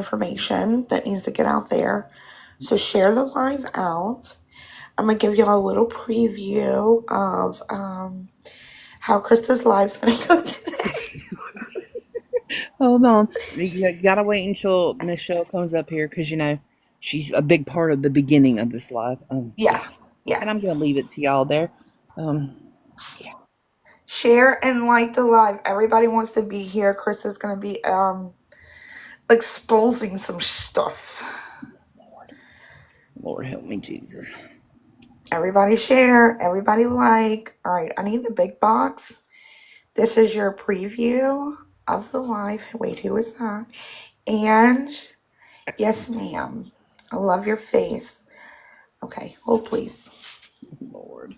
information that needs to get out there. So share the live out. I'm going to give y'all a little preview of how Krista's live's going to go today. Hold on. You gotta wait until Michelle comes up here because, she's a big part of the beginning of this live. Yes. And I'm going to leave it to y'all there. Share and like the live. Everybody wants to be here. Krista's going to be exposing some stuff. Lord help me, Jesus. Everybody share. Everybody like. All right. I need the big box. This is your preview of the live. Wait, who is that? And yes, ma'am. I love your face. Okay. Hold, please. Lord.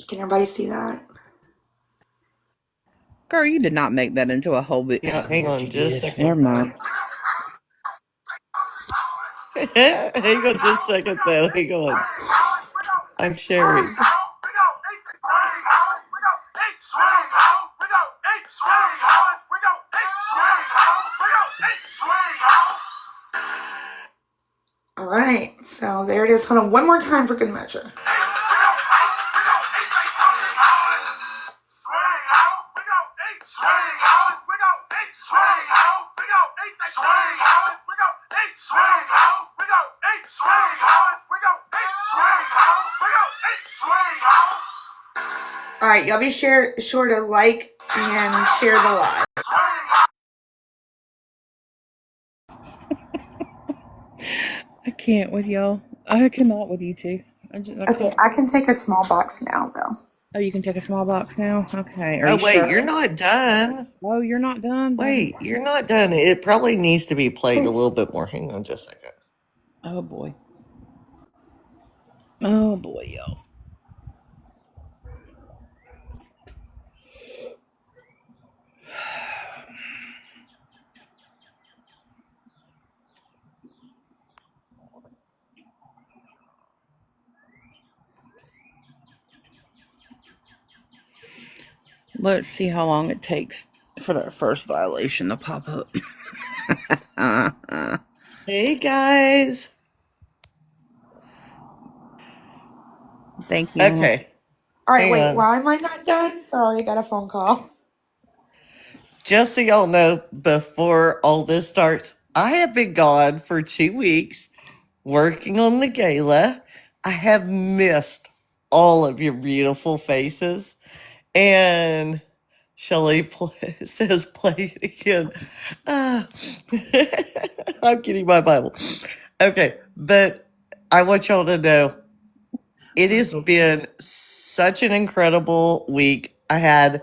Can everybody see that? Girl, you did not make that into a whole bit. Yeah, hang on just a second. Never mind. Hang on just a second, though. Hang on. I'm sharing. All right. So there it is. Hold on one more time for good measure. All right, y'all be sure to like and share the live. I can't with y'all. I cannot with you two. Okay, I can take a small box now, though. Oh, you can take a small box now? Okay. Oh, wait, you're not done. Oh, you're not done? Wait, you're not done. It probably needs to be played a little bit more. Hang on just a second. Oh, boy. Oh, boy, y'all. Let's see how long it takes for that first violation to pop up. Hey, guys. Thank you. Okay. All right, wait. Why am I not done? Sorry, I got a phone call. Just so y'all know, before all this starts, I have been gone for 2 weeks working on the gala. I have missed all of your beautiful faces. And Shelly says, play it again. I'm getting my Bible. Okay, but I want y'all to know it has been such an incredible week. I had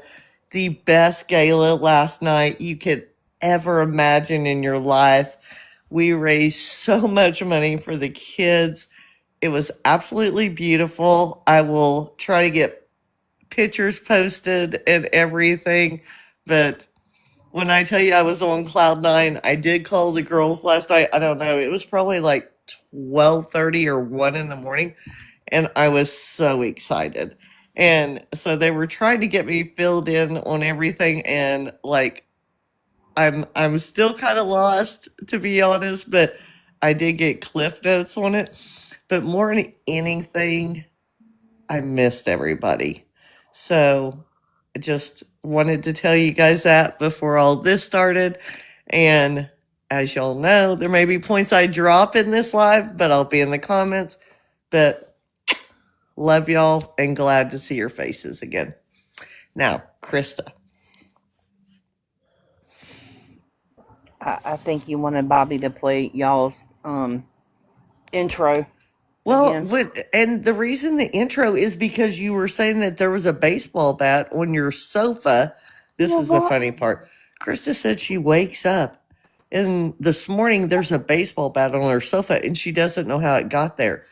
the best gala last night you could ever imagine in your life. We raised so much money for the kids. It was absolutely beautiful. I will try to get pictures posted and everything. But when I tell you I was on cloud nine, I did call the girls last night. I don't know. It was probably like 12:30 or 1 in the morning. And I was so excited. And so they were trying to get me filled in on everything. And like, I'm still kind of lost, to be honest, but I did get cliff notes on it. But more than anything, I missed everybody. So I just wanted to tell you guys that before all this started. And as y'all know, there may be points I drop in this live, but I'll be in the comments. But love y'all and glad to see your faces again. Now, Christa. I think you wanted Bobby to play y'all's intro. Well, again. and the reason the intro is because you were saying that there was a baseball bat on your sofa. This is the funny part. Krista said she wakes up and this morning there's a baseball bat on her sofa and she doesn't know how it got there.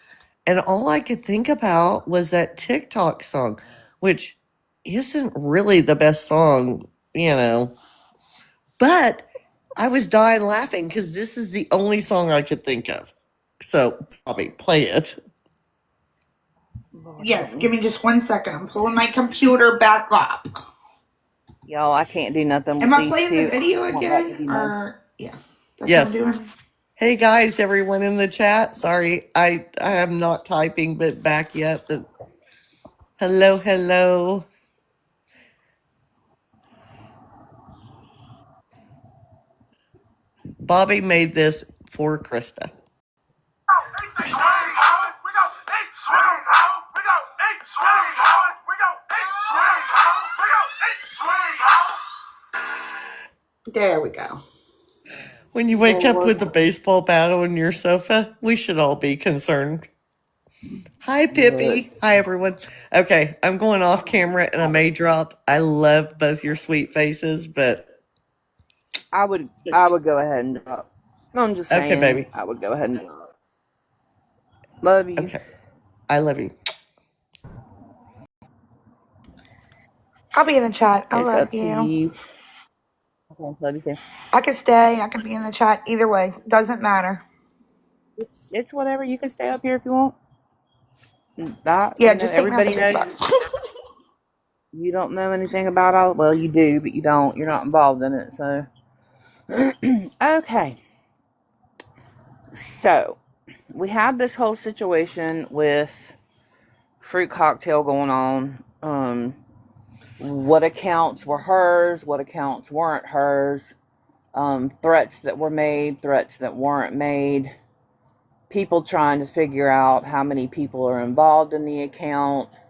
And all I could think about was that TikTok song, which isn't really the best song, but I was dying laughing because this is the only song I could think of. So, Bobby, play it. Lord help Yes, me. give me just 1 second. I'm pulling my computer back up. Y'all, I can't do nothing with Am I these playing the two. video I want that to again? be known. Or, yeah, that's what I'm Yes. doing. Hey guys, everyone in the chat. Sorry, I am not typing but back yet, but hello, hello. Bobby made this for Krista. There we go. When you wake up with a baseball bat on your sofa, we should all be concerned. Hi, Look, Pippi. Hi, everyone. Okay, I'm going off camera and I may drop. I love both your sweet faces, but I would go ahead and drop. I'm just okay, saying, baby. I would go ahead and drop. Love you. Okay, I love you. I'll be in the chat. I It's love up to you. you. Okay, love you too. I can stay. I can be in the chat. Either way. Doesn't matter. It's whatever. You can stay up here if you want. That, Yeah, you know, just take me out the everybody big knows box. you don't know anything about all. Well, you do, but you don't. You're not involved in it. So, okay. So, we had this whole situation with fruit cocktail going on. What accounts were hers? What accounts weren't hers? Threats that were made, threats that weren't made. People trying to figure out how many people are involved in the account.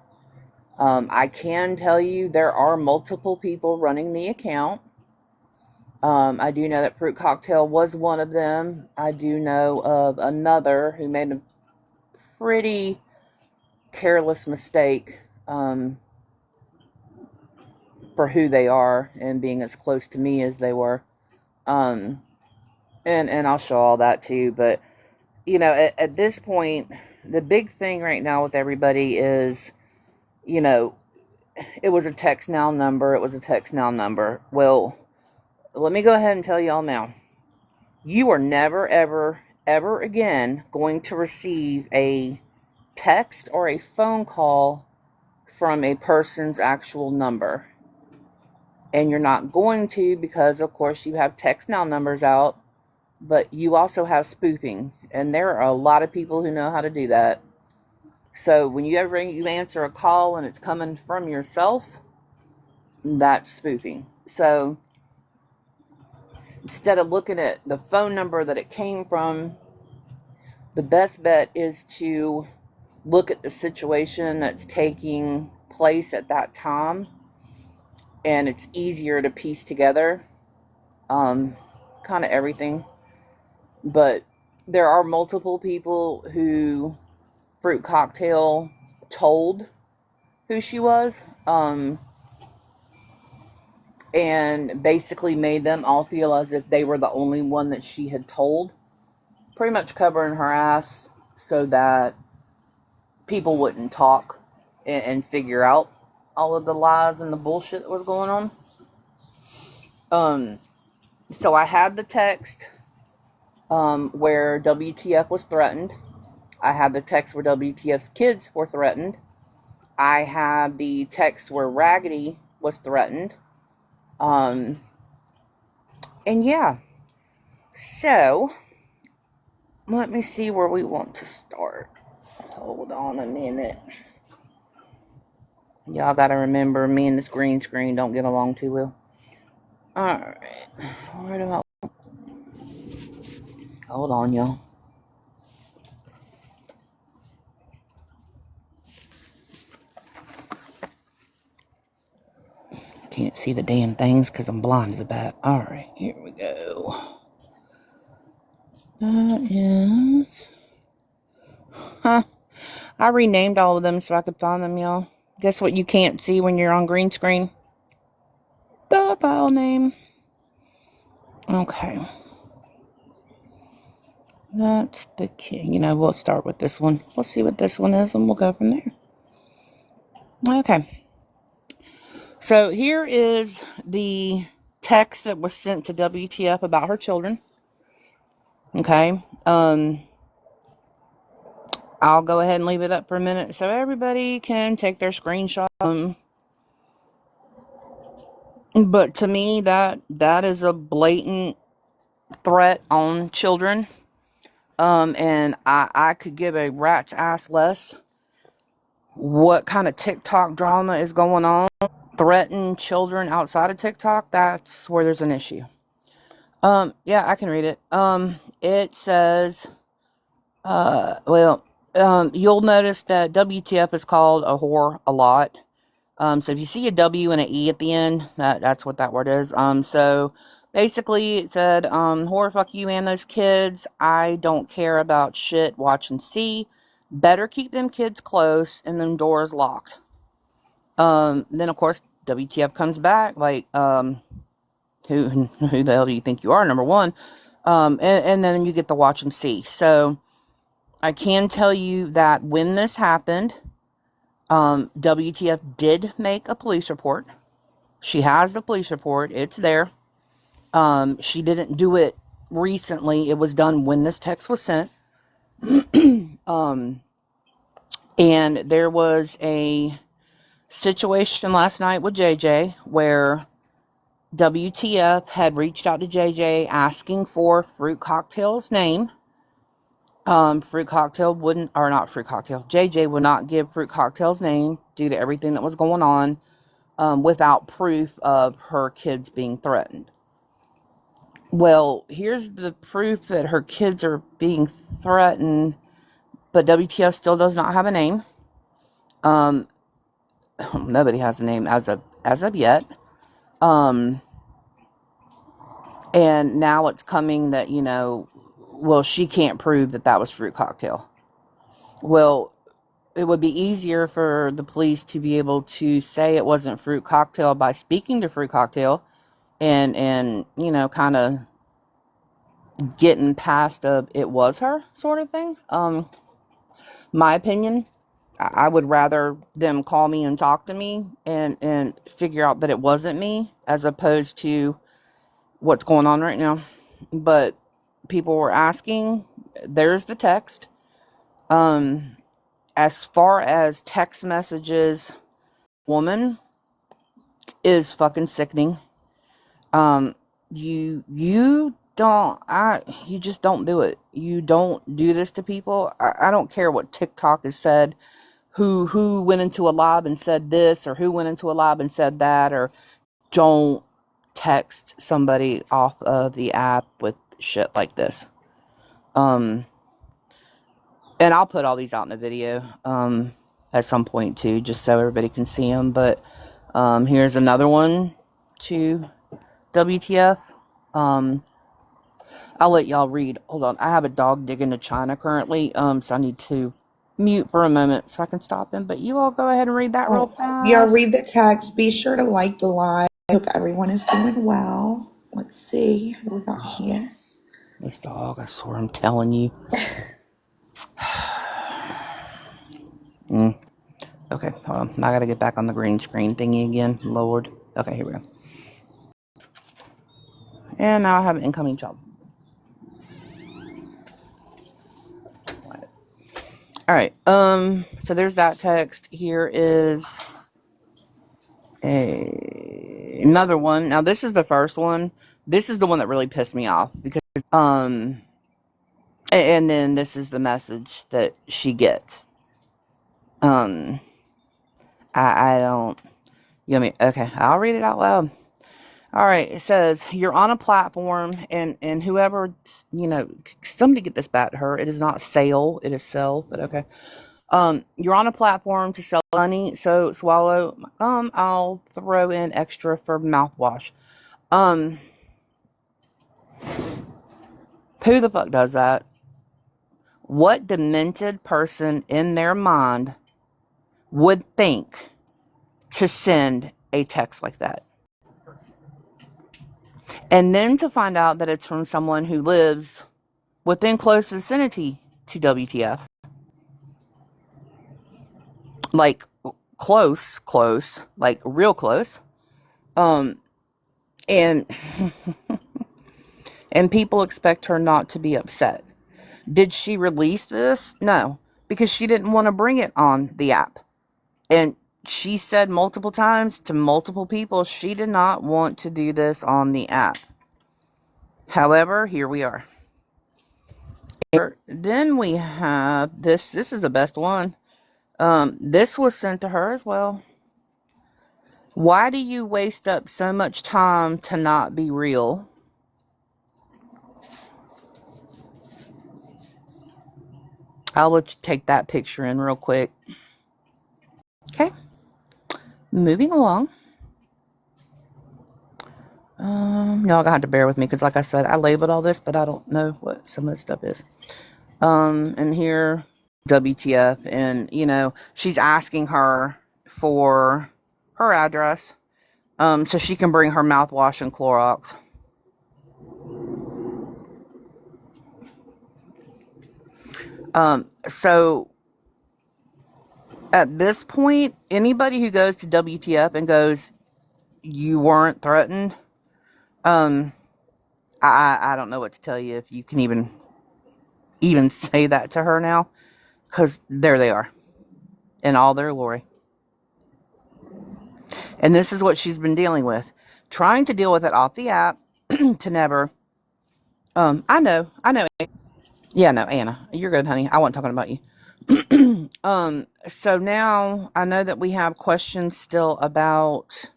I can tell you there are multiple people running the account. I do know that Fruit Cocktail was one of them. I do know of another who made a pretty careless mistake for who they are and being as close to me as they were. And I'll show all that too. But, you know, at this point, the big thing right now with everybody is, you know, it was a text now number. It was a text now number. Well, let me go ahead and tell y'all now. You are never, ever, ever again going to receive a text or a phone call from a person's actual number. And you're not going to because, of course, you have text now numbers out, but you also have spoofing. And there are a lot of people who know how to do that. So when you answer a call and it's coming from yourself, that's spoofing. So instead of looking at the phone number that it came from, the best bet is to look at the situation that's taking place at that time, and it's easier to piece together kind of everything. But there are multiple people who Fruit Cocktail told who she was, and basically made them all feel as if they were the only one that she had told, pretty much covering her ass so that people wouldn't talk and figure out all of the lies and the bullshit that was going on. So I had the text where WTF was threatened. I had the text where WTF's kids were threatened. I had the text where Raggedy was threatened. And yeah. So, let me see where we want to start. Hold on a minute. Y'all gotta remember, me and this green screen don't get along too well. Alright. Where do I... Hold on, y'all. Can't see the damn things because I'm blind as a bat. Alright, here we go. That is... Huh. I renamed all of them so I could find them, y'all. Guess what you can't see when you're on green screen? The file name. Okay. That's the key. You know, we'll start with this one. We'll see what this one is and we'll go from there. Okay. So here is the text that was sent to WTF about her children. Okay. I'll go ahead and leave it up for a minute so everybody can take their screenshot. But to me, that is a blatant threat on children. And I could give a rat's ass less what kind of TikTok drama is going on. Threaten children outside of TikTok, that's where there's an issue. Yeah, I can read it. It says, you'll notice that WTF is called a whore a lot. So if you see a W and an E at the end, that's what that word is. So basically it said, whore, fuck you and those kids. I don't care about shit, watch and see. Better keep them kids close and them doors locked. Then of course, WTF comes back, like, who the hell do you think you are, number one? And then you get the watch and see. So I can tell you that when this happened, WTF did make a police report. She has the police report. It's there. She didn't do it recently. It was done when this text was sent. And there was a situation last night with JJ where WTF had reached out to JJ asking for Fruit Cocktail's name. Fruit Cocktail wouldn't, or not Fruit Cocktail, JJ would not give Fruit Cocktail's name due to everything that was going on, without proof of her kids being threatened. Well, here's the proof that her kids are being threatened, but WTF still does not have a name. Nobody has a name as of yet. And now it's coming that, well, she can't prove that was Fruit Cocktail. Well, it would be easier for the police to be able to say it wasn't Fruit Cocktail by speaking to Fruit Cocktail and kind of getting past it was her sort of thing. My opinion, I would rather them call me and talk to me and figure out that it wasn't me as opposed to what's going on right now. But people were asking, there's the text. As far as text messages, woman is fucking sickening. You just don't do it. You don't do this to people. I don't care what TikTok has said, who went into a lab and said this, or who went into a lab and said that, or don't text somebody off of the app with shit like this. And I'll put all these out in the video, at some point too, just so everybody can see them. But, here's another one to WTF. I'll let y'all read. Hold on. I have a dog digging to China currently. So I need to mute for a moment so I can stop him. But you all go ahead and read that real Yeah, fast. read the text. Be sure to like the live. I hope everyone is doing well. Let's see who we got here. This dog, I swear I'm telling you. Okay, hold on. Now I gotta get back on the green screen thingy again. Lord. Okay, here we go. And now I have an incoming job. Alright, so there's that text. Here is another one. Now this is the first one. This is the one that really pissed me off because, and then this is the message that she gets. I don't, okay, I'll read it out loud. All right, it says, you're on a platform, and whoever, somebody get this back to her. It is not sale, it is sell, but okay. You're on a platform to sell honey, so swallow. I'll throw in extra for mouthwash. Who the fuck does that? What demented person in their mind would think to send a text like that? And then to find out that it's from someone who lives within close vicinity to WTF. Like, close, like real close. And and people expect her not to be upset. Did she release this? No, because she didn't want to bring it on the app. And she said multiple times to multiple people she did not want to do this on the app. However, here we are. Then we have this. This is the best one. This was sent to her as well. Why do you waste up so much time to not be real? I'll let you take that picture in real quick. Okay. Moving along. Y'all gonna have to bear with me because, like I said, I labeled all this, but I don't know what some of this stuff is. And here, WTF, and she's asking her for her address, so she can bring her mouthwash and Clorox. So at this point, anybody who goes to WTF and goes, "You weren't threatened," I don't know what to tell you if you can even say that to her now, because there they are in all their glory. And this is what she's been dealing with. Trying to deal with it off the app to never. I know. Yeah, no, Anna. You're good, honey. I wasn't talking about you. So now I know that we have questions still about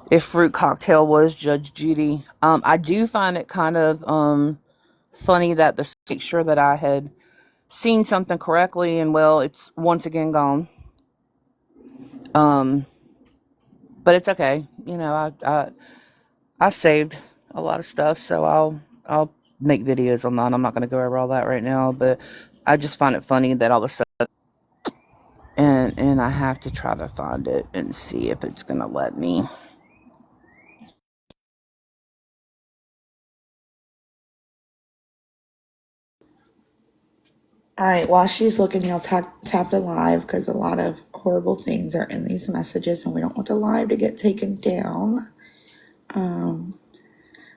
if Fruit Cocktail was Judge Judy. I do find it kind of funny that the make sure that I had seen something correctly, and well, it's once again gone. But it's okay. I saved a lot of stuff, so I'll make videos on that. I'm not going to go over all that right now, but I just find it funny that all of a sudden, and I have to try to find it and see if it's going to let me. All right, while she's looking, y'all tap the live because a lot of horrible things are in these messages and we don't want the live to get taken down.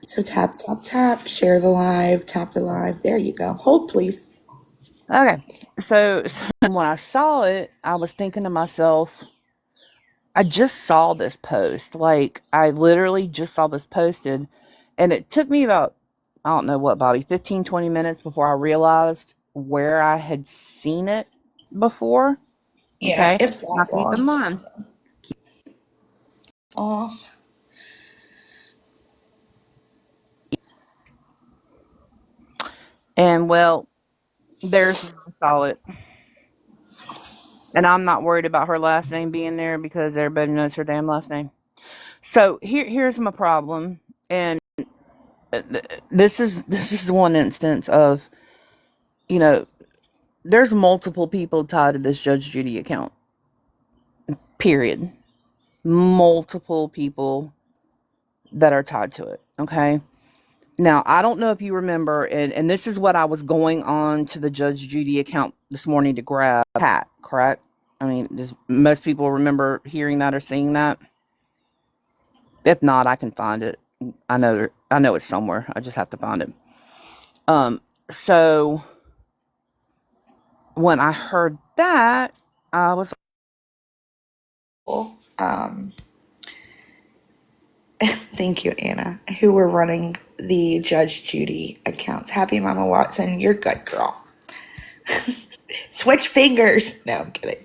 So tap, share the live, tap the live. There you go. Hold, please. Okay, so when I saw it, I was thinking to myself, I just saw this post. Like, I literally just saw this posted, and it took me about, I don't know what, Bobby, 15, 20 minutes before I realized where I had seen it before. Yeah, Okay. if that Now keep in long. mind. Off. And well, there's where I saw it. And I'm not worried about her last name being there because everybody knows her damn last name. So here's my problem. And this is one instance of, you know, there's multiple people tied to this Judge Judy account. Period. Multiple people that are tied to it. Okay. Now, I don't know if you remember, and this is what I was going on to the Judge Judy account this morning to grab Pat, correct? I mean, does most people remember hearing that or seeing that? If not, I can find it. I know it's somewhere. I just have to find it. So when I heard that, I was Um, thank you, Anna, who were running the Judge Judy accounts. Happy Mama Watson, you're good, girl. Switch fingers. No, I'm kidding.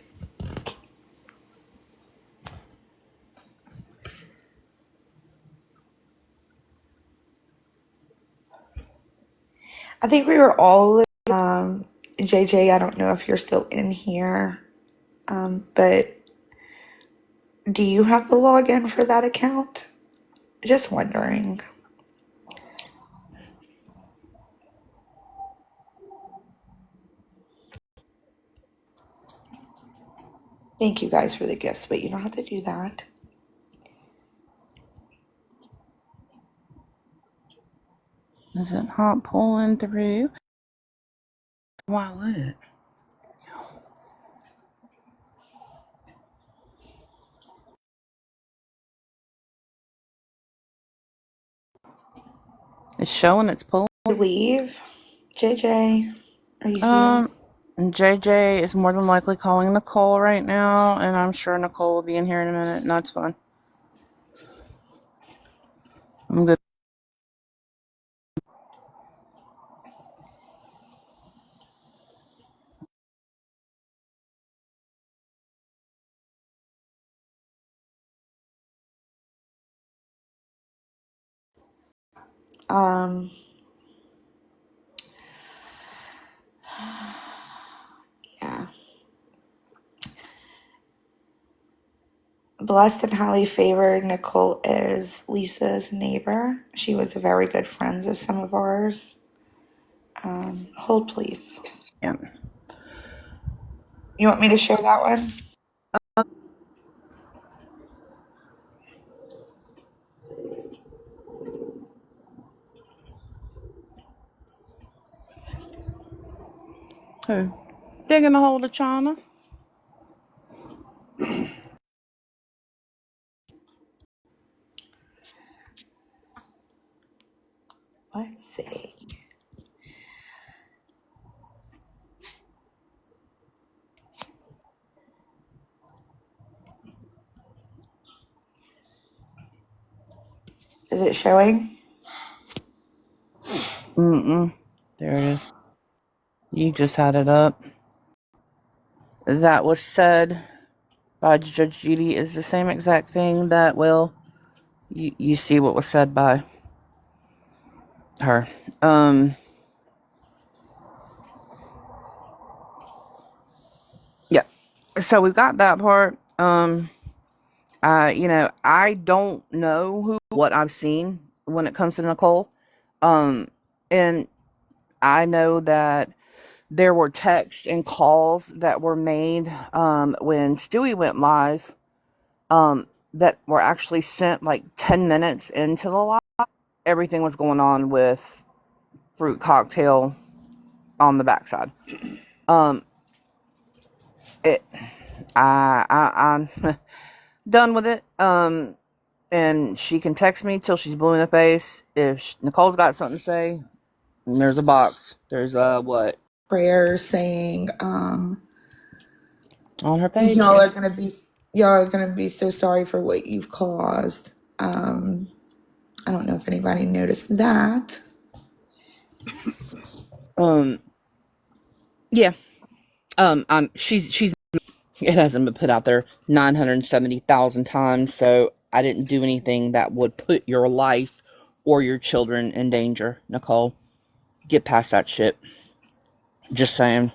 I think we were all, JJ, I don't know if you're still in here, but do you have the login for that account? Just wondering. Thank you guys for the gifts, but you don't have to do that. isn't hot pulling through. Why would it? It's showing it's pulling. Leave. JJ, are you here? Um, and JJ is more than likely calling Nicole right now, and I'm sure Nicole will be in here in a minute, and that's fine. I'm good. Um, yeah. Blessed and highly favored, Nicole is Lisa's neighbor. She was very good friends of some of ours. Hold, please. Yeah. You want me to share that one? Who? Digging a hole to China. Let's see. Is it showing? Mm-mm. There it is. You just had it up. That was said by Judge Judy is the same exact thing that, well, you see what was said by her. Yeah. So we've got that part. I don't know what I've seen when it comes to Nicole. And I know that there were texts and calls that were made when Stewie went live that were actually sent like 10 minutes into the live. Everything was going on with fruit cocktail on the backside. Um, it, I'm done with it. And she can text me till she's blue in the face. If Nicole's got something to say, there's a box. There's what Prayers saying, on her page. y'all Yeah. are gonna be y'all are gonna be so sorry for what you've caused. I don't know if anybody noticed that. Um. Yeah. She's. It hasn't been put out there 970,000 times, so I didn't do anything that would put your life or your children in danger. Nicole, get past that shit. Just saying.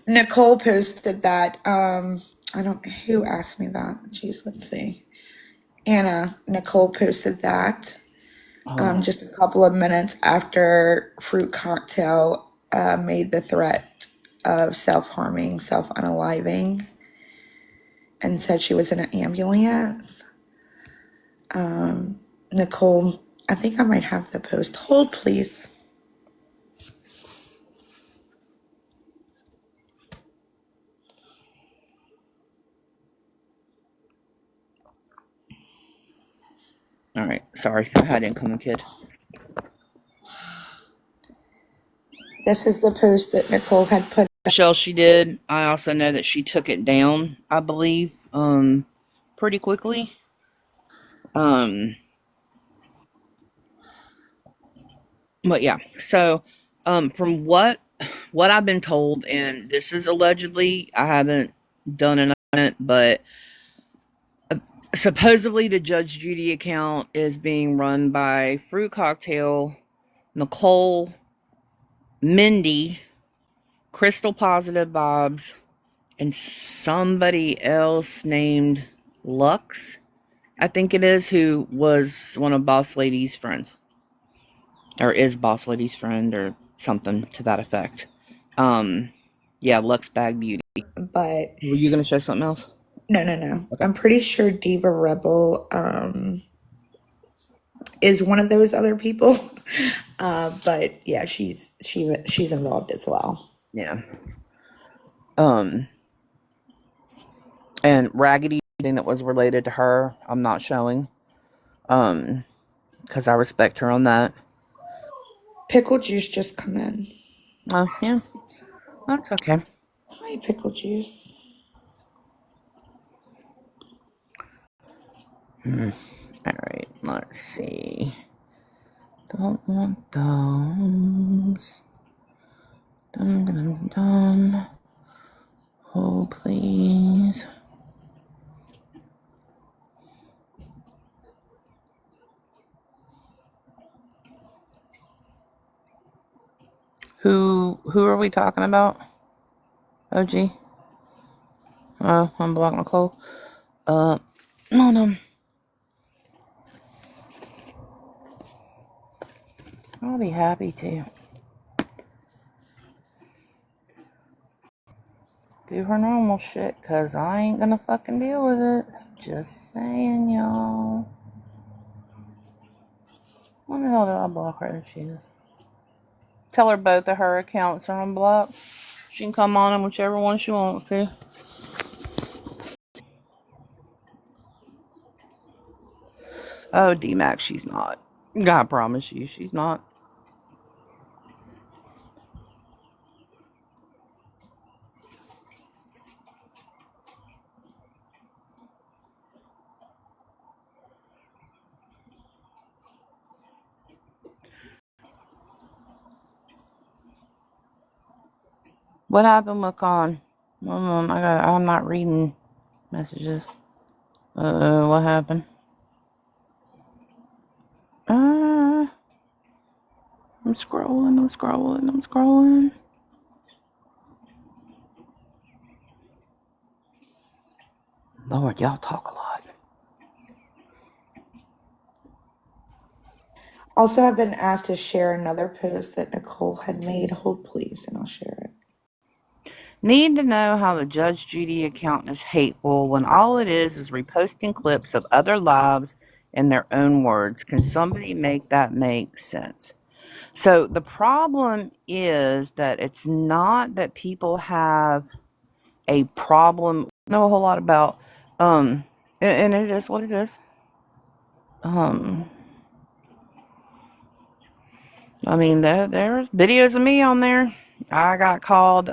Nicole posted that. I don't who asked me that. Jeez, let's see. Anna, Nicole posted that Oh. just a couple of minutes after Fruit Cocktail made the threat of self-harming, self-unaliving, and said she was in an ambulance. Nicole, I think I might have the post. Hold, please. All right. Sorry, I had incoming kid. This is the post that Nicole had put. Michelle, she did. I also know that she took it down, I believe, pretty quickly. Um, but yeah. So, from what I've been told, and this is allegedly, I haven't done enough on it, but supposedly the Judge Judy account is being run by Fruit Cocktail, Nicole, Mindy, Crystal Positive Bobs, and somebody else named Lux, I think it is, who was one of Boss Lady's friends. Or is Boss Lady's friend, or something to that effect. Yeah, Lux Bag Beauty. But Were you gonna show something else? no. Okay. I'm pretty sure Diva Rebel is one of those other people. But yeah, she's involved as well. Yeah. Um, and Raggedy, thing that was related to her, I'm not showing. Um, because I respect her on that. Pickle juice just come in. Oh, yeah, that's okay. Hi, pickle juice. All right, let's see. Don't want those. Dun, dun, dun, dun. Hold, please. Who are we talking about? OG? Oh, unblock Nicole. No. I'll be happy to do her normal shit, cause I ain't gonna fucking deal with it. Just saying, y'all. When the hell did I block her? There she is. Tell her both of her accounts are unblocked. She can come on in whichever one she wants to. Oh, D-Max, she's not. God promise you, she's not. What happened with Con? I'm not reading messages. What happened? I'm scrolling. Lord, y'all talk a lot. Also, I've been asked to share another post that Nicole had made. Hold, please, and I'll share it. Need to know how the Judge Judy account is hateful when all it is reposting clips of other lives in their own words. Can somebody make that make sense? So the problem is that it's not that people have a problem. Know a whole lot about, and it is what it is. I mean, there's videos of me on there. I got called,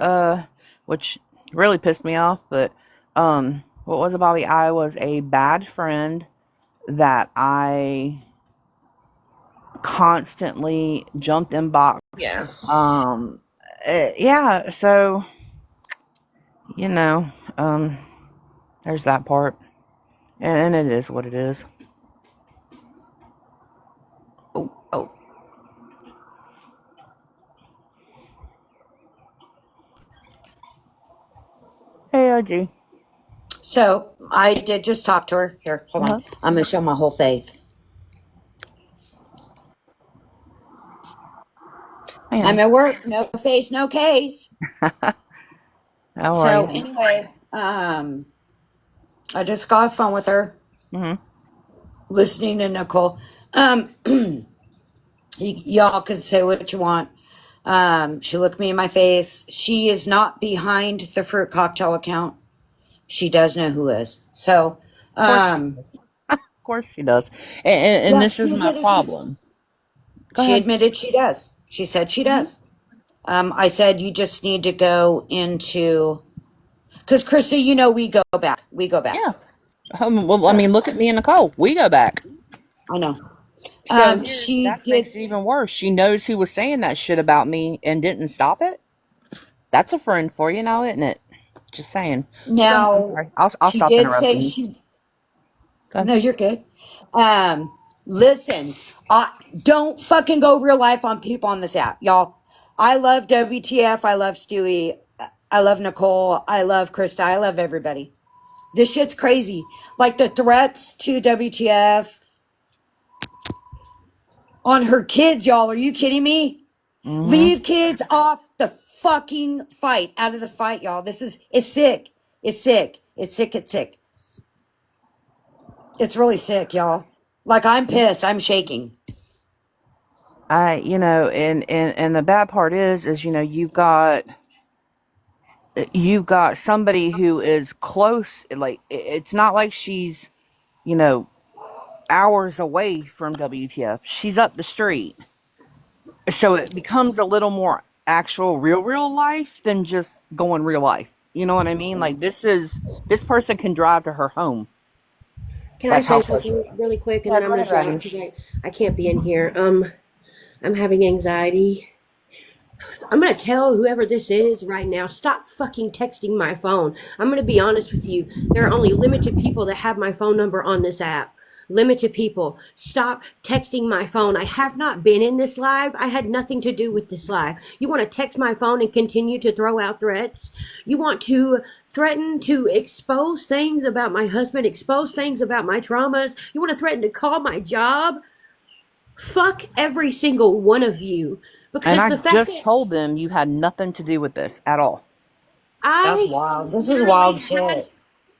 which really pissed me off, but, what was it, Bobby? I was a bad friend that I constantly jumped in box. Yes. Yeah, so, you know, there's that part. And it is what it is. Oh. Hey, OG. So I did just talk to her. Here, hold on. I'm gonna show my whole face. I'm Man, at work. No face, no case. how are So you? anyway, I just got off the phone with her, Mm-hmm. listening to Nicole. Y'all can say what you want. She looked me in my face. She is not behind the fruit cocktail account. She does know who is. So, Of course she does. Of course she does. And yeah, this is my problem. Go she ahead. admitted she does. She said she Mm-hmm. does. I said you just need to go into because Christa, you know, we go back. We go back. Yeah. Well, I So mean, look at me and Nicole. We go back. I know. So here, She that did. makes it even worse. She knows who was saying that shit about me and didn't stop it. That's a friend for you now, isn't it? Just saying. Go ahead. I'm Now sorry. I'll she stop did say interrupting you. she. Go ahead. No, you're good. Listen, don't fucking go real life on people on this app, y'all. I love WTF. I love Stewie. I love Nicole. I love Krista. I love everybody. This shit's crazy. Like the threats to WTF on her kids, y'all. Are you kidding me? Mm-hmm. Leave kids off the fucking fight, out of the fight, y'all. It's sick. It's sick. It's sick. It's sick. It's really sick, y'all. Like, I'm pissed. I'm shaking. And the bad part is you've got somebody who is close. Like it's not like she's, you know, hours away from WTF. She's up the street. So it becomes a little more actual real life than just going real life. You know what I mean? Like this person can drive to her home. Can I That's how say close. something really quick, and Yeah, then I'm go gonna ahead, drop Raggedy. because I can't be in here. I'm having anxiety. I'm gonna tell whoever this is right now, stop fucking texting my phone. I'm gonna be honest with you. There are only limited people that have my phone number on this app. Limited people. Stop texting my phone. I have not been in this live. I had nothing to do with this live. You want to text my phone and continue to throw out threats? You want to threaten to expose things about my husband, expose things about my traumas? You want to threaten to call my job? Fuck every single one of you. And Because I the fact just that told them you had nothing to do with this at all. That's I wild. This is wild literally had, shit.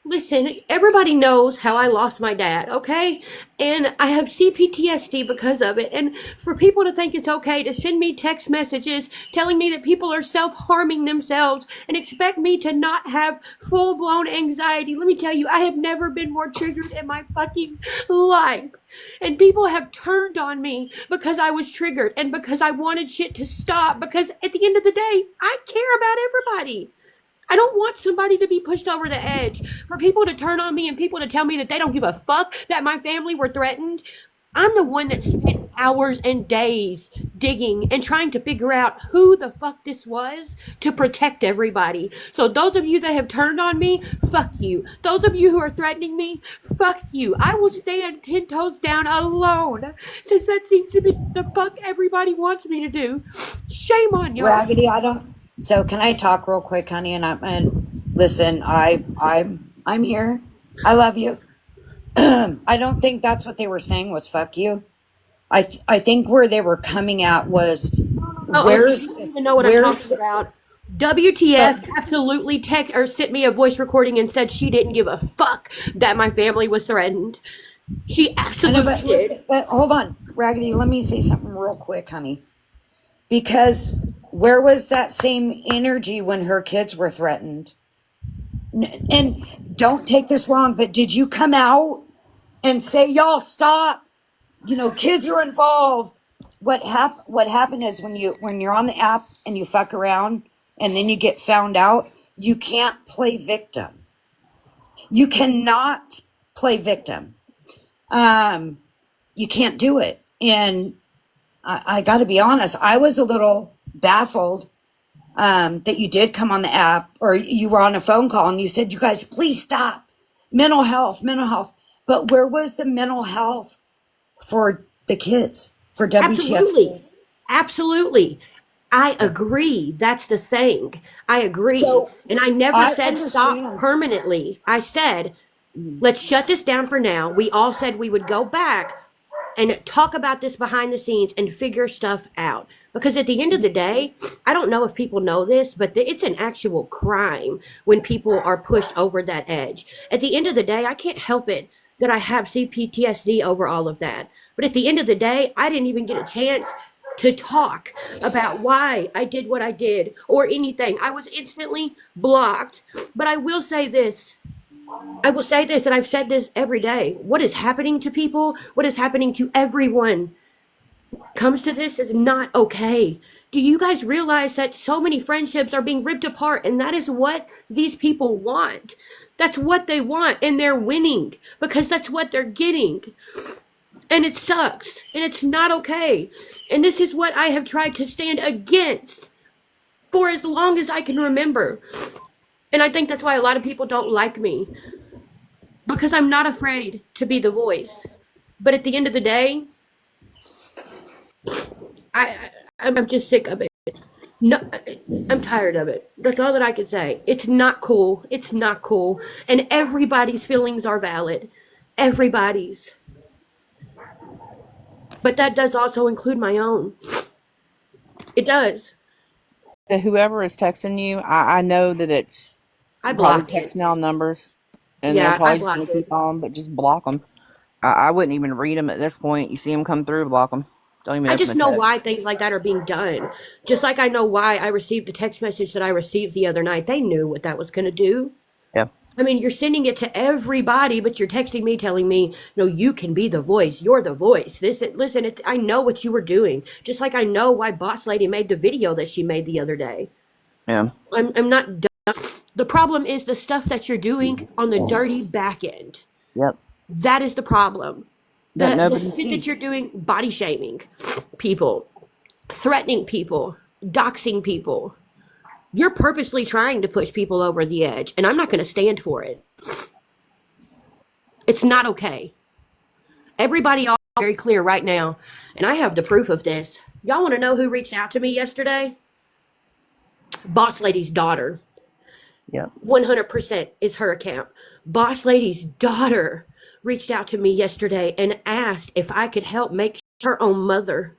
listen, everybody knows how I lost my dad, okay? And I have CPTSD because of it. And for people to think it's okay to send me text messages telling me that people are self harming themselves and expect me to not have full blown anxiety, let me tell you, I have never been more triggered in my fucking life. And people have turned on me because I was triggered and because I wanted shit to stop. Because at the end of the day, I care about everybody. I don't want somebody to be pushed over the edge, for people to turn on me and people to tell me that they don't give a fuck that my family were threatened. I'm the one that spent hours and days digging and trying to figure out who the fuck this was to protect everybody. So those of you that have turned on me, fuck you. Those of you who are threatening me, fuck you. I will stand 10 toes down alone, since that seems to be the fuck everybody wants me to do. Shame on y'all. Raggedy, I don't. So can I talk real quick, honey? And listen, I'm here. I love you. I don't think that's what they were saying was fuck you. I think where they were coming at was Oh, so you where's don't this, even know what I'm where's talking the, about. but WTF absolutely sent me a voice recording and said she didn't give a fuck that my family was threatened. She I know, absolutely but did. listen, but hold on, Raggedy, let me say something real quick, honey. Because where was that same energy when her kids were threatened? And don't take this wrong, but did you come out and say, y'all stop? You know, kids are involved. What happened is when you're on the app and you fuck around and then you get found out, you can't play victim. You cannot play victim. Um, you can't do it. And I got to be honest, I was a little baffled that you did come on the app or you were on a phone call and you said, you guys, please stop. Mental health, mental health. But where was the mental health for the kids, for WTF's Absolutely. kids? Absolutely. I agree. That's the thing. I agree. So And I never I said stop understand. permanently. I said, let's shut this down for now. We all said we would go back and talk about this behind the scenes and figure stuff out. Because at the end of the day, I don't know if people know this, but it's an actual crime when people are pushed over that edge. At the end of the day, I can't help it that I have CPTSD over all of that. But at the end of the day, I didn't even get a chance to talk about why I did what I did or anything. I was instantly blocked. But I will say this, and I've said this every day. What is happening to people, what is happening to everyone comes to this is not okay. Do you guys realize that so many friendships are being ripped apart, and that is what these people want? That's what they want, and they're winning because that's what they're getting. And it sucks, and it's not okay. And this is what I have tried to stand against for as long as I can remember. And I think that's why a lot of people don't like me, because I'm not afraid to be the voice. But at the end of the day, I'm just sick of it. No, I'm tired of it. That's all that I can say. It's not cool. It's not cool. And everybody's feelings are valid. Everybody's. But that does also include my own. It does. To whoever is texting you, I know that it's I probably blocked it. text now numbers, and they're Yeah, I probably just going blocked to keep it. on, but just block them. I wouldn't even read them at this point. You see them come through, block them. Don't even I open just the know text. why things like that are being done. Just like I know why I received the text message that I received the other night. They knew what that was going to do. Yeah. I mean, you're sending it to everybody, but you're texting me telling me, no, you can be the voice. You're the voice. Listen, I know what you were doing. Just like I know why Boss Lady made the video that she made the other day. Yeah. I'm not dumb. The problem is the stuff that you're doing on the dirty back end. Yep. That is the problem. That The nobody shit that sees. you're doing, body shaming people, threatening people, doxing people. You're purposely trying to push people over the edge, and I'm not going to stand for it. It's not okay. Everybody all very clear right now, and I have the proof of this. Y'all want to know who reached out to me yesterday? Boss Lady's daughter. Yep. 100% is her account. Boss Lady's daughter reached out to me yesterday and asked if I could help make her own mother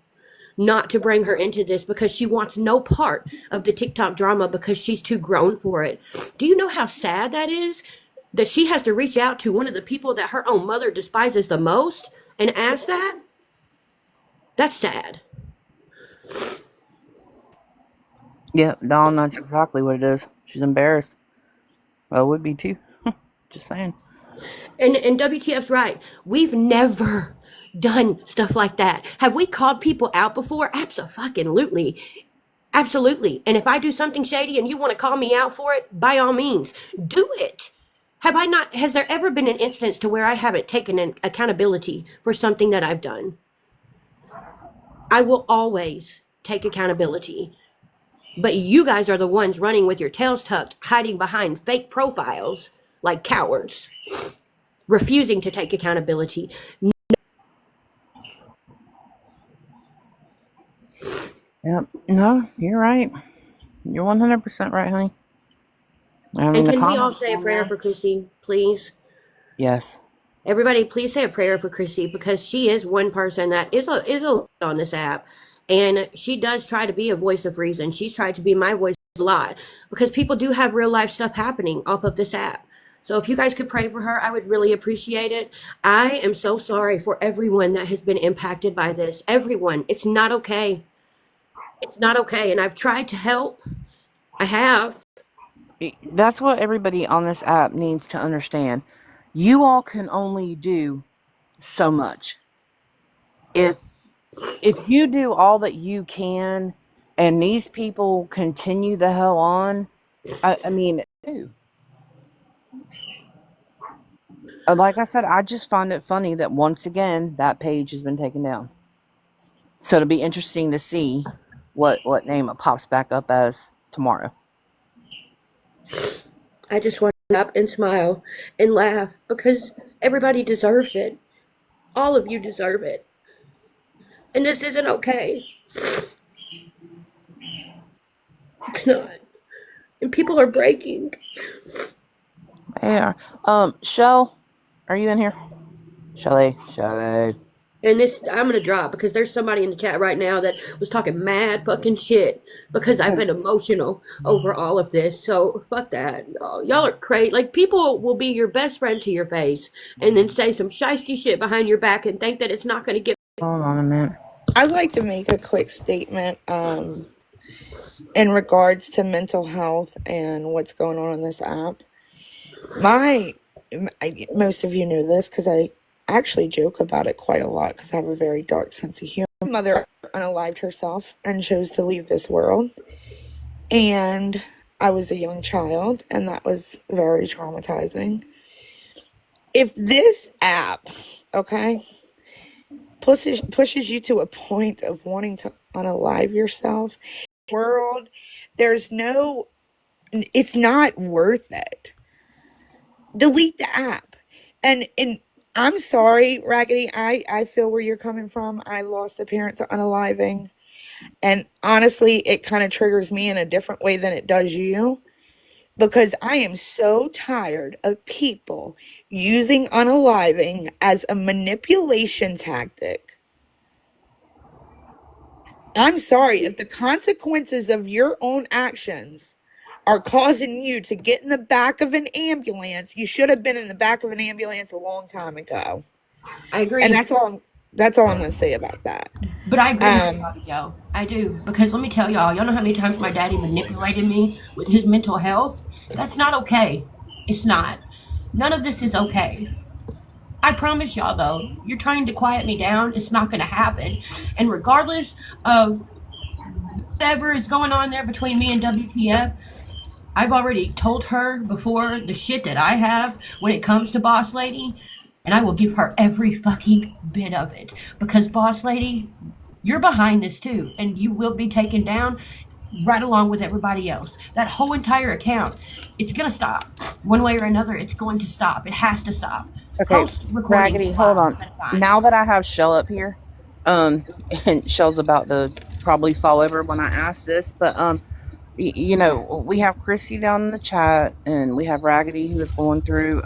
not to bring her into this because she wants no part of the TikTok drama because she's too grown for it. Do you know how sad that is? That she has to reach out to one of the people that her own mother despises the most and ask that? That's sad. Yep, Dawn, that's exactly what it is. She's embarrassed. Well, it would be too. Just saying. And WTF's right. We've never done stuff like that. Have we called people out before? Absolutely. Absolutely. And if I do something shady and you want to call me out for it, by all means, do it. Has there ever been an instance to where I haven't taken an accountability for something that I've done? I will always take accountability. But you guys are the ones running with your tails tucked, hiding behind fake profiles like cowards, refusing to take accountability. Yep. No, you're right. You're 100% right, honey. I mean, And the can we all comments say a on prayer there- for Chrissy, please? Yes. Everybody, please say a prayer for Chrissy because she is one person that is a on this app, and she does try to be a voice of reason. She's tried to be my voice a lot because people do have real life stuff happening off of this app. So if you guys could pray for her, I would really appreciate it. I am so sorry for everyone that has been impacted by this. Everyone, it's not okay. It's not okay, and I've tried to help. I have. That's what everybody on this app needs to understand. You all can only do so much. If you do all that you can and these people continue the hell on, I mean, like I said, I just find it funny that once again that page has been taken down. So it'll be interesting to see what name it pops back up as tomorrow. I just want to up and smile and laugh because everybody deserves it. All of you deserve it. And this isn't okay. It's not. And people are breaking. They are. Shell, are you in here? Shelly. And this, I'm going to drop because there's somebody in the chat right now that was talking mad fucking shit because I've been emotional over all of this. So fuck that. Y'all are crazy. Like, people will be your best friend to your face and then say some shiesty shit behind your back and think that it's not going to get. Hold on a minute. I'd like to make a quick statement in regards to mental health and what's going on this app. Most of you know this because I actually joke about it quite a lot because I have a very dark sense of humor. My mother unalived herself and chose to leave this world. And I was a young child, and that was very traumatizing. If this app, okay, pushes you to a point of wanting to unalive yourself, world, it's not worth it. Delete the app. And I'm sorry, Raggedy, I feel where you're coming from. I lost a parent to unaliving. And honestly, it kind of triggers me in a different way than it does you. Because I am so tired of people using unaliving as a manipulation tactic. I'm sorry, if the consequences of your own actions are causing you to get in the back of an ambulance, you should have been in the back of an ambulance a long time ago. I agree. And that's all I'm going to say about that. But I agree with you, Bobby Joe. I do. Because let me tell y'all know how many times my daddy manipulated me with his mental health? That's not okay. It's not. None of this is okay. I promise y'all, though, you're trying to quiet me down. It's not going to happen. And regardless of whatever is going on there between me and WTF, I've already told her before the shit that I have when it comes to Boss Lady, and I will give her every fucking bit of it. Because, Boss Lady, you're behind this too, and you will be taken down right along with everybody else. That whole entire account, it's gonna stop. One way or another, it's going to stop. It has to stop. Okay, Post recordings Raggedy, hold fine. on. That's fine. Now that I have Shell up here, um, and Shell's about to probably fall over when I ask this, but you know, we have Chrissy down in the chat, and we have Raggedy who is going through.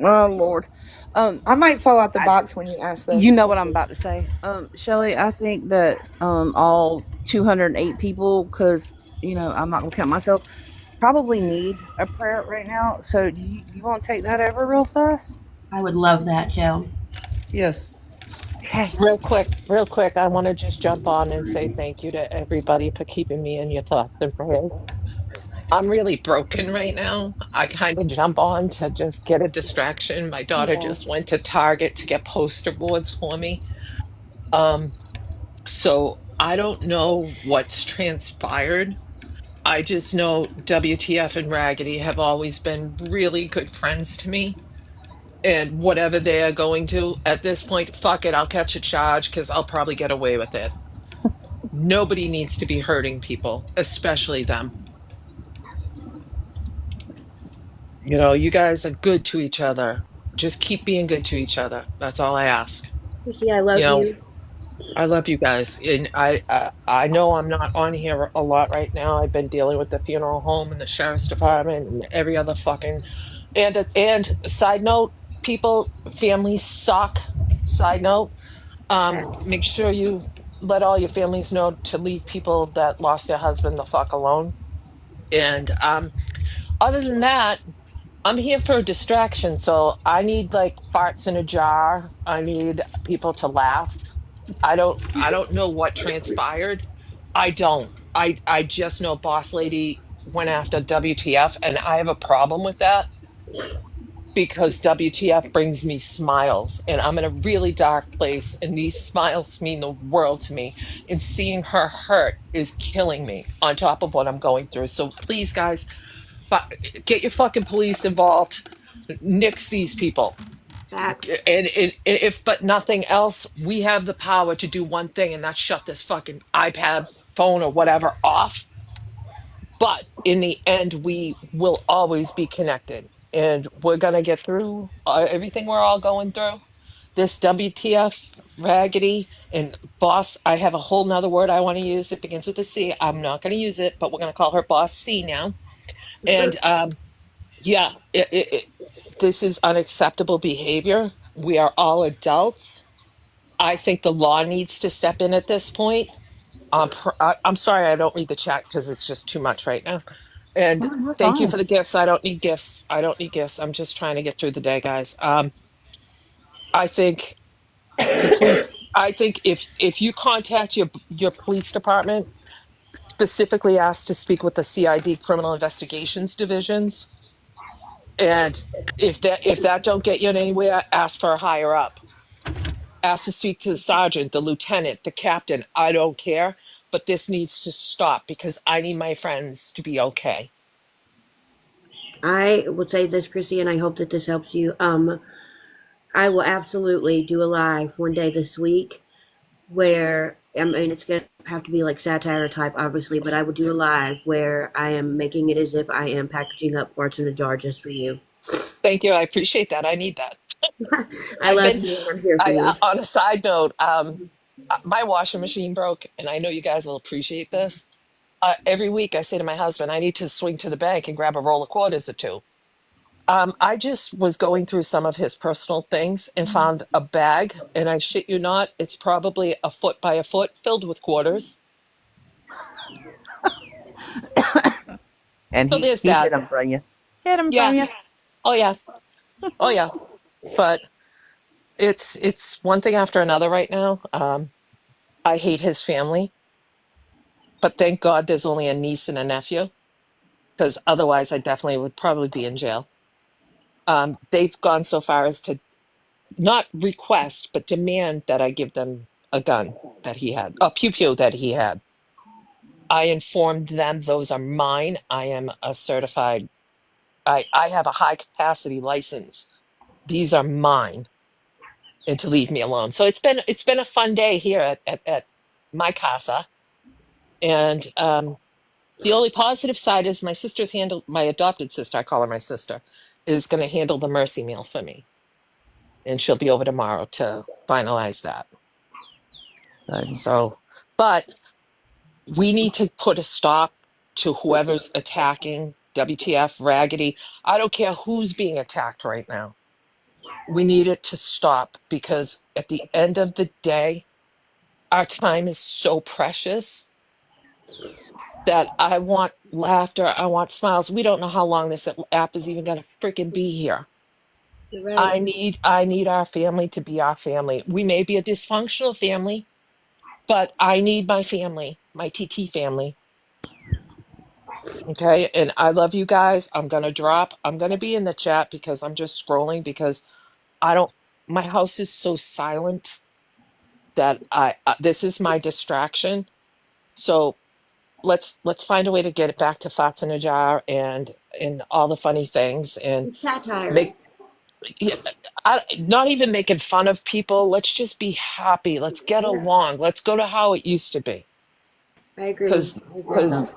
Oh Lord, um, I might fall out the I, box when you ask you this. know what I'm about to say. Shelly, I think that all 208 people, because you know I'm not gonna count myself, probably need a prayer right now. So you want to take that over real fast? I would love that, Joe. Yes. Okay. Real quick, I want to just jump on and say thank you to everybody for keeping me in your thoughts and prayers. I'm really broken right now. I kind of jump on to just get a distraction. My daughter Yeah. just went to Target to get poster boards for me. Um, so I don't know what's transpired. I just know WTF and Raggedy have always been really good friends to me. And whatever they are going to at this point, fuck it, I'll catch a charge because I'll probably get away with it. Nobody needs to be hurting people, especially them. You know, you guys are good to each other. Just keep being good to each other. That's all I ask. Chrissy, I You love know, you. I love you guys, and I know I'm not on here a lot right now. I've been dealing with the funeral home and the sheriff's department and every other fucking and side note, people, families suck. Side note, make sure you let all your families know to leave people that lost their husband the fuck alone. And other than that, I'm here for a distraction, so I need like farts in a jar. I need people to laugh. I don't know what transpired. I don't. I just know Boss Lady went after WTF and I have a problem with that because WTF brings me smiles and I'm in a really dark place and these smiles mean the world to me and seeing her hurt is killing me on top of what I'm going through. So please guys, get your fucking police involved. Nix these people. Facts. And if but nothing else, we have the power to do one thing, and that's shut this fucking iPad, phone, or whatever off. But in the end, we will always be connected, and we're gonna get through everything we're all going through. This WTF, Raggedy, and Boss. I have a whole nother word I want to use. It begins with a C. I'm not going to use it, but we're going to call her Boss C now. And yeah, this is unacceptable behavior. We are all adults. I think the law needs to step in at this point. I'm sorry, I don't read the chat because it's just too much right now. And Oh, you're thank you fine. for the gifts. I don't need gifts. I don't need gifts. I'm just trying to get through the day, guys. I think the police. I think if you contact your police department, specifically ask to speak with the CID Criminal Investigations divisions, and if that don't get you anywhere, ask for a higher up. Ask to speak to the sergeant, the lieutenant, the captain. I don't care, but this needs to stop because I need my friends to be okay. I would say this, Chrissy, and I hope that this helps you. I will absolutely do a live one day this week where I mean it's gonna have to be like satire type, obviously, but I will do a live where I am making it as if I am packaging up parts in a jar just for you. Thank you. I appreciate that. I need that. I I've love been you and I'm here for I you. on a side note, my washing machine broke, and I know you guys will appreciate this. Every week I say to my husband, I need to swing to the bank and grab a roll of quarters or two. I just was going through some of his personal things and found a bag, and I shit you not, it's probably a foot by a foot filled with quarters. And So he there's he that. hit him from you. Hit him from Yeah. you. Oh yeah. Oh yeah. But it's one thing after another right now. I hate his family, but thank God there's only a niece and a nephew. because otherwise I definitely would probably be in jail. They've gone so far as to not request, but demand that I give them a gun that he had, a pew pew that he had. I informed them those are mine. I am a certified, I have a high capacity license. These are mine, and to leave me alone. So it's been a fun day here at my casa. And the only positive side is my sister's handled, my adopted sister, I call her my sister, is going to handle the mercy meal for me. And she'll be over tomorrow to finalize that. Good. So, but we need to put a stop to whoever's attacking WTF, Raggedy. I don't care who's being attacked right now. We need it to stop because at the end of the day, our time is so precious that I want laughter. I want smiles. We don't know how long this app is even going to freaking be here. You're right. I need our family to be our family. We may be a dysfunctional family, but I need my family, my TT family. Okay. And I love you guys. I'm going to drop. I'm going to be in the chat because I'm just scrolling because I don't, my house is so silent that this is my distraction. So let's find a way to get it back to Fox in a Jar and all the funny things and It's satire. make yeah, not even making fun of people. Let's just be happy. Let's get Yeah, along. Let's go to how it used to be. I agree. Because I agree. Yeah. because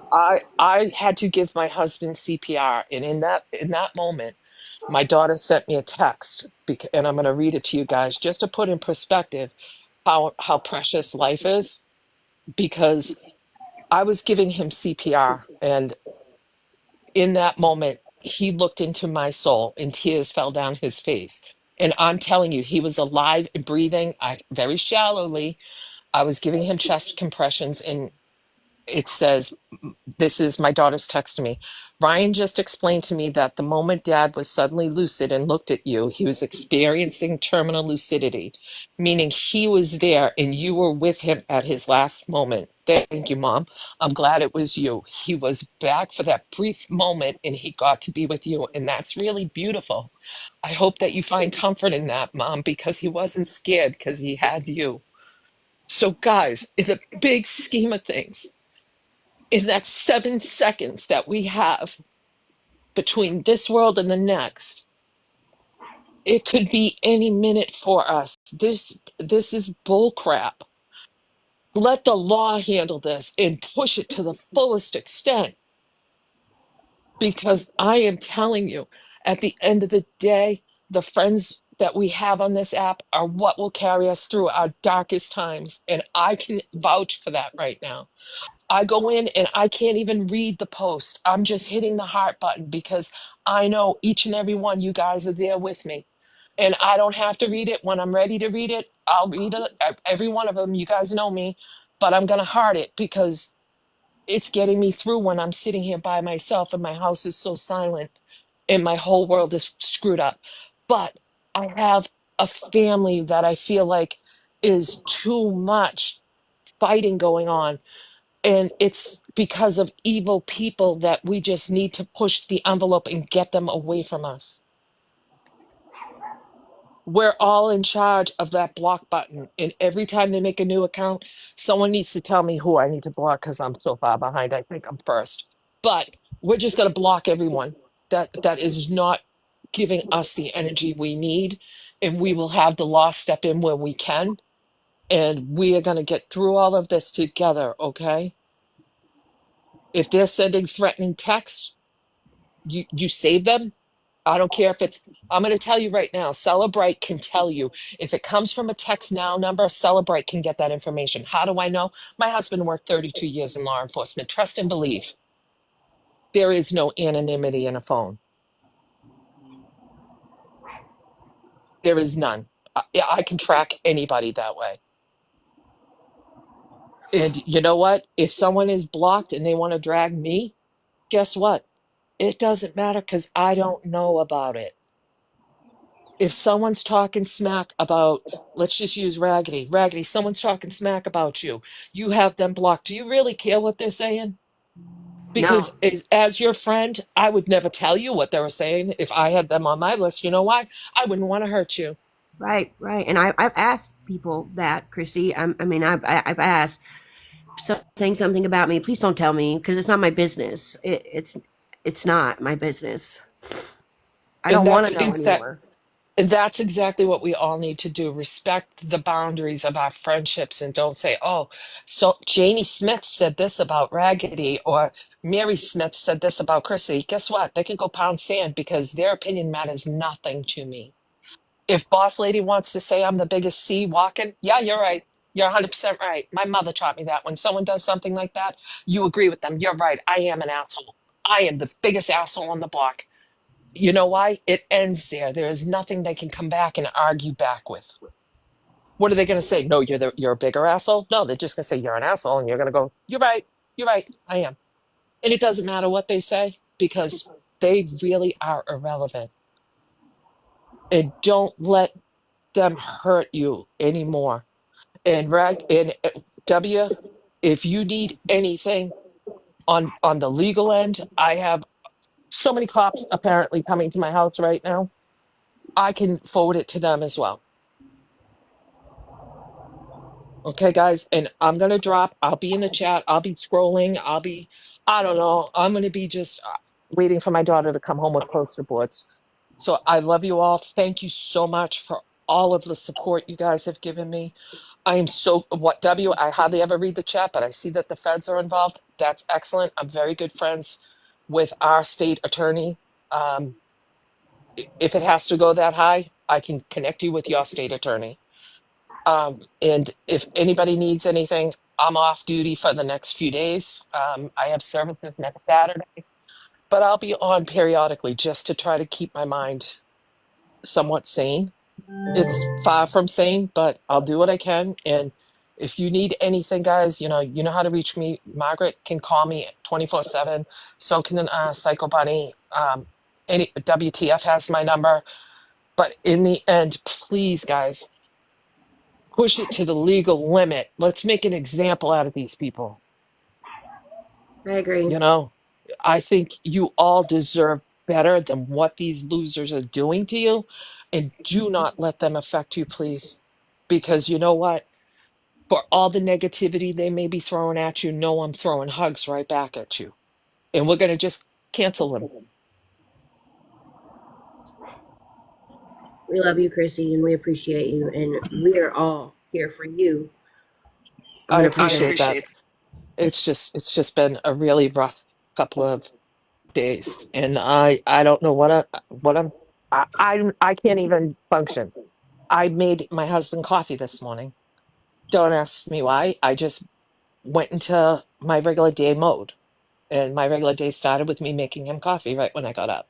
I had to give my husband CPR, and in that moment, my daughter sent me a text, and I'm going to read it to you guys just to put in perspective how precious life is. Because I was giving him CPR, and in that moment, he looked into my soul and tears fell down his face. And I'm telling you, he was alive and breathing. I very shallowly, I was giving him chest compressions, and it says, this is my daughter's text to me. Ryan just explained to me that the moment dad was suddenly lucid and looked at you, he was experiencing terminal lucidity, meaning he was there and you were with him at his last moment. Thank you, Mom. I'm glad it was you. He was back for that brief moment and he got to be with you. And that's really beautiful. I hope that you find comfort in that, Mom, because he wasn't scared because he had you. So, guys, in the big scheme of things, in that 7 seconds that we have between this world and the next, it could be any minute for us. This is bull crap. Let the law handle this and push it to the fullest extent, because I am telling you, at the end of the day, the friends that we have on this app are what will carry us through our darkest times. And I can vouch for that right now. I go in and I can't even read the post. I'm just hitting the heart button because I know each and every one you guys are there with me. And I don't have to read it. When I'm ready to read it, I'll read it, every one of them. You guys know me, but I'm going to heart it because it's getting me through when I'm sitting here by myself and my house is so silent and my whole world is screwed up. But I have a family that I feel like is too much fighting going on, and it's because of evil people that we just need to push the envelope and get them away from us. We're all in charge of that block button. And every time they make a new account, someone needs to tell me who I need to block because I'm so far behind. I think I'm first. But we're just going to block everyone that is not giving us the energy we need. And we will have the law step in where we can. And we are going to get through all of this together, okay? If they're sending threatening text, you save them. I don't care if it's, I'm going to tell you right now, Celebrate can tell you if it comes from a text now number. Celebrate can get that information. How do I know? My husband worked 32 years in law enforcement. Trust and believe. There is no anonymity in a phone. There is none. I can track anybody that way. And you know what? If someone is blocked and they want to drag me, guess what? It doesn't matter because I don't know about it. If someone's talking smack about, let's just use Raggedy, someone's talking smack about you, you have them blocked. Do you really care what they're saying? Because No. as your friend, I would never tell you what they were saying if I had them on my list. You know why? I wouldn't want to hurt you. Right, right. And I've asked people that, Chrissy. I mean, I've asked, saying something about me. Please don't tell me because it's not my business. It's not my business. I And don't want to that's know anymore. and that's exactly what we all need to do. Respect the boundaries of our friendships and don't say, oh, so Janie Smith said this about Raggedy or Mary Smith said this about Chrissy. Guess what? They can go pound sand because their opinion matters nothing to me. If Boss Lady wants to say I'm the biggest C walking, yeah, you're right. You're 100% right. My mother taught me that when someone does something like that, you agree with them. You're right. I am an asshole. I am the biggest asshole on the block. You know why? It ends there. There is nothing they can come back and argue back with. What are they going to say? No, you're a bigger asshole. No, they're just going to say you're an asshole, and you're going to go, you're right. You're right. I am. And it doesn't matter what they say because they really are irrelevant. And don't let them hurt you anymore. And W, if you need anything on the legal end, I have so many cops apparently coming to my house right now. I can forward it to them as well. Okay, guys, and I'm gonna drop. I'll be in the chat. I'll be scrolling. I don't know. I'm gonna be just waiting for my daughter to come home with poster boards. So I love you all. Thank you so much for all of the support you guys have given me. I am so what W. I hardly ever read the chat, but I see that the feds are involved. That's excellent. I'm very good friends with our state attorney. Um, if it has to go that high, I can connect you with your state attorney. And if anybody needs anything, I'm off duty for the next few days. I have services next Saturday, but I'll be on periodically just to try to keep my mind somewhat sane. It's far from sane, but I'll do what I can. And if you need anything, guys, you know how to reach me. Margaret can call me 24/7. So can Psycho Bunny. Any WTF has my number. But in the end, please, guys, push it to the legal limit. Let's make an example out of these people. I agree. You know, I think you all deserve better than what these losers are doing to you. And do not let them affect you, please. Because you know what? For all the negativity they may be throwing at you, know I'm throwing hugs right back at you. And we're going to just cancel them. We love you, Chrissy, and we appreciate you, and we are all here for you, I 100%. appreciate that. It's just been a really rough couple of days, and I don't know I can't even function. I made my husband coffee this morning. Don't ask me why. I just went into my regular day mode, and my regular day started with me making him coffee right when I got up.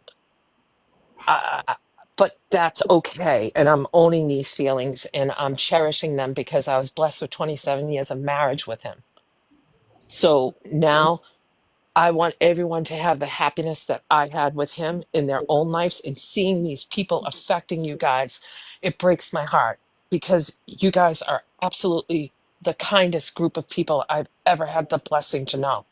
Uh, but that's okay, and I'm owning these feelings, and I'm cherishing them because I was blessed with 27 years of marriage with him. So now I want everyone to have the happiness that I had with him in their own lives, and seeing these people affecting you guys, it breaks my heart because you guys are absolutely the kindest group of people I've ever had the blessing to know.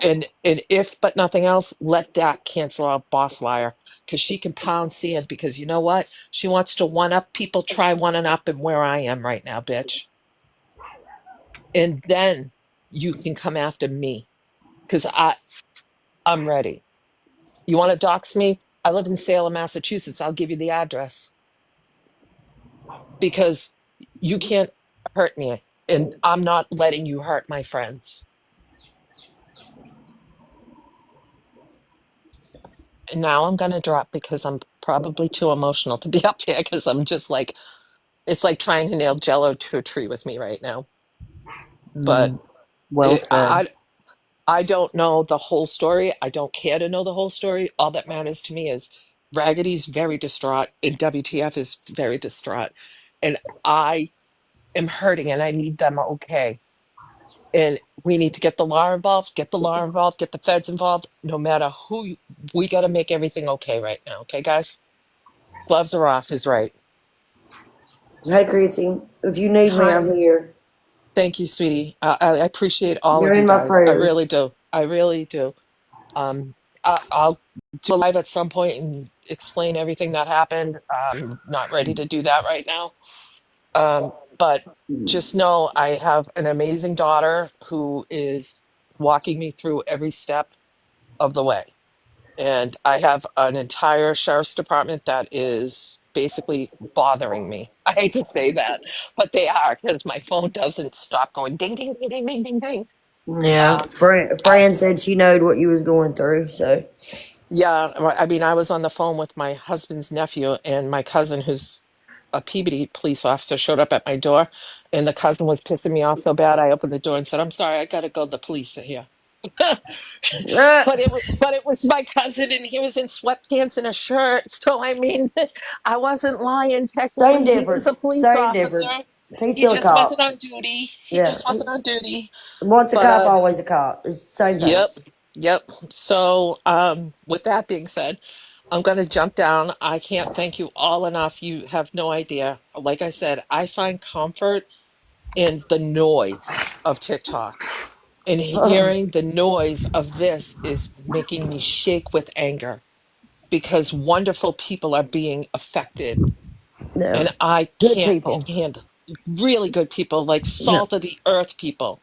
And if but nothing else, let Dak cancel out Boss Liar because she can pound sand because you know what? She wants to one up people, try one and up and where I am right now, bitch. And then you can come after me because I'm ready. You want to dox me? I live in Salem, Massachusetts. I'll give you the address because you can't hurt me, and I'm not letting you hurt my friends. And now I'm gonna drop because I'm probably too emotional to be up here because I'm just like it's like trying to nail Jello to a tree with me right now. But Well it, said. I don't know the whole story. I don't care to know the whole story. All that matters to me is Raggedy's very distraught and WTF is very distraught. And I am hurting and I need them okay. And we need to get the law involved, get the law involved, get the feds involved, no matter we got to make everything okay right now. Okay, guys? Gloves are off is right. Hi, Chrissy. If you need me, Hi. I'm here. Thank you, sweetie. I appreciate all You're of you in my guys. I prayers. really do. I really do. Um, I'll do a live at some point and explain everything that happened. I'm not ready to do that right now. But just know I have an amazing daughter who is walking me through every step of the way. And I have an entire sheriff's department that is basically bothering me. I hate to say that, but they are because my phone doesn't stop going ding, ding, ding, ding, ding, ding, ding. Yeah, Um, I, Fran said she knowed what you was going through, so yeah, I mean, I was on the phone with my husband's nephew and my cousin, who's a Peabody police officer, showed up at my door, and the cousin was pissing me off so bad. I opened the door and said, "I'm sorry, I gotta go. The police are here." But it was my cousin, and he was in sweatpants and a shirt. So I mean, I wasn't lying. same Technically, he was a difference. police Same officer. difference. He's He still a just wasn't cop. on duty. He Yeah. just wasn't on duty. Once a But cop, always a cop. It's the same thing. yep, yep. So with that being said, I'm gonna jump down. I can't thank you all enough. You have no idea. Like I said, I find comfort in the noise of TikTok. And hearing the noise of this is making me shake with anger because wonderful people are being affected. Yeah. And I Good can't people. handle really good people, like Yeah. salt of the earth people.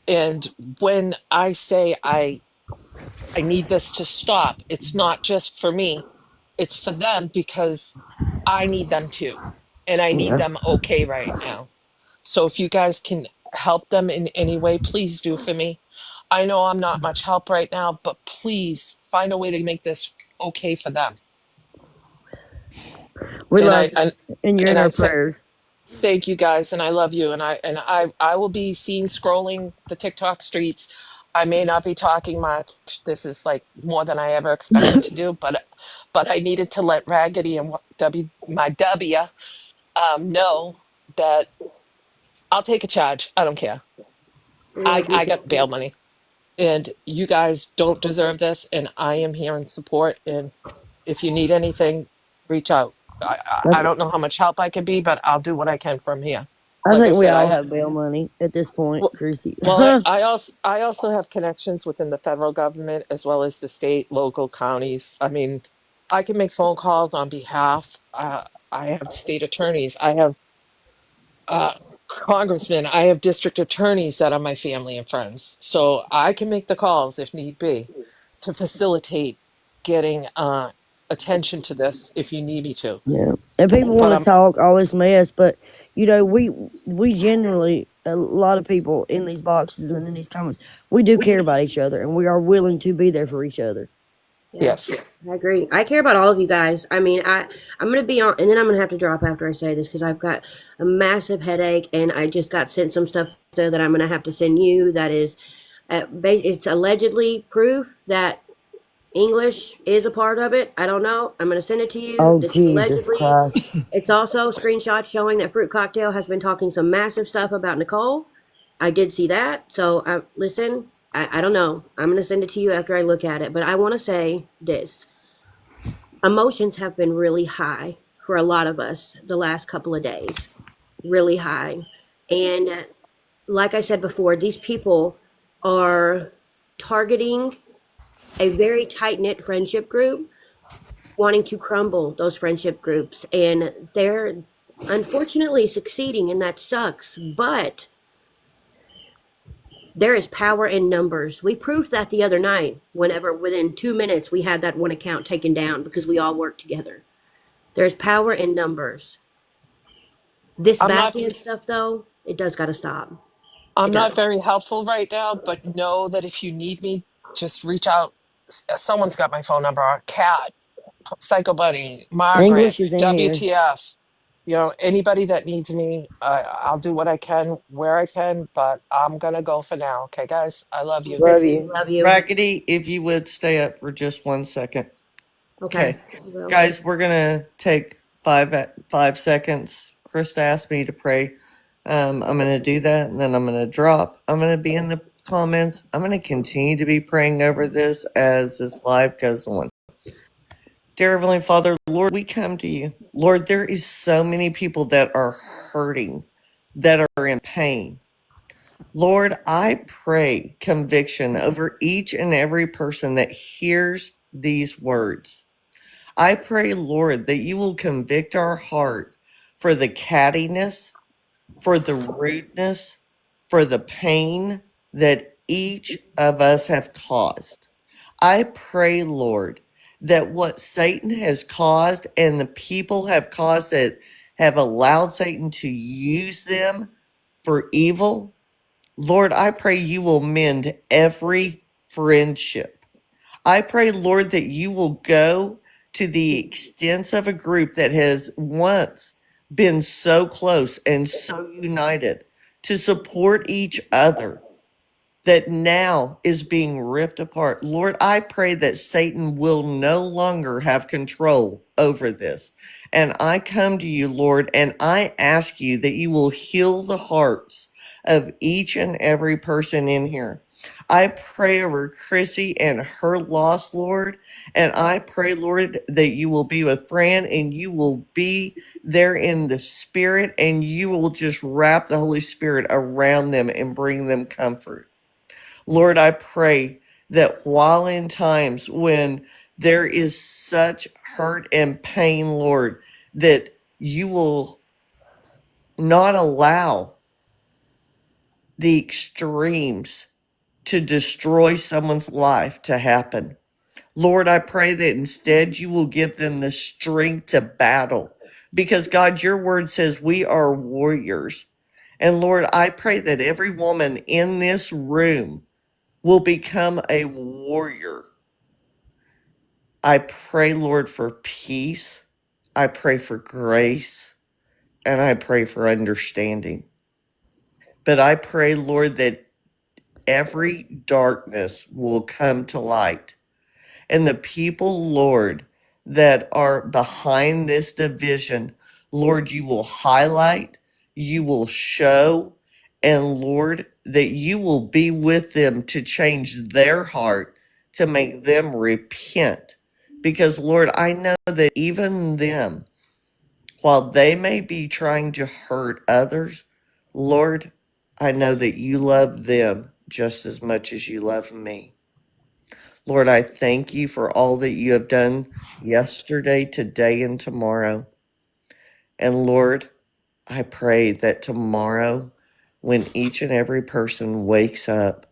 And when I say I need this to stop, it's not just for me, it's for them because I need them too. And I need Yeah. them okay right now. So if you guys can help them in any way, please do for me. I know I'm not much help right now, but please find a way to make this okay for them. We And love I you, and and you're in and our I prayers. thank you guys, and I love you, and I will be seen scrolling the TikTok streets. I may not be talking much. This is like more than I ever expected to do, but I needed to let Raggedy and my W know that I'll take a charge. I don't care. Love you, I got Christy. bail money. And you guys don't deserve this, and I am here in support. And if you need anything, reach out. I That's. don't know how much help I can be, but I'll do what I can from here. I Like I think we said, all have bail money at this point, well, Chrissy. I also have connections within the federal government as well as the state, local counties. I mean, I can make phone calls on behalf. I have state attorneys. I have uh, congressmen. I have district attorneys that are my family and friends. So I can make the calls if need be to facilitate getting attention to this if you need me to. Yeah. And people But want to talk all this mess, but we generally, a lot of people in these boxes and in these comments, we do care about each other, and we are willing to be there for each other. Yeah, yes, I agree. I care about all of you guys. I mean, I'm gonna be on, and then I'm gonna have to drop after I say this because I've got a massive headache, and I just got sent some stuff there that I'm gonna have to send you. That is, it's allegedly proof that English is a part of it. I don't know. I'm gonna send it to you. Oh This is Jesus allegedly. Christ! It's also screenshots showing that Fruit Cocktail has been talking some massive stuff about Nicole. I did see that. So listen. I don't know. I'm gonna send it to you after I look at it. But I want to say this: emotions have been really high for a lot of us the last couple of days, really high. And like I said before, these people are targeting a very tight knit friendship group, wanting to crumble those friendship groups. And they're unfortunately succeeding, and that sucks. But there is power in numbers. We proved that the other night, whenever within 2 minutes we had that one account taken down because we all worked together. There's power in numbers. This I'm back not. end stuff, though, it does got to stop. It I'm not does. very helpful right now, but know that if you need me, just reach out. Someone's got my phone number. Kat, Psycho Buddy, Margaret, English is in here. WTF. Anybody that needs me, I'll do what I can where I can, but I'm gonna go for now. Okay, guys, I love you. Love Christy, you. love you. Raggedy, if you would stay up for just 1 second. Okay. Okay, Well, guys, we're gonna take 5 seconds. Krista asked me to pray. I'm gonna do that, and then I'm gonna drop. I'm gonna be in the comments. I'm gonna continue to be praying over this as this live goes on. Dear Heavenly Father, Lord, we come to you. Lord, there is so many people that are hurting, that are in pain. Lord, I pray conviction over each and every person that hears these words. I pray, Lord, that you will convict our heart for the cattiness, for the rudeness, for the pain that each of us have caused. I pray, Lord, that what Satan has caused and the people have caused that have allowed Satan to use them for evil, Lord, I pray you will mend every friendship. I pray, Lord, that you will go to the extents of a group that has once been so close and so united to support each other that now is being ripped apart. Lord, I pray that Satan will no longer have control over this. And I come to you, Lord, and I ask you that you will heal the hearts of each and every person in here. I pray over Chrissy and her loss, Lord. And I pray, Lord, that you will be with Fran and you will be there in the spirit and you will just wrap the Holy Spirit around them and bring them comfort. Lord, I pray that while in times when there is such hurt and pain, Lord, that you will not allow the extremes to destroy someone's life to happen. Lord, I pray that instead you will give them the strength to battle. Because God, your word says we are warriors. And Lord, I pray that every woman in this room will become a warrior. I pray, Lord, for peace. I pray for grace. And I pray for understanding. But I pray, Lord, that every darkness will come to light. And the people, Lord, that are behind this division, Lord, you will highlight, you will show, and Lord, that you will be with them to change their heart, to make them repent. Because, Lord, I know that even them, while they may be trying to hurt others, Lord, I know that you love them just as much as you love me. Lord, I thank you for all that you have done yesterday, today, and tomorrow. And Lord, I pray that tomorrow, when each and every person wakes up,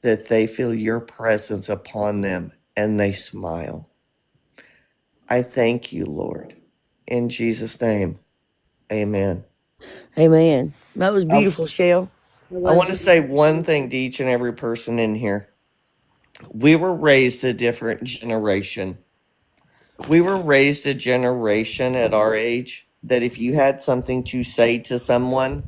that they feel your presence upon them and they smile. I thank you, Lord. In Jesus' name, amen. Amen. That was I, beautiful, Shell. It I was want to say beautiful. one thing to each and every person in here. We were raised a different generation. We were raised a generation at our age that if you had something to say to someone,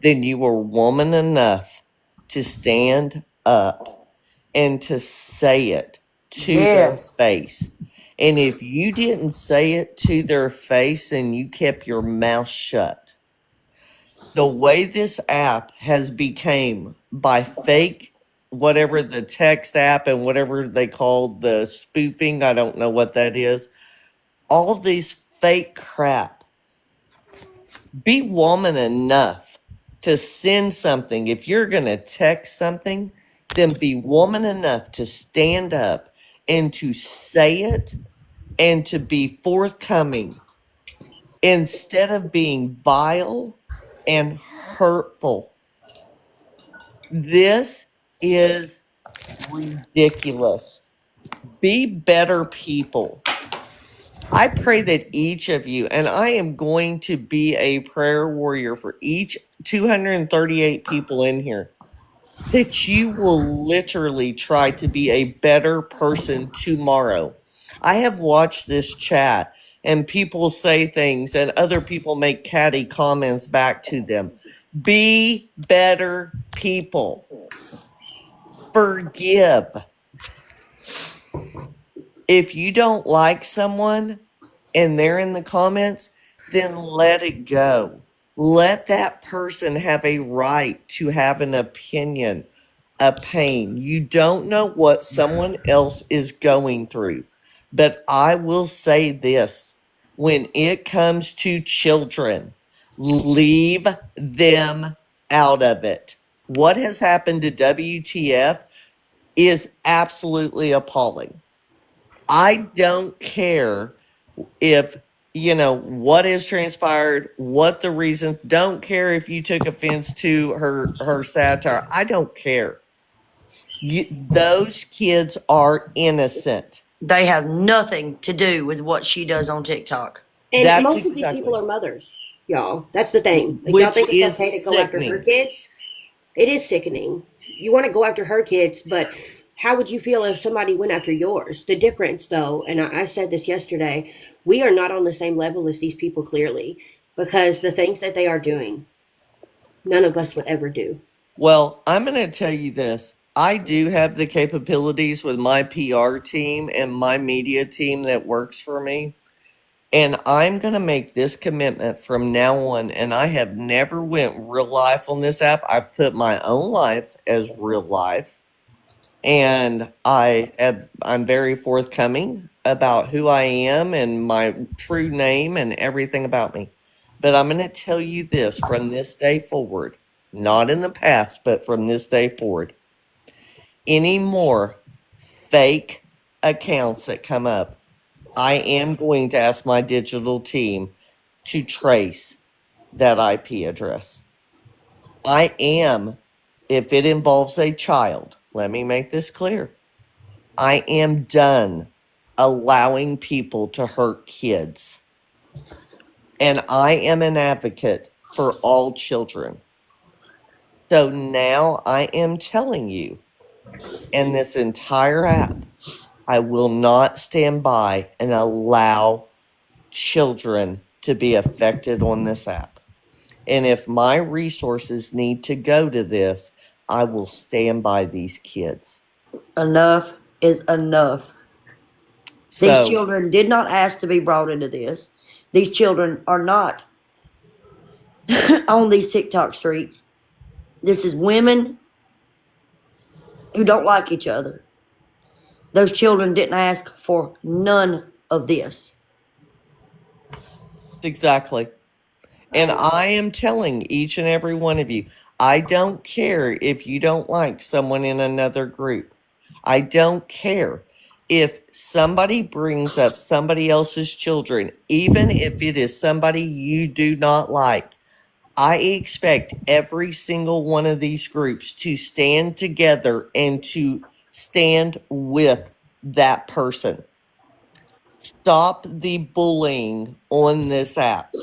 then you were woman enough to stand up and to say it to their Yes. face. And if you didn't say it to their face and you kept your mouth shut, the way this app has became by fake whatever the text app and whatever they call the spoofing, I don't know what that is, all these fake crap. Be woman enough to send something. If you're going to text something, then be woman enough to stand up and to say it and to be forthcoming instead of being vile and hurtful. This is ridiculous. Be better people. I pray that each of you, and I am going to be a prayer warrior for each 238 people in here, that you will literally try to be a better person tomorrow. I have watched this chat and people say things and other people make catty comments back to them. Be better people. Forgive. If you don't like someone and they're in the comments, then let it go. Let that person have a right to have an opinion, a pain. You don't know what someone else is going through. But I will say this, when it comes to children, leave them out of it. what has happened to WTF is absolutely appalling. I don't care if what has transpired, what the reason. Don't care if you took offense to her satire. I don't care. Those kids are innocent. They have nothing to do with what she does on TikTok. And That's most of these people exactly, are mothers, y'all. That's the thing. If y'all which think it's okay to is go after her sickening. kids, it is sickening. You want to go after her kids, but how would you feel if somebody went after yours? The difference, though, and I said this yesterday, we are not on the same level as these people clearly, because the things that they are doing, none of us would ever do. Well, I'm going to tell you this. I do have the capabilities with my PR team and my media team that works for me. And I'm going to make this commitment from now on. And I have never went real life on this app. I've put my own life as real life. And I'm very forthcoming about who I am and my true name and everything about me. But I'm going to tell you this from this day forward, not in the past, but from this day forward. Any more fake accounts that come up, I am going to ask my digital team to trace that IP address. I am, if it involves a child, let me make this clear. I am done allowing people to hurt kids. And I am an advocate for all children. So now I am telling you, in this entire app, I will not stand by and allow children to be affected on this app. And if my resources need to go to this, I will stand by these kids. Enough is enough. These So, children did not ask to be brought into this. These children are not on these TikTok streets. This is women who don't like each other. Those children didn't ask for none of this. exactly. And I am telling each and every one of you, I don't care if you don't like someone in another group. I don't care if somebody brings up somebody else's children, even if it is somebody you do not like. I expect every single one of these groups to stand together and to stand with that person. Stop the bullying on this app.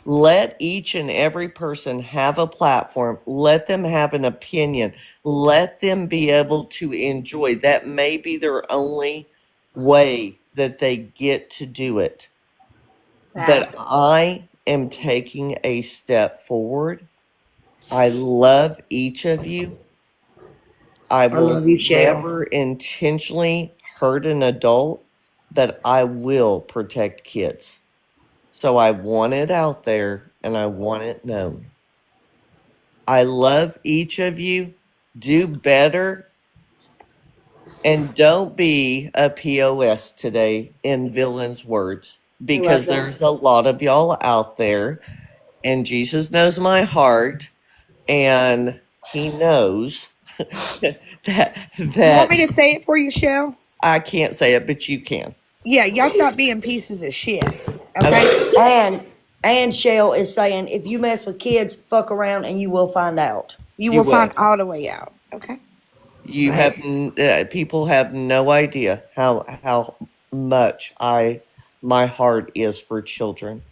Let each and every person have a platform. Let them have an opinion. Let them be able to enjoy. That may be their only way that they get to do it. But Fact. I am taking a step forward. I love each of you. I I will love you, Shell. never intentionally hurt an adult, but I will protect kids. So I want it out there and I want it known. I love each of you. Do better and don't be a POS today, in villain's words, I love because that. there's a lot of y'all out there, and Jesus knows my heart, and he knows that You want me that to say it for you, Shell? I can't say it, but you can. Yeah, y'all stop being pieces of shits, okay? Okay. And Shell is saying if you mess with kids, fuck around and you will find out. You You will will. find all the way out, okay? You have Hey. people have no idea how much my heart is for children.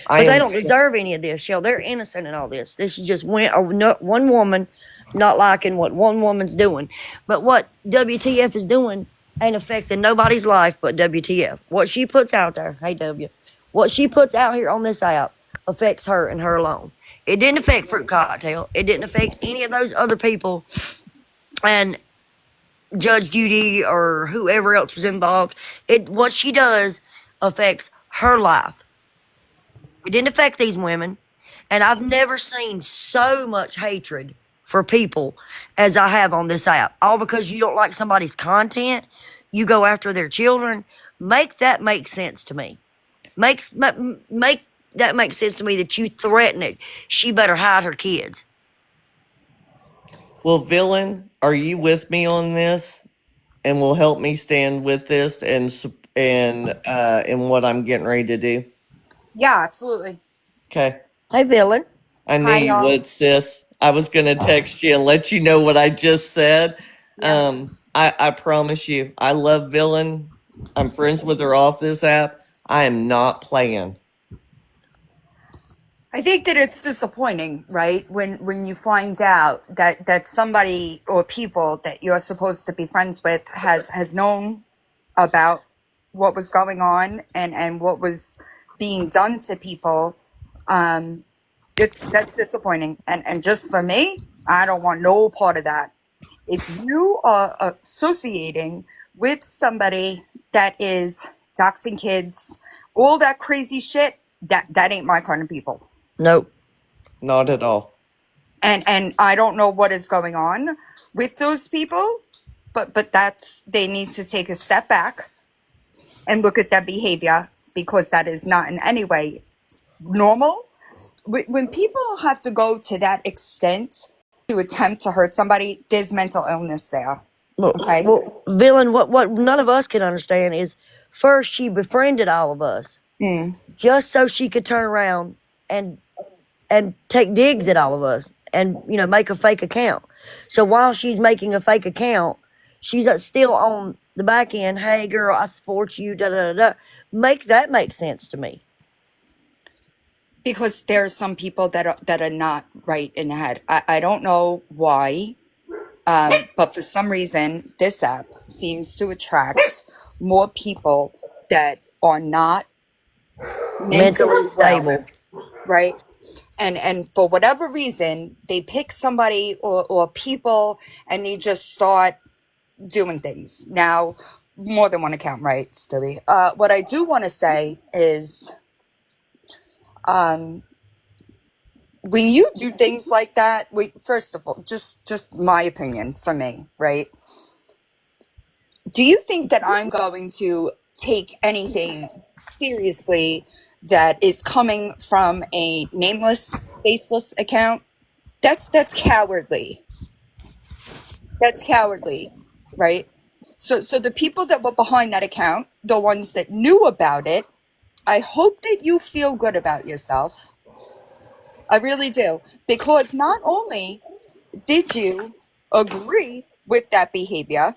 I But they am don't so, deserve any of this, Shell. They're innocent in all this. This is just one woman not liking what one woman's doing. But what WTF is doing ain't affecting nobody's life but WTF. What she puts out there, hey W, what she puts out here on this app affects her and her alone. It didn't affect Fruit Cocktail. It didn't affect any of those other people and Judge Judy or whoever else was involved. It what she does affects her life. It didn't affect these women. And I've never seen so much hatred for people as I have on this app. All because you don't like somebody's content, you go after their children. Make that make sense to me. Make that make sense to me that you threaten it. She better hide her kids. Well, villain, are you with me on this, and will help me stand with this and what I'm getting ready to do? Yeah, absolutely. Okay. Hey, villain. I knew Hi, you y'all. would, sis. I was gonna text you and let you know what I just said. Yeah. I promise you, I love villain. I'm friends with her off this app. I am not playing. I think that it's disappointing, right? When you find out that somebody or people that you're supposed to be friends with has known about what was going on and what was being done to people. Um, that's disappointing. And just for me, I don't want no part of that. If you are associating with somebody that is doxing kids, all that crazy shit, that ain't my kind of people. Nope. Not at all. And I don't know what is going on with those people, but that's, they need to take a step back and look at their behavior, because that is not in any way normal. When people have to go to that extent to attempt to hurt somebody, there's mental illness there. Okay. Well, villain, what none of us can understand is first she befriended all of us Mm. just so she could turn around and take digs at all of us and make a fake account. So while she's making a fake account, she's still on the back end. Hey, girl, I support you. Da da da. Make that make sense to me. Because there are some people that are not right in the head. I don't know why, but for some reason, this app seems to attract more people that are not mentally Mentally well, stable. right? And for whatever reason, they pick somebody or people, and they just start doing things. Now, more than one account, right, Stewie? What I do want to say is, when you do things like that, first of all, just my opinion for me, right? Do you think that I'm going to take anything seriously that is coming from a nameless, faceless account? That's cowardly. That's cowardly, right? So the people that were behind that account, the ones that knew about it, I hope that you feel good about yourself. I really do. Because not only did you agree with that behavior,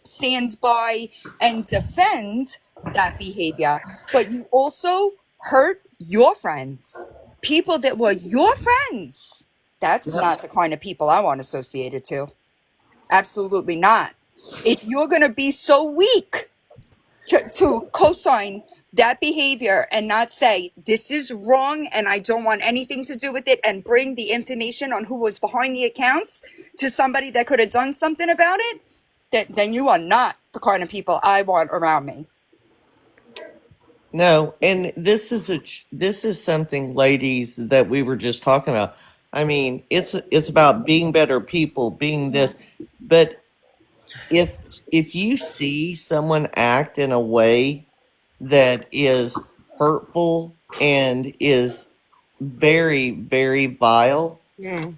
stand by and defend that behavior, but you also hurt your friends, people that were your friends. That's not the kind of people I want associated to. Absolutely not. If you're going to be so weak to co-sign that behavior and not say this is wrong and I don't want anything to do with it, and bring the information on who was behind the accounts to somebody that could have done something about it, then you are not the kind of people I want around me. No, and this is something, ladies, that we were just talking about. I mean, it's about being better people, being this, but if if you see someone act in a way that is hurtful and is very, very vile, Mm.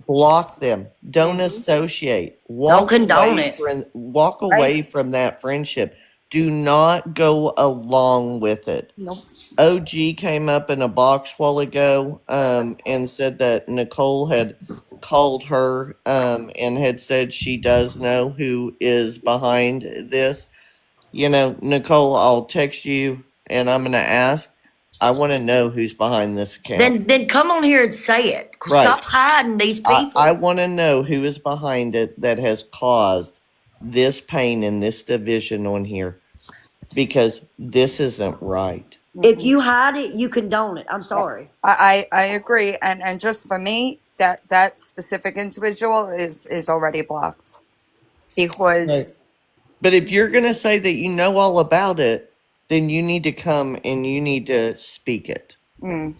block them. Don't Mm-hmm. associate. Don't condone it. Walk Right? away from that friendship. Do not go along with it. Nope. OG came up in a box while ago, and said that Nicole had called her, and had said she does know who is behind this. You know, Nicole, I'll text you and I'm going to ask. I want to know who's behind this account. Then come on here and say it. Right. Stop hiding these I people. want to know who is behind it that has caused this pain and this division on here, because this isn't right. If you hide it, you condone it. I'm sorry. I agree, and just for me, that specific individual is already blocked, Right. because But if you're going to say that you know all about it, then you need to come and you need to speak it. mm,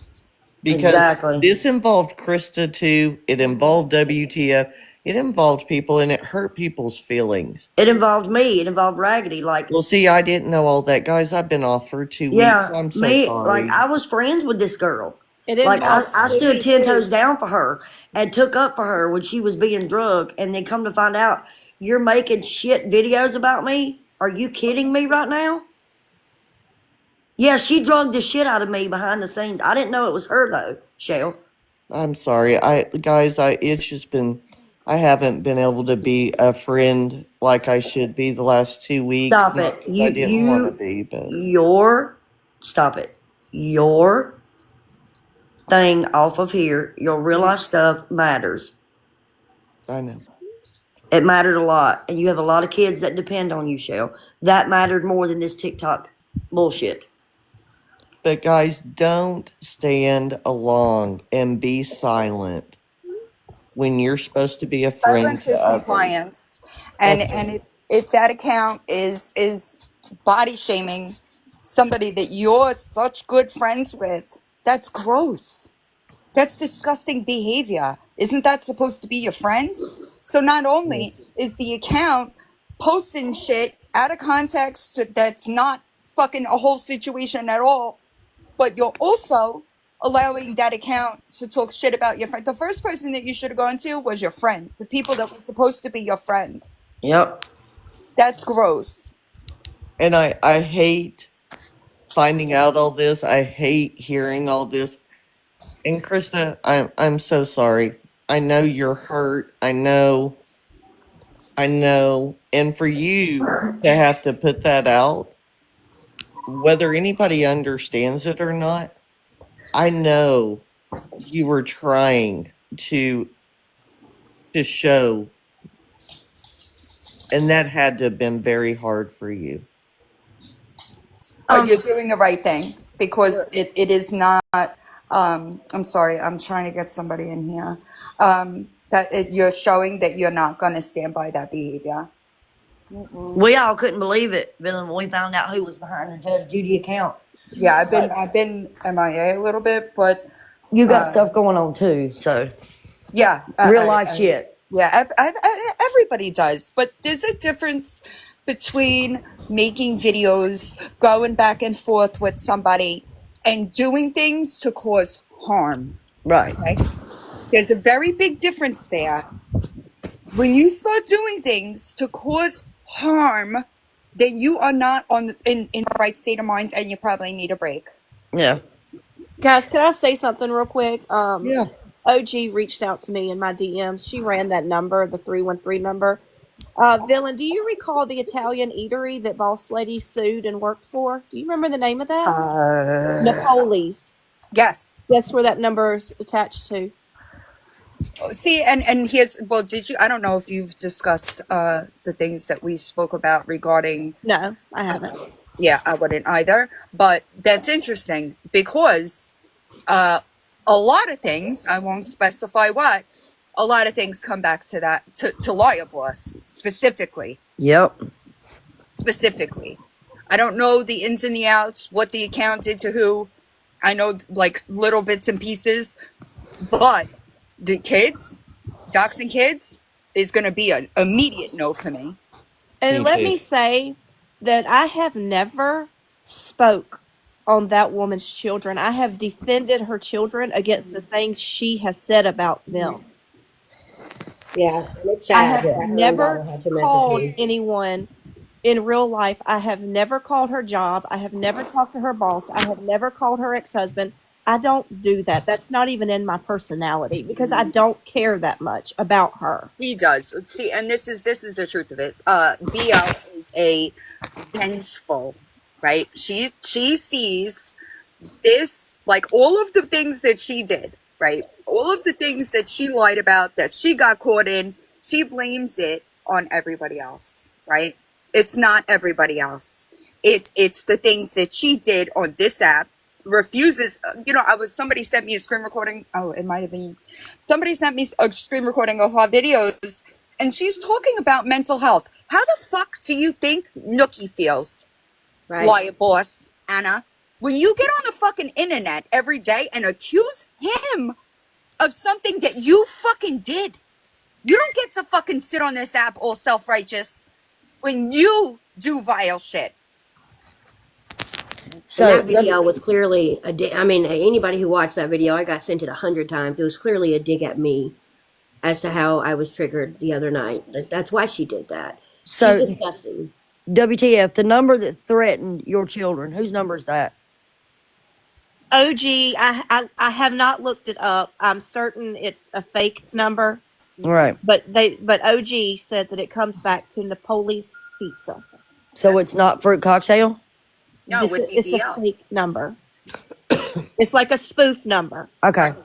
Because Exactly. this involved Krista too. It involved WTF. It involved people and it hurt people's feelings. It involved me. It involved Raggedy. Like, Well, see, I didn't know all that, guys. I've been off for 2 weeks. yeah, I'm so me. Like, sorry. I was friends with this girl. It Like, involves I stood Stewie 10 too. toes down for her. and took up for her when she was being drugged, and then come to find out you're making shit videos about me? Are you kidding me right now? Yeah, she drugged the shit out of me behind the scenes. I didn't know it was her though, Shell. I'm sorry. It's just been, I haven't been able to be a friend like I should be the last 2 weeks. Stop Not it. because I didn't want to be, but Stop it. Your thing off of here, your real life stuff matters. I know. It mattered a lot. And you have a lot of kids that depend on you, Shell. That mattered more than this TikTok bullshit. But guys, don't stand along and be silent when you're supposed to be a friend Silence to is others. compliance, That's and if that account is body shaming somebody that you're such good friends with, that's gross. That's disgusting behavior. Isn't that supposed to be your friend? So not only yes. is the account posting shit out of context that's not fucking a whole situation at all, but you're also allowing that account to talk shit about your friend. The first person that you should have gone to was your friend, the people that were supposed to be your friend. Yep. That's gross. And I hate finding out all this. I hate hearing all this. And Krista, I'm so sorry. I know you're hurt. I know. And for you to have to put that out, whether anybody understands it or not, I know you were trying to show, and that had to have been very hard for you. But you're doing the right thing because it is not. I'm sorry. I'm trying to get somebody in here. You're showing that you're not going to stand by that behavior. We all couldn't believe it when we found out who was behind the Judge Judy account. Yeah, I've been MIA a little bit, but You got stuff going on too, so yeah, real life shit. Yeah, everybody does, but there's a difference between making videos, going back and forth with somebody, and doing things to cause harm. Right. Okay? There's a very big difference there. When you start doing things to cause harm, then you are not in the right state of mind, and you probably need a break. Yeah. Guys, can I say something real quick? Yeah. OG reached out to me in my DMs. She ran that number, the 313 number. Villain, do you recall the Italian eatery that Boss Lady sued and worked for? Do you remember the name of that? Napoli's. Yes. That's where that number is attached to. See, and here's, well, I don't know if you've discussed the things that we spoke about regarding. No, I haven't. Yeah, I wouldn't either. But that's interesting because a lot of things, I won't specify what, a lot of things come back to that, to Lawyer Boss specifically. Yep. Specifically. I don't know the ins and the outs, what the account did to who. I know like little bits and pieces, but the kids, doxing kids, is going to be an immediate no for me. And let me say that I have never spoke on that woman's children. I have defended her children against the things she has said about them. Yeah, and it's I sad have that never had to called message me. anyone in real life. I have never called her job. I have never talked to her boss. I have never called her ex-husband. I don't do that. That's not even in my personality because I don't care that much about her. He does. See, and this is the truth of it. BL is a vengeful, right? She sees this, like all of the things that she did, right? All of the things that she lied about, that she got caught in, she blames it on everybody else, right? It's not everybody else. It's the things that she did on this app. Refuses, somebody sent me a screen recording. Oh, it might have been somebody sent me a screen recording of her videos, and she's talking about mental health. How the fuck do you think Nookie feels? Right. Lawyer Boss, Anna, when you get on the fucking internet every day and accuse him of something that you fucking did, you don't get to fucking sit on this app all self-righteous when you do vile shit. So that video was clearly a dig. I mean, anybody who watched that video, I got sent it 100 times. It was clearly a dig at me as to how I was triggered the other night. That's why she did that. She's So, disgusting. WTF, the number that threatened your children, whose number is that? OG, I have not looked it up. I'm certain it's a fake number, Right. but OG said that it comes back to Napoli's Pizza. So That's it's not fruit cocktail? no, it would be It's a BL. fake number. It's like a spoof number. Okay. Right.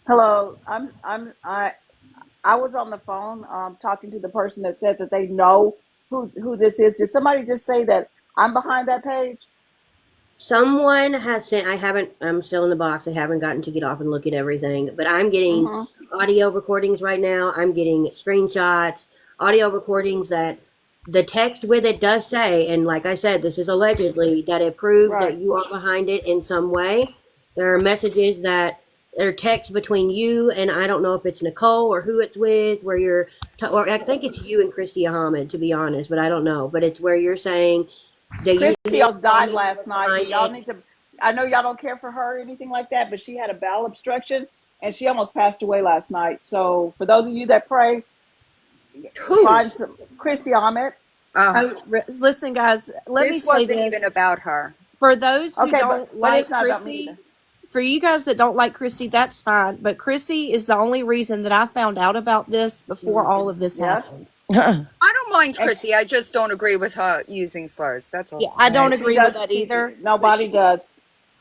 Hello, I was on the phone talking to the person that said that they know who this is. Did somebody just say that I'm behind that page? Someone has sent. I haven't. I'm still in the box. I haven't gotten to get off and look at everything. But I'm getting Mm-hmm. audio recordings right now. I'm getting screenshots, audio recordings that the text with it does say, and like I said, this is allegedly that it proves that Right. you are behind it in some way. There are messages that are texts between you and I don't know if it's Nicole or who it's with, where you're, or I think it's you and Christy Ahmed, to be honest, but I don't know. But it's where you're saying that you Christy almost told died me you were last night, and behind y'all it. need to. I know y'all don't care for her or anything like that, but she had a bowel obstruction, and she almost passed away last night. So for those of you that pray, Who? find some Christy Ahmed. Uh, Listen, guys, let me this say wasn't even this. about her. For those who Okay, don't but like it's not about me Chrissy, either. for you guys that don't like Chrissy, that's fine. But Chrissy is the only reason that I found out about this before all of this Yep. happened. I don't mind And Chrissy. I just don't agree with her using slurs. That's all. Yeah, I don't and she agree with does. that either. But Nobody does.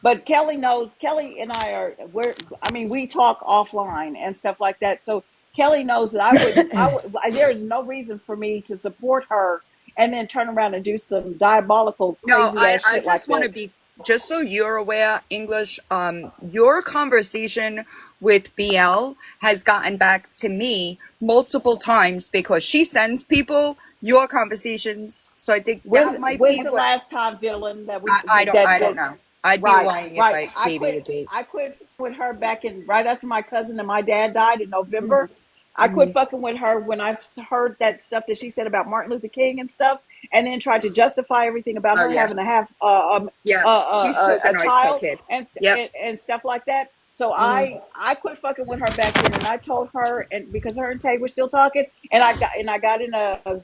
But Kelly knows. Kelly and I are. I mean, we talk offline and stuff like that. So Kelly knows that I wouldn't. There is no reason for me to support her and then turn around and do some diabolical, No, crazy ass I shit like just want to this. be, just so you're aware, English, your conversation with BL has gotten back to me multiple times because she sends people your conversations. So I think that might When's be the what last time, Dylan, that we I don't that know. I'd be right, lying if right. I gave you the date. I quit with her back in right after my cousin and my dad died in Hmm. November. I quit Hmm. fucking with her when I heard that stuff that she said about Martin Luther King and stuff, and then tried to justify everything about Oh her yeah. having to have Yeah. She took a a nice child kid. and, Yep. and stuff like that. So Hmm. I quit fucking with her back then, and I told her, and because her and Tay were still talking, and I got in a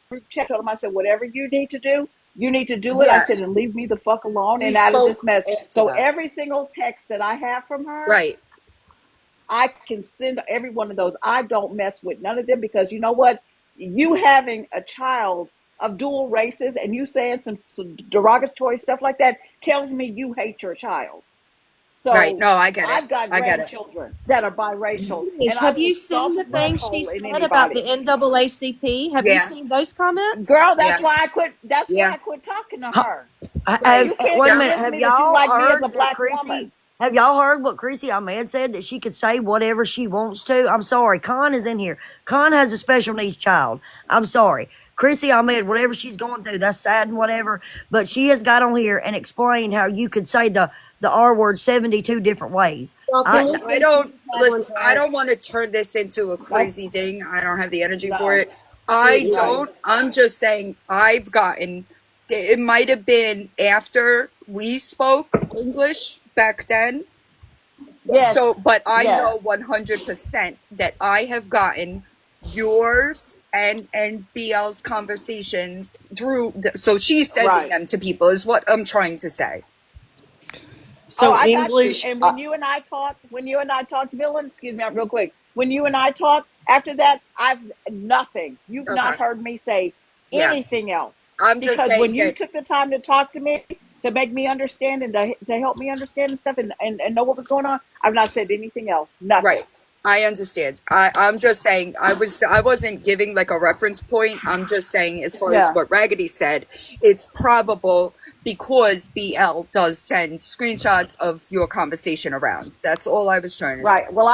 group chat. Told him, I said, whatever you need to do, you need to do it. I Yeah. said, and leave me the fuck alone We and out of this spoke mess. after So that. every single text that I have from her, Right. I can send every one of those. I don't mess with none of them because you know what? You having a child of dual races and you saying some derogatory stuff like that tells me you hate your child. Right. So No, I get it. I've got I get it. grandchildren that are biracial, and I have will you seen stomp the the things she hole in said about the anybody. NAACP? Have you Yeah. seen those comments? Girl, Yeah. that's why I quit. That's why Yeah. I quit talking to her. Right. You can't Wait a Yep. minute. convince Have me that you y'all like me as a heard that black Chrissy? woman. Have y'all heard what Chrissy Ahmed said, that she could say whatever she wants to? I'm sorry. Khan is in here. Khan has a special needs child. I'm sorry. Chrissy Ahmed, whatever she's going through, that's sad and whatever. But she has got on here and explained how you could say the R word 72 different ways. Well, I can we I please don't have one listen. I track? don't want to turn this into a That's crazy thing. I don't have the energy for no it. I right. don't. I'm just saying I've gotten. It might have been after we spoke English back then. Yes, So, but I know yes, 100% that I have gotten yours and BL's conversations through. So she's sending right. them to people. Is what I'm trying to say. Oh, So I got you. English, And when you and I talked, Dylan, excuse me, real quick. When you and I talked, after that, I've nothing. You've not Okay. heard me say Yeah. anything else I'm just because when saying you that. took the time to talk to me, to make me understand and to help me understand and stuff and know what was going on, I've not said anything else. Nothing. Right. I understand. I'm just saying I wasn't giving like a reference point. I'm just saying as far as Yeah. what Raggedy said, it's probable because BL does send screenshots of your conversation around. That's all I was trying to say. Right. Well,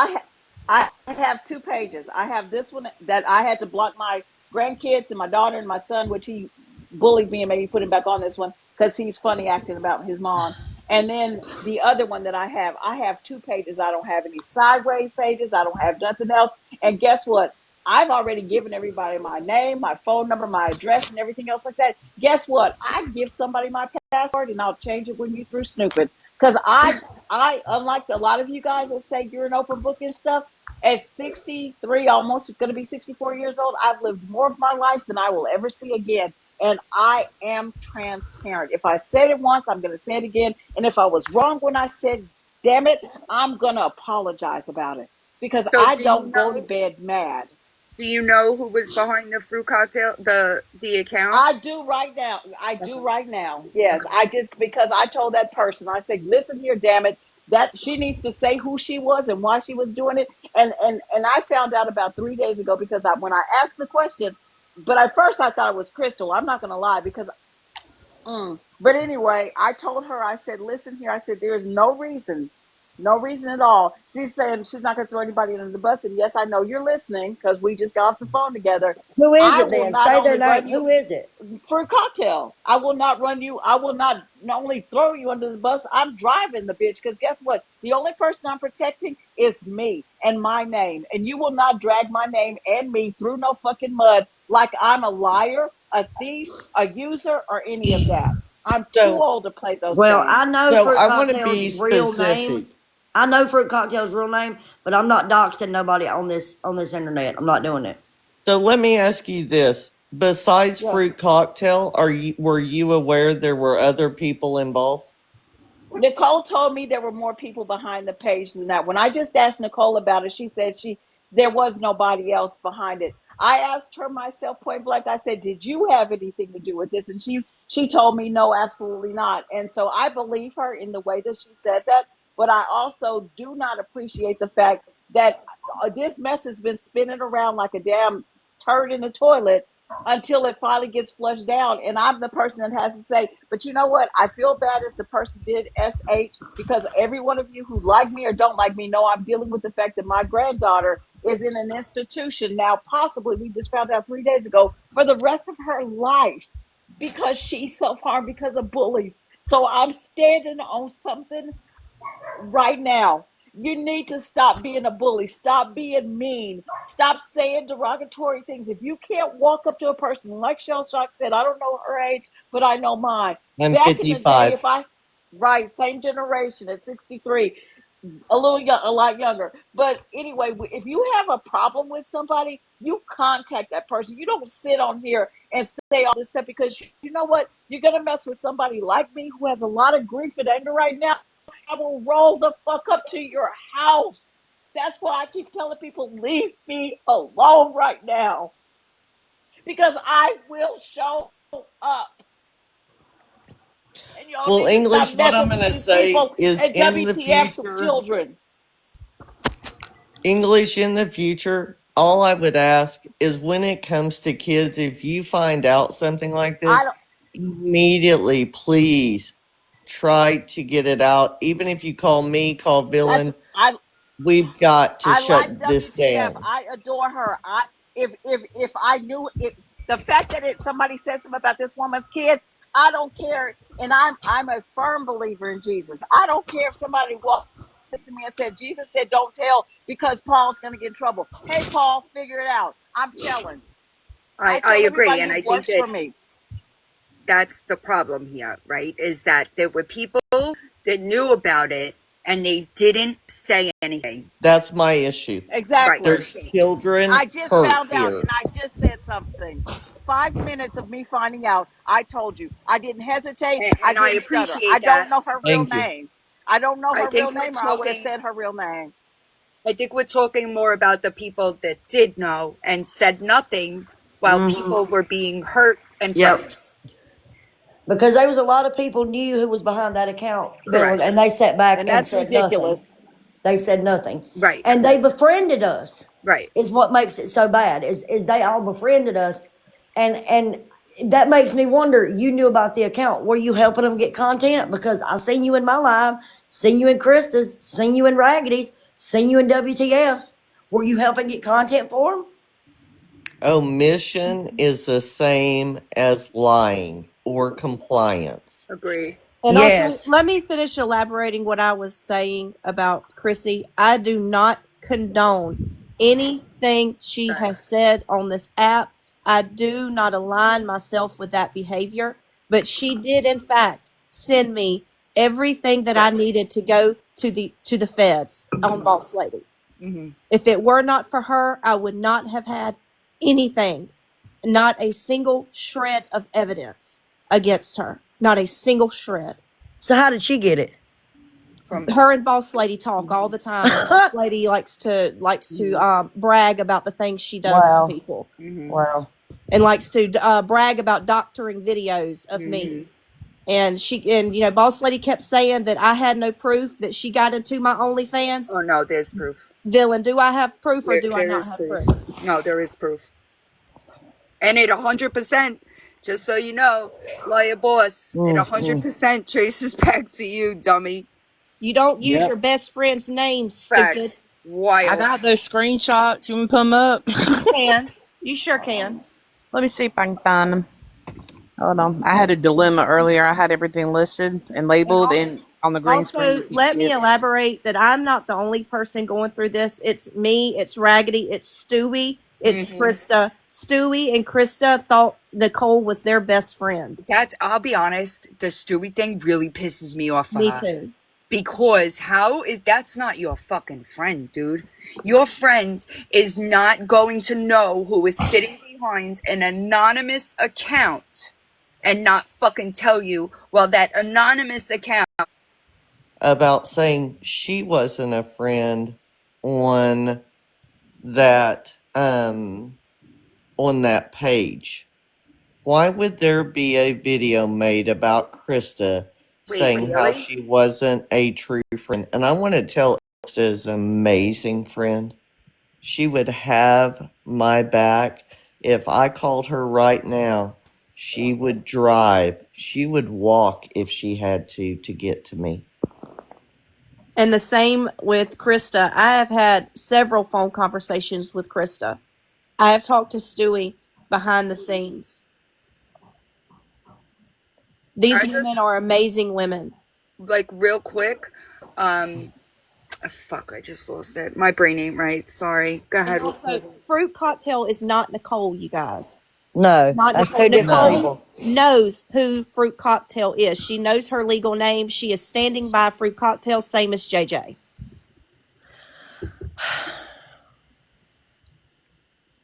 I have two pages. I have this one that I had to block my grandkids and my daughter and my son, which he bullied me and made me put him back on this one because he's funny acting about his mom. And then the other one that I have two pages. I don't have any sideways pages. I don't have nothing else. And guess what? I've already given everybody my name, my phone number, my address, and everything else like that. Guess what? I give somebody my password and I'll change it when you through snooping. Because I, unlike a lot of you guys that say you're an open book and stuff, at 63, almost going to be 64 years old, I've lived more of my life than I will ever see again. And I am transparent. If I said it once, I'm going to say it again. And if I was wrong when I said, damn it, I'm going to apologize about it because So I don't go to bed mad. do you know who was behind the fruit cocktail, the account? I do right now. I do right now. Yes, I just because I told that person. I said, "Listen here, damn it, that she needs to say who she was and why she was doing it." And I found out about 3 days ago because when I asked the question, but at first I thought it was Crystal. I'm not going to lie because but anyway, I told her, I said, listen here, I said, there is no reason at all. She's saying she's not going to throw anybody under the bus. And yes, I know you're listening because we just got off the phone together. Who is I it will then? not Say their only name. run you Who is it? for a cocktail. I will not run you. I will not only throw you under the bus, I'm driving the bitch because guess what? The only person I'm protecting is me and my name. And you will not drag my name and me through no fucking mud like I'm a liar, a thief, a user, or any of that. I'm too So, old to play those Well, I games. know so Fruit I want to Cocktail's be real name. specific. I know Fruit Cocktail's real name, but I'm not doxing nobody on this internet. I'm not doing it. So let me ask you this. Besides Yes. fruit cocktail, were you aware there were other people involved? Nicole told me there were more people behind the page than that. When I just asked Nicole about it, she said there was nobody else behind it. I asked her myself point blank. I said, "Did you have anything to do with this?" And she told me, "No, absolutely not." And so I believe her in the way that she said that. But I also do not appreciate the fact that this mess has been spinning around like a damn turd in the toilet until it finally gets flushed down. And I'm the person that has to say, but you know what? I feel bad if the person did SH because every one of you who like me or don't like me know I'm dealing with the fact that my granddaughter is in an institution now, possibly, we just found out 3 days ago, for the rest of her life because she self harmed because of bullies. So I'm standing on something right now. You need to stop being a bully. Stop being mean. Stop saying derogatory things. If you can't walk up to a person, like Shell Shock said, I don't know her age, but I know mine. I'm Back in the day, 55. right, same generation at 63, a lot younger. But anyway, if you have a problem with somebody, you contact that person. You don't sit on here and say all this stuff because you know what? You're going to mess with somebody like me who has a lot of grief and anger right now. I will roll the fuck up to your house. That's why I keep telling people, leave me alone right now. Because I will show up. And y'all Well, need to English, stop what messing I'm with going to these say people is and WTF's children. English in the future, all I would ask is when it comes to kids, if you find out something like I this, don't immediately, please try to get it out. Even if you call me, call that's Villain, I we've got to I like shut this WTF. down. I adore her. I if I knew it, the fact that somebody said something about this woman's kids, I don't care. And I'm a firm believer in Jesus. I don't care if somebody walked up to me and said Jesus said don't tell because Paul's going to get in trouble. Hey Paul, figure it out. I'm telling. I I tell agree, everybody and who I think works that for me. that's the problem here, right? Is that there were people that knew about it and they didn't say anything. That's my issue. Right. Exactly. There's children I just hurt found out here. and I just said something. 5 minutes of me finding out. I told you. I didn't hesitate. I And I didn't stutter. I appreciate don't that. know her real Thank you. name. I don't know I her real think we're name or I would have talking said her real name. I think we're talking more about the people that did know and said nothing while Mm-hmm. people were being hurt and Yep. threatened. Because there was a lot of people knew who was behind that account, villain, and Correct. they sat back And and that's said nothing. ridiculous. They said nothing, Right. and they befriended us. Right. Is what makes it so bad. Is they all befriended us, and that makes me wonder. You knew about the account. Were you helping them get content? Because I seen you in my live, seen you in Christa's, seen you in Raggedy's, seen you in WTF's. Were you helping get content for them? Omission is the same as lying or compliance. Agree. And also, Yes. let me finish elaborating what I was saying about Chrissy. I do not condone anything she has Facts. said on this app. I do not align myself with that behavior. But she did, in fact, send me everything that I needed to go to the feds on Boss Lady. Mm-hmm. If it were not for her, I would not have had anything, not a single shred of evidence against her, not a single shred. So how did she get it? From Her and Boss Lady talk all the time, and Boss Lady likes to brag about the things she does Wow. to people, mm-hmm. Wow. and likes to brag about doctoring videos of me. And Boss Lady kept saying that I had no proof that she got into my OnlyFans. Oh no, there's proof. Villain, do I have proof or do I There not is have proof. proof? No, there is proof. And it 100%, just so you know, lawyer boss, it 100% traces back to you, dummy. You don't use Yep. your best friend's name, stupid. Facts. Wild. I got those screenshots. You want to put them up? You can. You sure can. Let me see if I can find them. Hold on. I had a dilemma earlier. I had everything listed and labeled and on the green screen. Also, let me elaborate that I'm not the only person going through this. It's me, it's Raggedy, it's Stewie, it's Christa. Stewie and Christa thought Nicole was their best friend. I'll be honest, the Stewie thing really pisses me off. Me too. Because that's not your fucking friend, dude. Your friend is not going to know who is sitting behind an anonymous account and not fucking tell you, well, that anonymous account. About saying she wasn't a friend on that page. Why would there be a video made about Krista saying how really? she wasn't a true friend? And I want to tell Krista is an amazing friend. She would have my back. If I called her right now, she would drive. She would walk if she had to get to me. And the same with Christa. I have had several phone conversations with Christa. I have talked to Stewie behind the scenes. These women are amazing women. Like, real quick, fuck, I just lost it. My brain ain't right. Sorry. Go ahead. Also, Fruit Cocktail is not Nicole, you guys. No, Not that's Nicole. two different Nicole people. knows who Fruit Cocktail is. She knows her legal name. She is standing by Fruit Cocktail, same as JJ.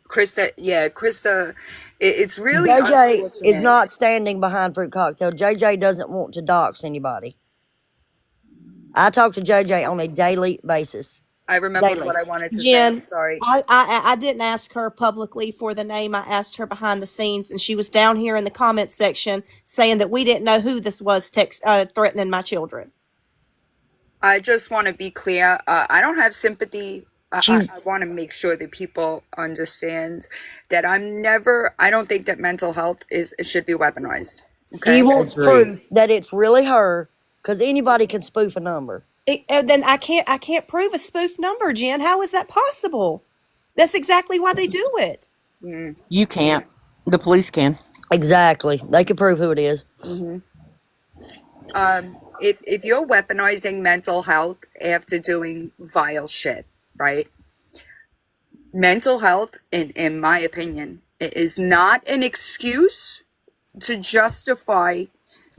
Christa, it's really JJ unfortunate. is not standing behind Fruit Cocktail. JJ doesn't want to dox anybody. I talk to JJ on a daily basis. I remember Daily. what I wanted to say. Jen, I'm sorry. I didn't ask her publicly for the name. I asked her behind the scenes, and she was down here in the comments section saying that we didn't know who this was threatening my children. I just want to be clear. I don't have sympathy. I want to make sure that people understand that I don't think that mental health should be weaponized. Okay. She wants Agreed. proof that it's really her, because anybody can spoof a number. Then I can't prove a spoof number, Jen. How is that possible? That's exactly why they do it. You can't. The police can. Exactly. They can prove who it is. If you're weaponizing mental health after doing vile shit, right? Mental health, in my opinion, is not an excuse to justify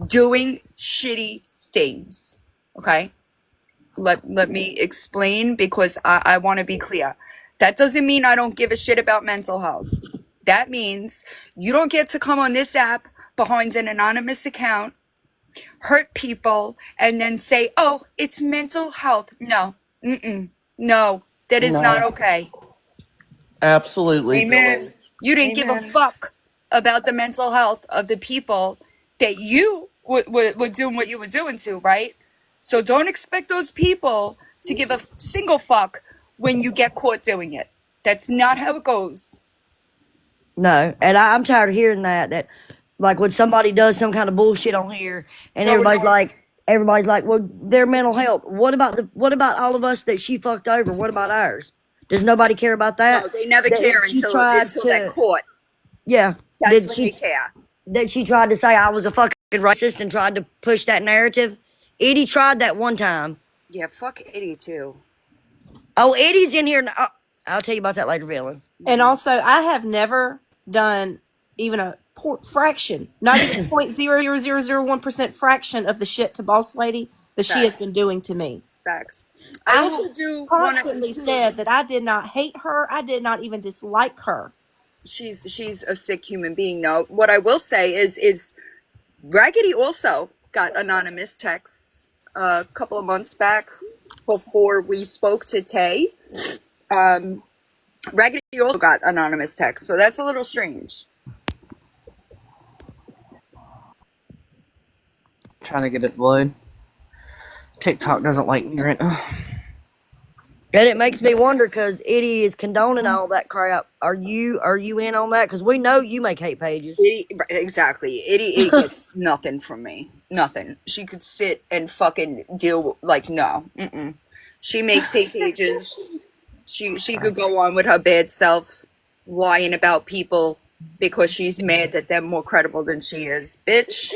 doing shitty things. Okay? Let me explain, because I want to be clear. That doesn't mean I don't give a shit about mental health. That means you don't get to come on this app behind an anonymous account, hurt people, and then say, oh, it's mental health. No. No, that is not okay. Absolutely. Amen. You didn't give a fuck about the mental health of the people that you were doing what you were doing to, right? So don't expect those people to give a single fuck when you get caught doing it. That's not how it goes. No, and I'm tired of hearing that like when somebody does some kind of bullshit on here, and everybody's like, well, their mental health. What about all of us that she fucked over? What about ours? Does nobody care about that? No, they never That care she until tried they're caught. Yeah, That's when they care. that she tried to say I was a fucking racist and tried to push that narrative. Eddie tried that one time. Yeah, fuck Eddie too. Oh, Eddie's in here now. I'll tell you about that later, Villain. And also, I have never done even fraction, not even 0.00001% fraction of the shit to Boss Lady that she has Facts. been doing to me. Facts. I I also have do want constantly to. said that I did not hate her. I did not even dislike her. She's a sick human being. No, what I will say is Raggedy also got anonymous texts a couple of months back before we spoke to Tay. Raggedy also got anonymous texts, so that's a little strange. Trying to get it to load. TikTok doesn't like me right now. And it makes me wonder because Eddie is condoning all that crap. Are you in on that? Because we know you make hate pages. Exactly. It gets nothing from me. Nothing. She could sit and fucking deal like no. She makes hate pages. She could go on with her bad self, lying about people because she's mad that they're more credible than she is. Bitch.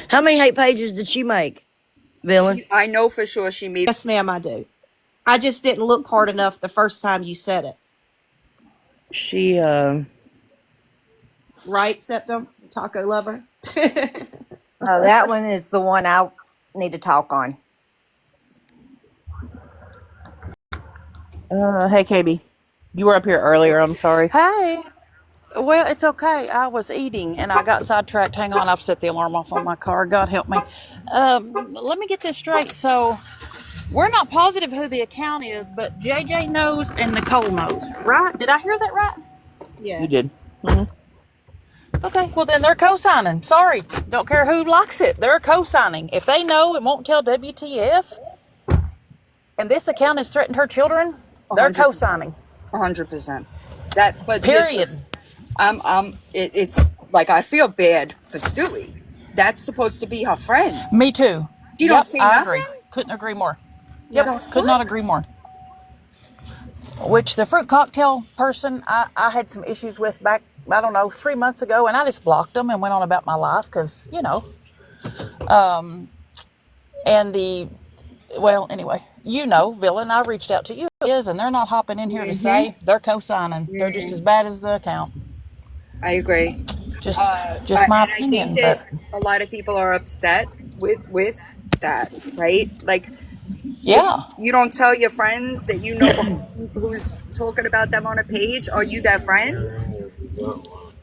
How many hate pages did she make, Villain? I know for sure she made. Yes, ma'am, I do. I just didn't look hard enough the first time you said it. She, Right, Septum? Taco lover? Oh, that one is the one I need to talk on. hey, KB. You were up here earlier. I'm sorry. Hey, well, it's okay. I was eating and I got sidetracked. Hang on, I've set the alarm off on my car. God help me. Let me get this straight. So, we're not positive who the account is, but JJ knows and Nicole knows, right? Did I hear that right? Yes. You did. Okay, well, then they're co-signing. Sorry, don't care who likes it. They're co-signing. If they know and won't tell WTF, and this account has threatened her children, they're 100%. co-signing. 100%. That, but Period. It's like I feel bad for Stewie. That's supposed to be her friend. Me too. She don't say I nothing. agree. Couldn't agree more. What Yep, the could not fuck? agree more. Which the fruit cocktail person I had some issues with back, I don't know, 3 months ago, and I just blocked them and went on about my life because, you know. And well, anyway, you know, Villain, I reached out to you, and they're not hopping in here to say they're co-signing. They're just as bad as the account. I agree. Just And my I opinion, think that but a lot of people are upset with that, right? Like, yeah. you don't tell your friends that you know who's talking about them on a page. Are you their friends?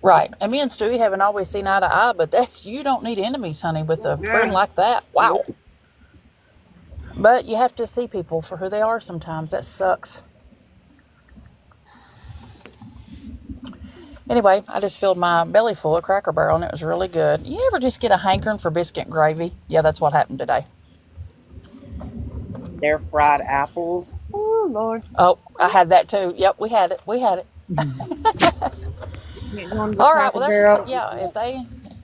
Right. And me and Stewie haven't always seen eye to eye, but you don't need enemies, honey, with a friend like that. Wow. Nope. But you have to see people for who they are sometimes. That sucks. Anyway, I just filled my belly full of Cracker Barrel and it was really good. You ever just get a hankering for biscuit and gravy? Yeah, that's what happened today. They're fried apples. Oh, Lord. Oh, I had that too. Yep, we had it. All right, well, that's just, yeah,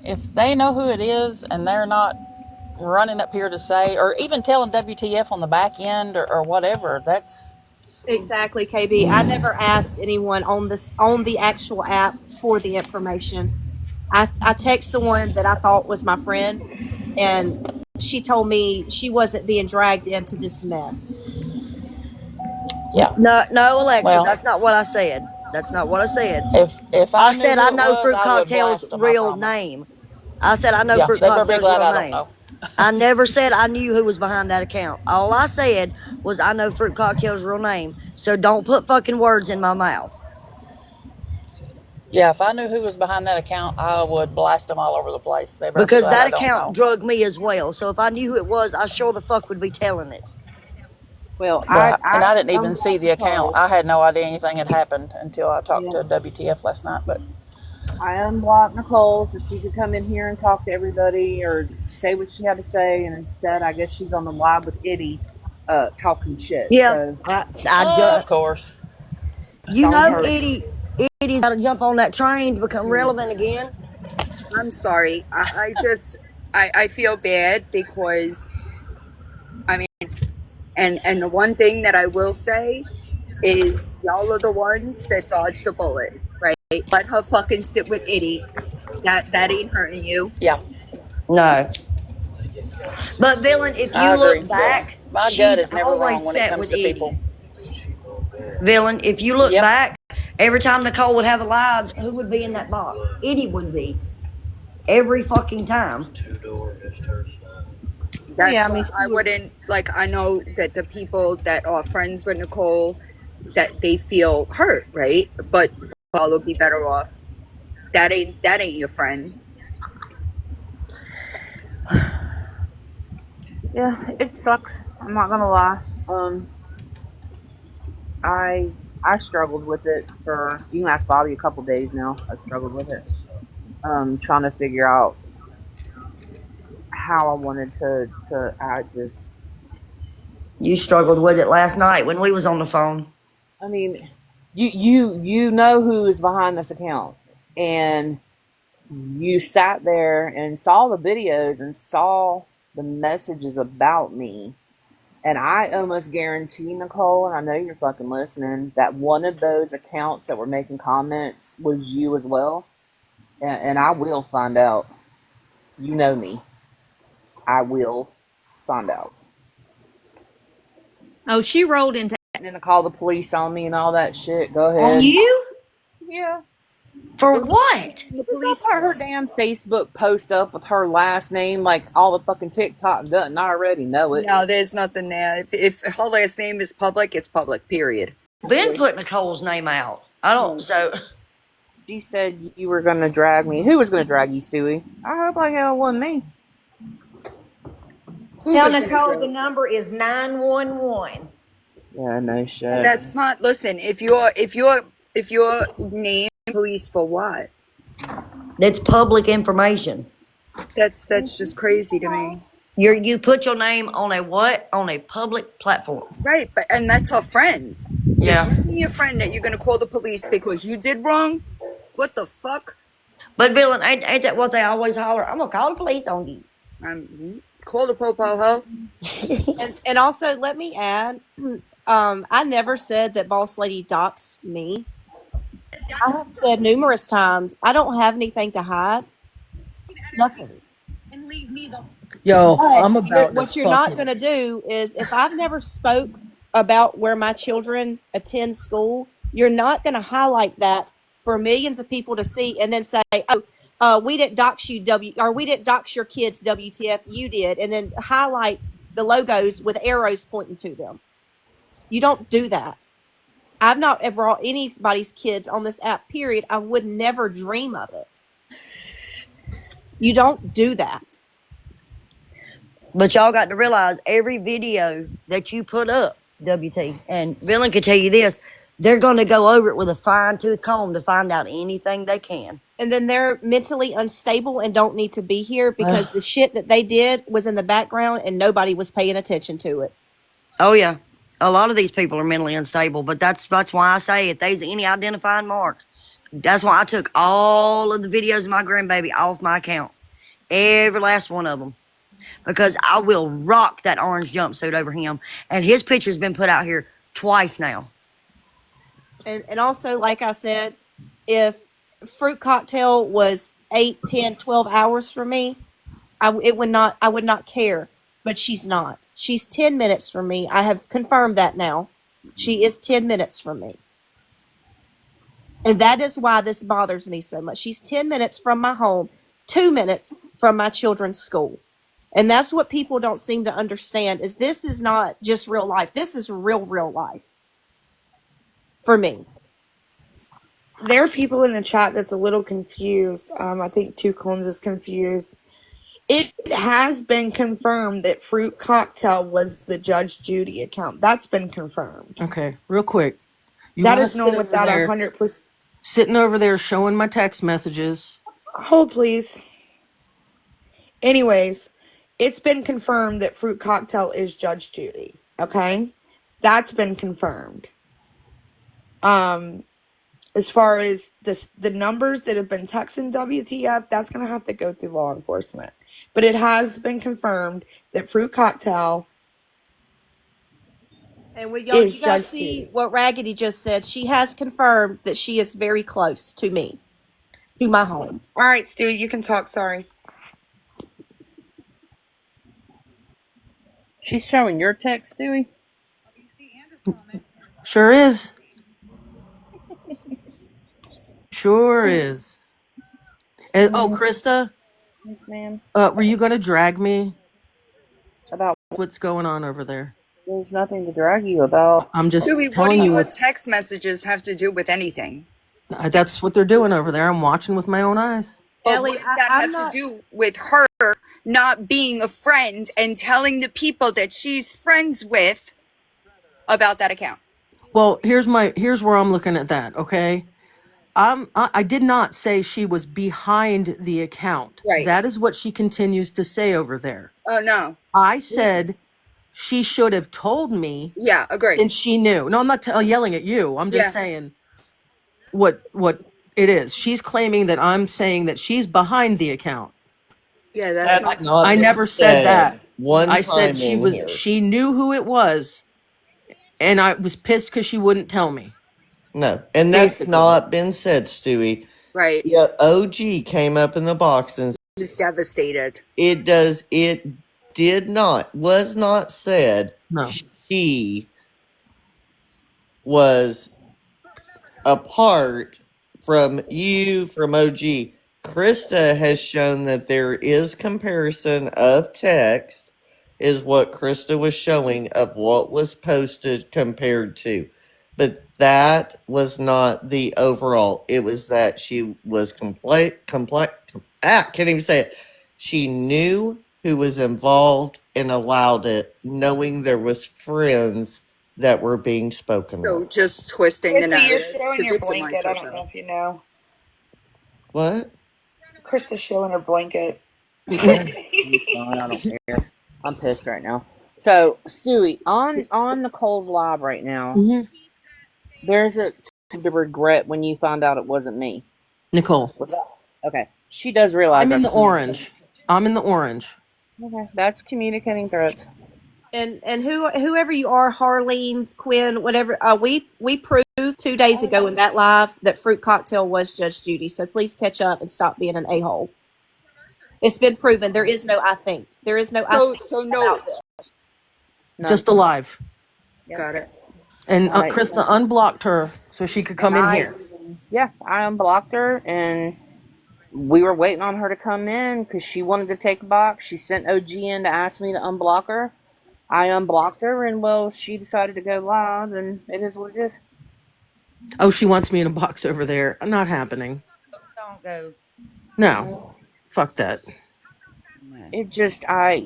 if they know who it is and they're not running up here to say, or even telling WTF on the back end or whatever, that's Exactly, KB. I never asked anyone on the actual app for the information. I text the one that I thought was my friend, and she told me she wasn't being dragged into this mess. yeah. No, Alexa, Well, that's not what I said. That's not what I said. If I I knew said who I it know was, Fruit I would Cocktail's blast them, I real promise. name. I said I know Yeah, Fruit they better be Cocktail's glad real I don't name. know. I never said I knew who was behind that account. All I said was I know Fruit Cocktail's real name. So don't put fucking words in my mouth. Yeah, if I knew who was behind that account, I would blast them all over the place. They better be Because glad that I don't account know. drugged me as well. So if I knew who it was, I sure the fuck would be telling it. Well, Right. And I I didn't even see unblocked the account. Nicole. I had no idea anything had happened until I talked Yeah. to WTF last night. But I unblocked Nicole so she could come in here and talk to everybody or say what she had to say, and instead, I guess she's on the live with Eddie, talking shit. Yeah, So of course. you on know, her. Eddie's got to jump on that train to become relevant again. I'm sorry. I feel bad because, I mean, and the one thing that I will say is y'all are the ones that dodged a bullet, right? Let her fucking sit with Itty. That ain't hurting you. Yeah, No. But Villain, if I you agree. look back, My gut she's is never always wrong when it sat comes with to Eddie. people. Villain, if you look Yep. back, Every time Nicole would have a live, who would be in that box? Eddie would be. Every fucking time. Well, yeah, That's I why mean, she I would. wouldn't like. I know that the people that are friends with Nicole, that they feel hurt, right? But Paul would be better off. That ain't your friend. Yeah, it sucks. I'm not gonna lie. I I struggled with it for, you can ask Bobby, a couple days now. I struggled with it. Trying to figure out how I wanted to act this. You struggled with it last night when we was on the phone. I mean, you know who is behind this account, and you sat there and saw the videos and saw the messages about me. And I almost guarantee, Nicole, and I know you're fucking listening, that one of those accounts that were making comments was you as well. And I will find out. You know me. I will find out. Oh, she rolled into. And then to call the police on me and all that shit. Go On ahead. you? Yeah. For But what? the Because I police. put her damn Facebook post up with her last name like all the fucking TikTok doesn't already know it. No, there's nothing there. If her last name is public, it's public. Period. Ben put Nicole's name out. I don't, No. so. She said you were gonna drag me. Who was gonna drag you, Stewie? I hope like hell it wasn't me. Who Tell was gonna Nicole the drag? number is 911. Yeah, no And shit. that's not. Listen, if your name police for what? That's public information. That's just crazy to me. You put your name on a what? On a public platform. Right, but and that's her friend. You're Yeah. telling your friend that you're gonna call the police because you did wrong. What the fuck? But villain, ain't that what they always holler? I'm gonna call the police on you. Call the popo ho. And also, let me add, I never said that Boss Lady doxed me. I have said numerous times, I don't have anything to hide. Nothing. Yo, But I'm about to what you're not going fucking. to do is, if I've never spoke about where my children attend school, you're not going to highlight that for millions of people to see, and then say, "Oh, we didn't dox you, or we didn't dox your kids, WTF, you did," and then highlight the logos with arrows pointing to them. You don't do that. I've not ever brought anybody's kids on this app. Period. I would never dream of it. You don't do that. But y'all got to realize every video that you put up, WT, and villain can tell you this, they're gonna go over it with a fine-tooth comb to find out anything they can. And then they're mentally unstable and don't need to be here because the shit that they did was in the background and nobody was paying attention to it. Oh yeah. A lot of these people are mentally unstable, but that's why I say if there's any identifying marks, that's why I took all of the videos of my grandbaby off my account. Every last one of them. Because I will rock that orange jumpsuit over him. And his picture's been put out here twice now. And also, like I said, if fruit cocktail was 8, 10, 12 hours for me, I would not care. But she's not. She's 10 minutes from me. I have confirmed that now. She is 10 minutes from me. And that is why this bothers me so much. She's 10 minutes from my home, 2 minutes from my children's school. And that's what people don't seem to understand is this is not just real life. This is real life for me. There are people in the chat that's a little confused. I think Two Cones is confused. It has been confirmed that Fruit Cocktail was the Judge Judy account. That's been confirmed. Okay, real quick. You That guys is known sit over without there, 100%. sitting over there showing my text messages. Hold, please. Anyways, it's been confirmed that Fruit Cocktail is Judge Judy. Okay? That's been confirmed. As far as the numbers that have been texting WTF, that's going to have to go through law enforcement. But it has been confirmed that Fruit Cocktail And you is guys Judge see Judy. what Raggedy just said. She has confirmed that she is very close to me, to my home. All right, Stu, you can talk. Sorry. She's showing your text, Stewie? Sure is. Sure is. And oh, Krista, Yes, ma'am. were you gonna drag me? About What's going on over there? there's nothing to drag you about. I'm Louis, just what do telling you your what's. text messages have to do with anything? That's what they're doing over there. I'm watching with my own eyes. But Ellie, what does that I'm have to not. do with her not being a friend and telling the people that she's friends with about that account? Well, here's where I'm looking at that. Okay, I did not say she was behind the account. Right. That is what she continues to say over there. Oh, no. I said she should have told me Yeah, agree. since she knew. No, I'm not yelling at you. I'm just Yeah. saying what it is. She's claiming that I'm saying that she's behind the account. Yeah, that's I, not. That's not I been never said that. said one I said time she in was here. she knew who it was, and I was pissed because she wouldn't tell me. No, and that's Basically. not been said, Stewie. Right. Yeah, OG came up in the box and Just devastated. it was not said No. she was apart from you, from OG. Krista has shown that there is comparison of text, is what Krista was showing of what was posted compared to. But that was not the overall. It was that she was can't even say it. She knew who was involved and allowed it, knowing there was friends that were being spoken So of. just twisting the Krista, you're narrative showing to your victimize blanket. I don't know herself. if you know. What? Krista's showing her blanket. It's fine, I don't care. I'm pissed right now. So, Stewie, on Nicole's live right now, Hmm. there's a the regret when you found out it wasn't me. Nicole, Okay, she does realize I'm in that's the orange. I'm in the orange. okay. That's communicating threats. And whoever you are, Harleen, Quinn, whatever, we proved 2 days ago in that live that fruit cocktail was Judge Judy. So please catch up and stop being an a-hole. It's been proven. There is no I think. There is no I think So no. about this. None. Just alive. Yep. Got it. And I Krista unblocked her so she could come and in I here. yeah, I unblocked her and we were waiting on her to come in because she wanted to take a box. She sent OG in to ask me to unblock her. I unblocked her, and well, she decided to go live, and it is what it is. Oh, she wants me in a box over there. Not happening. Don't go. No. Fuck that. It just, I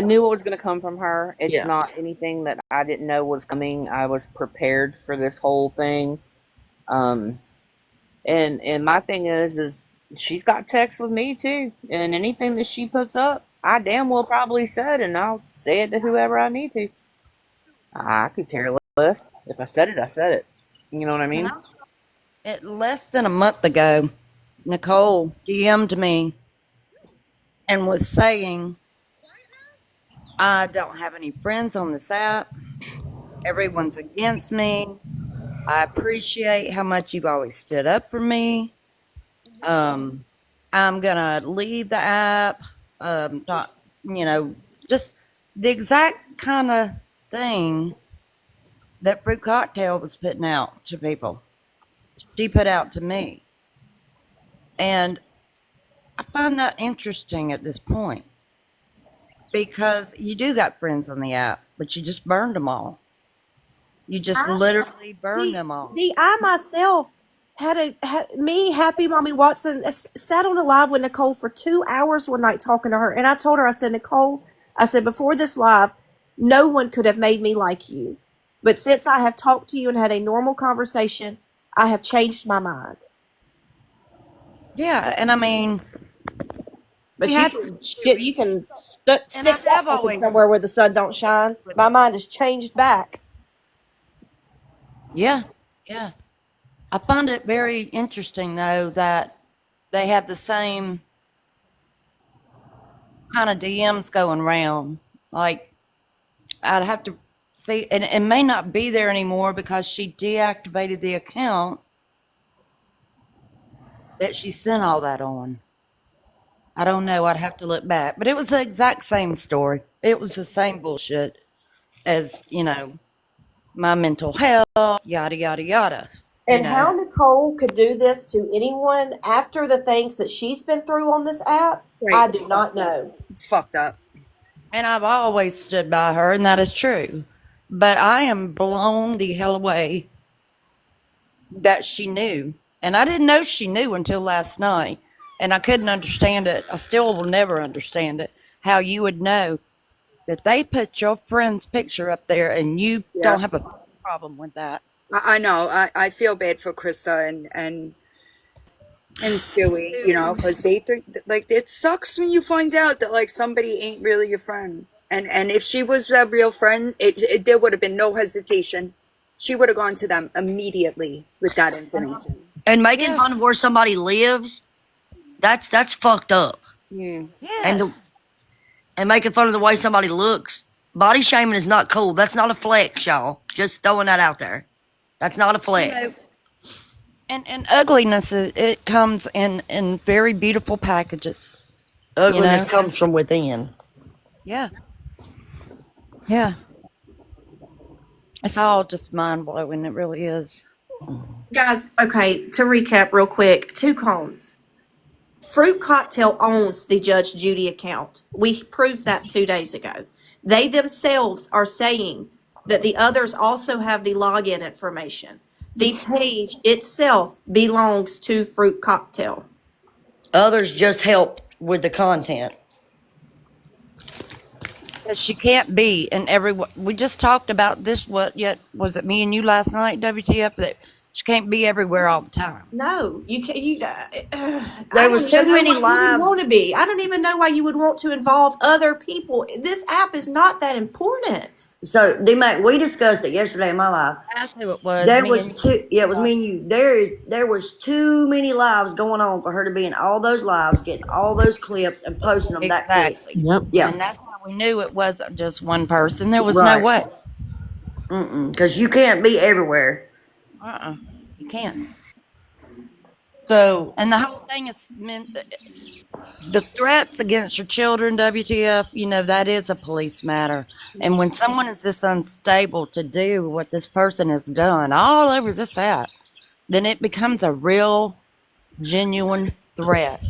knew it was going to come from her. It's Yeah. not anything that I didn't know was coming. I was prepared for this whole thing. And my thing is she's got text with me too, and anything that she puts up, I damn well probably said, and I'll say it to whoever I need to. I could care less. If I said it, I said it. You know what I mean? Less than a month ago, Nicole DM'd me and was saying, I don't have any friends on this app. Everyone's against me. I appreciate how much you've always stood up for me. I'm gonna leave the app. Not, just the exact kind of thing that Fruit Cocktail was putting out to people. She put out to me. And I find that interesting at this point because you do got friends on the app, but you just burned them all. You just literally burned them all. I myself had me, Happy Mommy Watson, sat on a live with Nicole for 2 hours one night talking to her. And I told her, I said, Nicole, I said, before this live, no one could have made me like you. But since I have talked to you and had a normal conversation, I have changed my mind. Yeah, and I mean, But we you had can, to- you can and stick I that have fucking always somewhere where the sun don't shine. My mind has changed back. Yeah, yeah. I find it very interesting though that they have the same kind of DMs going around. Like I'd have to see, and it may not be there anymore because she deactivated the account that she sent all that on. I don't know. I'd have to look back, but it was the exact same story. It was the same bullshit as my mental health, yada yada yada. you And know. how Nicole could do this to anyone after the things that she's been through on this app, I Right. do not know. It's fucked up. And I've always stood by her, and that is true. But I am blown the hell away that she knew. And I didn't know she knew until last night. And I couldn't understand it. I still will never understand it. How you would know that they put your friend's picture up there and you Yeah. don't have a problem with that. I know. I feel bad for Krista and Stewie, you know, because they think like it sucks when you find out that like somebody ain't really your friend. And if she was a real friend, there would have been no hesitation. She would have gone to them immediately with that information. And Making yeah, fun of where somebody lives, that's fucked up. Mm. And the, yes. and making fun of the way somebody looks. Body shaming is not cool. That's not a flex, y'all. Just throwing that out there. That's not a You know, flex. and ugliness, it comes in very beautiful packages, you Ugliness know? comes from within. Yeah. Yeah. It's all just mind blowing. It really is. Guys, okay, to recap real quick, two cones. Fruit Cocktail owns the Judge Judy account. We proved that 2 days ago. They themselves are saying that the others also have the login information. The page itself belongs to Fruit Cocktail. Others just help with the content. That she can't be in every. We just talked about this. What yet was it? Me and you last night, WTF? That she can't be everywhere all the time. No, you can't. I There don't was even too know many why you would lives. want to be. I don't even know why you would want to involve other people. This app is not that important. So, D-Mac, we discussed it yesterday in my life. That's who it was. There Me was and two. Yeah, it was you. me and you. There was too many lives going on for her to be in all those lives, getting all those clips and posting them that quick. Exactly. Yep. Yeah, And that's how we knew it wasn't just one person. There was no right. way. Because you can't be everywhere. You can't. So, And the whole thing is meant. The threats against your children, WTF, that is a police matter. And when someone is this unstable to do what this person has done all over this app, then it becomes a real, genuine threat.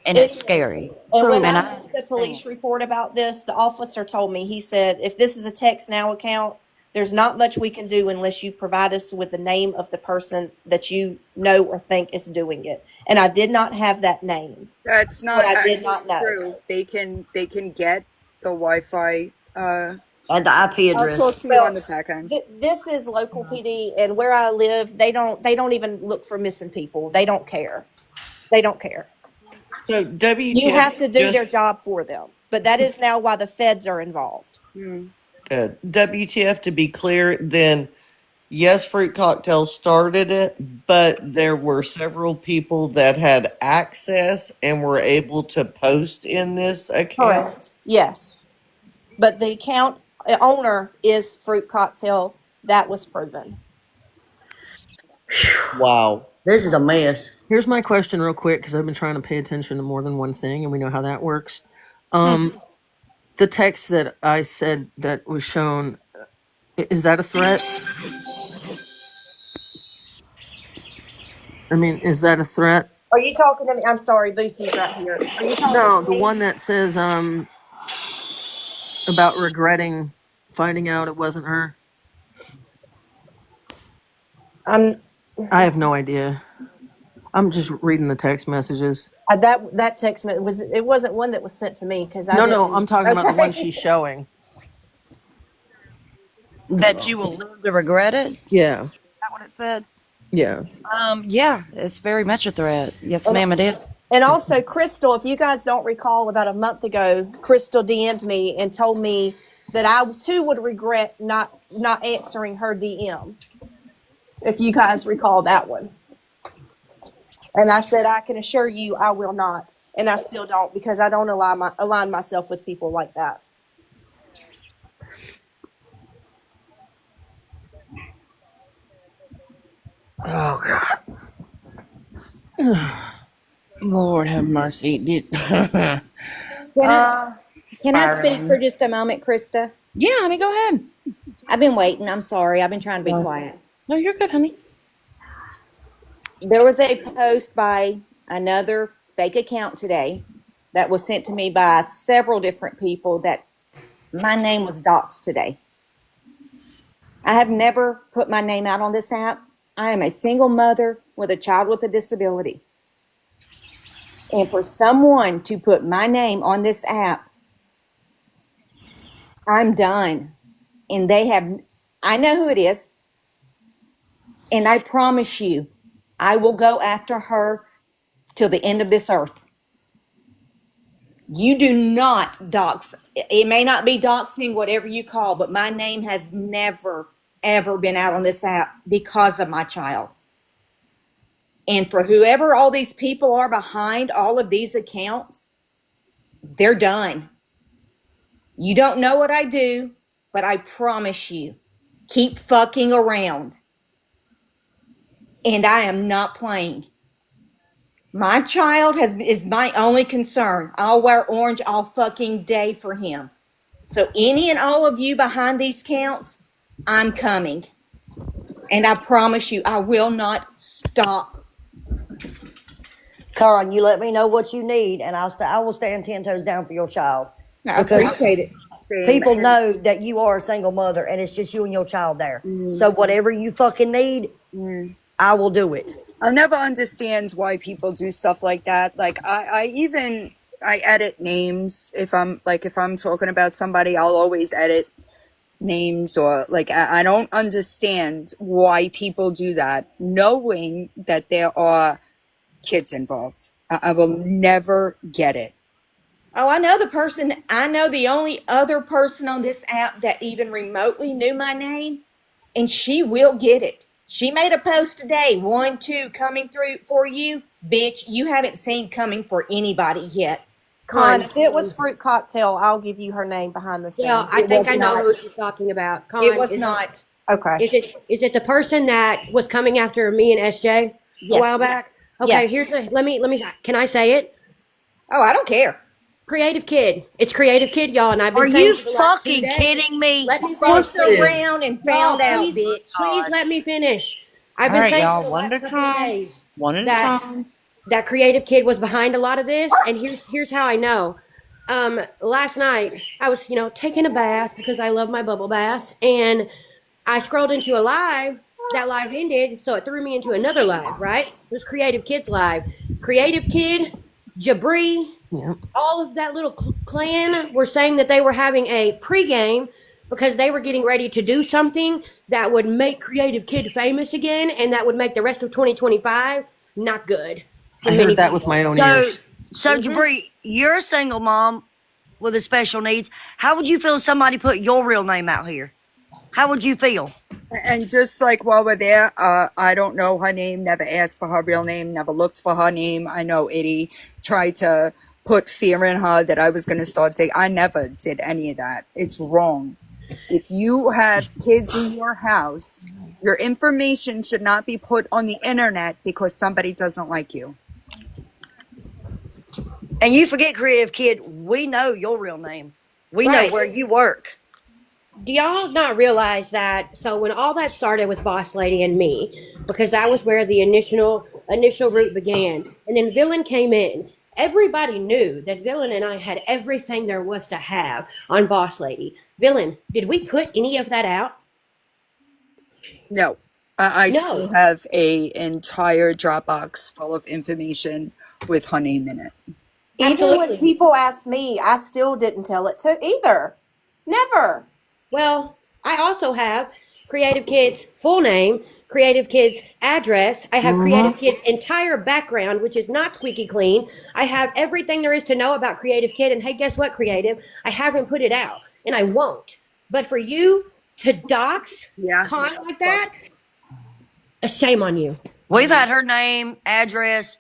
And It it's is. scary. And when So And I I made the understand. police report about this, the officer told me, he said, if this is a text now account, there's not much we can do unless you provide us with the name of the person that you know or think is doing it. And I did not have that name. That's What not I did actually not know. true. They can get the Wi-Fi. At the IP I'll address. talk to you on Well, the back end. this is local PD, and where I live, they don't even look for missing people. They don't care. They don't care. so You WTF have to do just their job for them. But that is now why the feds are involved. Hmm. WTF to be clear, then yes, Fruit Cocktail started it, but there were several people that had access and were able to post in this account. Correct. Yes. But the account owner is Fruit Cocktail. That was proven. Wow. This is a mess. here's my question, real quick, because I've been trying to pay attention to more than one thing, and we know how that works. Um, the text that I said that was shown, is that a threat? I mean, is that a threat? Are you talking to me? I'm sorry, Boosie's right here. Are you talking No, to the me? one that says about regretting finding out it wasn't her. I'm I have no idea. I'm just reading the text messages. that text was it wasn't one that was sent to me because I No, didn't. I'm talking about the one Okay. she's showing. that you will live to regret it. Is Yeah, that what it said? yeah. Yeah, it's very much a threat. Yes, And ma'am, it is. and also, Crystal, if you guys don't recall, about a month ago, Crystal DM'd me and told me that I too would regret not answering her DM. If you guys recall that one. And I said, I can assure you I will not. And I still don't, because I don't align myself with people like that. Oh Lord have mercy. Can I, can I speak for Spiraling. just a moment, Krista? Yeah, honey, go ahead. I've been waiting. I'm sorry. I've been trying to be quiet. No, you're good, honey. There was a post by another fake account today that was sent to me by several different people that my name was doxed today. I have never put my name out on this app. I am a single mother with a child with a disability. And for someone to put my name on this app, I'm done. And I know who it is. And I promise you, I will go after her till the end of this earth. You do not dox. It may not be doxing, whatever you call, but my name has never, ever been out on this app because of my child. And for whoever all these people are behind all of these accounts, they're done. You don't know what I do, but I promise you, keep fucking around. And I am not playing. My child is my only concern. I'll wear orange all fucking day for him. So any and all of you behind these counts, I'm coming. And I promise you, I will not stop. Karan, you let me know what you need, and I will stand 10 toes down for your child. I Because appreciate it. Same. people know that you are a single mother and it's just you and your child there. So whatever you fucking need, I will do it. I'll never understand why people do stuff like that. Like I edit names if I'm talking about somebody, I'll always edit names, or like I don't understand why people do that, knowing that there are kids involved. I will never get it. Oh, I know the only other person on this app that even remotely knew my name, and she will get it. She made a post today, 1, 2, coming through for you. Bitch, you haven't seen coming for anybody yet. Con, if it was fruit cocktail, I'll give you her name behind the scenes. Yeah, I It think was I know not. who she's talking about. Con, It was not. Okay. Is it the person that was coming after me and SJ a Yes. while back? Okay, Yeah. here's the let me can I say it? Oh, I don't care. Creative Kid. It's Creative Kid, y'all, and I've been Are saying you for the last 2 fucking days. kidding me? Let me Fucked finish. around and Y'all, found out, please, bitch. please let me finish. I've All been right, saying y'all. for the One at last a couple of time. days One at a that time. that Creative Kid was behind a lot of this, and here's how I know. Last night I was, taking a bath because I love my bubble baths, and I scrolled into a live. That live ended, so it threw me into another live. Right? It was Creative Kids live. Creative Kid, Jabri, all of that little clan were saying that they were having a pregame because they were getting ready to do something that would make Creative Kid famous again, and that would make the rest of 2025 not good for I many heard that with people. my own So, ears. so Jabri, you're a single mom with a special needs. How would you feel if somebody put your real name out here? How would you feel? And just like while we're there, I don't know her name, never asked for her real name, never looked for her name. I know Eddie tried to put fear in her that I was going to start dating. I never did any of that. It's wrong. If you have kids in your house, your information should not be put on the internet because somebody doesn't like you. And you forget, Creative Kid, we know your real name. We know Right. where you work. Do y'all not realize that? So when all that started with Boss Lady and me, because that was where the initial route began, and then Villain came in. Everybody knew that Villain and I had everything there was to have on Boss Lady. Villain, did we put any of that out? No, I still No. have a entire Dropbox full of information with her name in it. Even when Absolutely. people ask me, I still didn't tell it to either. Never. Well, I also have Creative Kid's full name, Creative Kid's address. I have Creative Kid's entire background, which is not squeaky clean. I have everything there is to know about Creative Kid. And hey, guess what, Creative? I haven't put it out, and I won't. But for you to dox Con like that, a shame on you. We've had her name, address,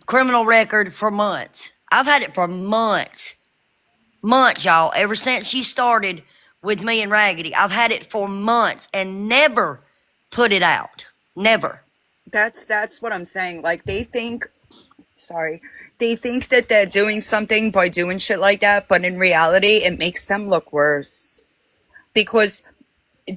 criminal record for months. I've had it for months. Months, y'all. Ever since she started with me and Raggedy, I've had it for months and never put it out. Never. That's what I'm saying. Like they think that they're doing something by doing shit like that, but in reality it makes them look worse. Because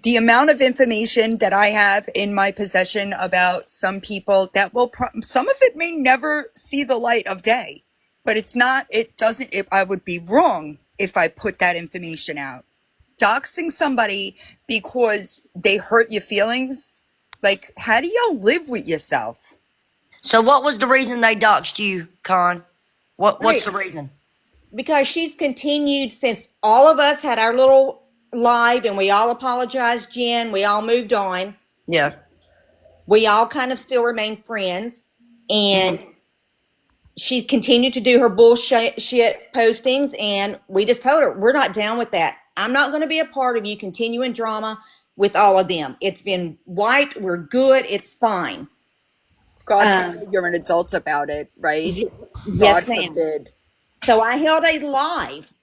the amount of information that I have in my possession about some people that will, some of it may never see the light of day, but it's not, it doesn't, I would be wrong if I put that information out. Doxing somebody because they hurt your feelings, like, how do y'all live with yourself? So what was the reason they doxed you, Con? What's the reason? Because she's continued since all of us had our little live and we all apologized, Jen. We all moved on. Yeah. We all kind of still remain friends. And she continued to do her bullshit postings. And we just told her, we're not down with that. I'm not going to be a part of you continuing drama with all of them. It's been wiped. We're good. It's fine. God forbid you're an adult about it, right? Yes, God ma'am. forbid. So I held a live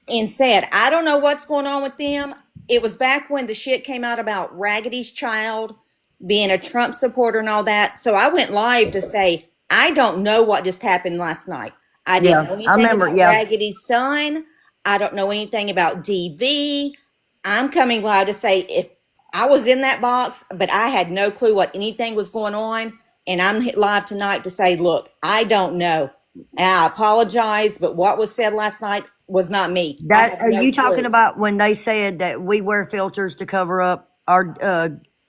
and said, I don't know what's going on with them. It was back when the shit came out about Raggedy's child being a Trump supporter and all that. So I went live to say, I don't know what just happened last night. I didn't know anything about Raggedy's son. I don't know anything about DV. I'm coming live to say, if I was in that box, but I had no clue what anything was going on. And I'm live tonight to say, look, I don't know. And I apologize, but what was said last night was not me. That are you talking about when they said that we wear filters to cover up our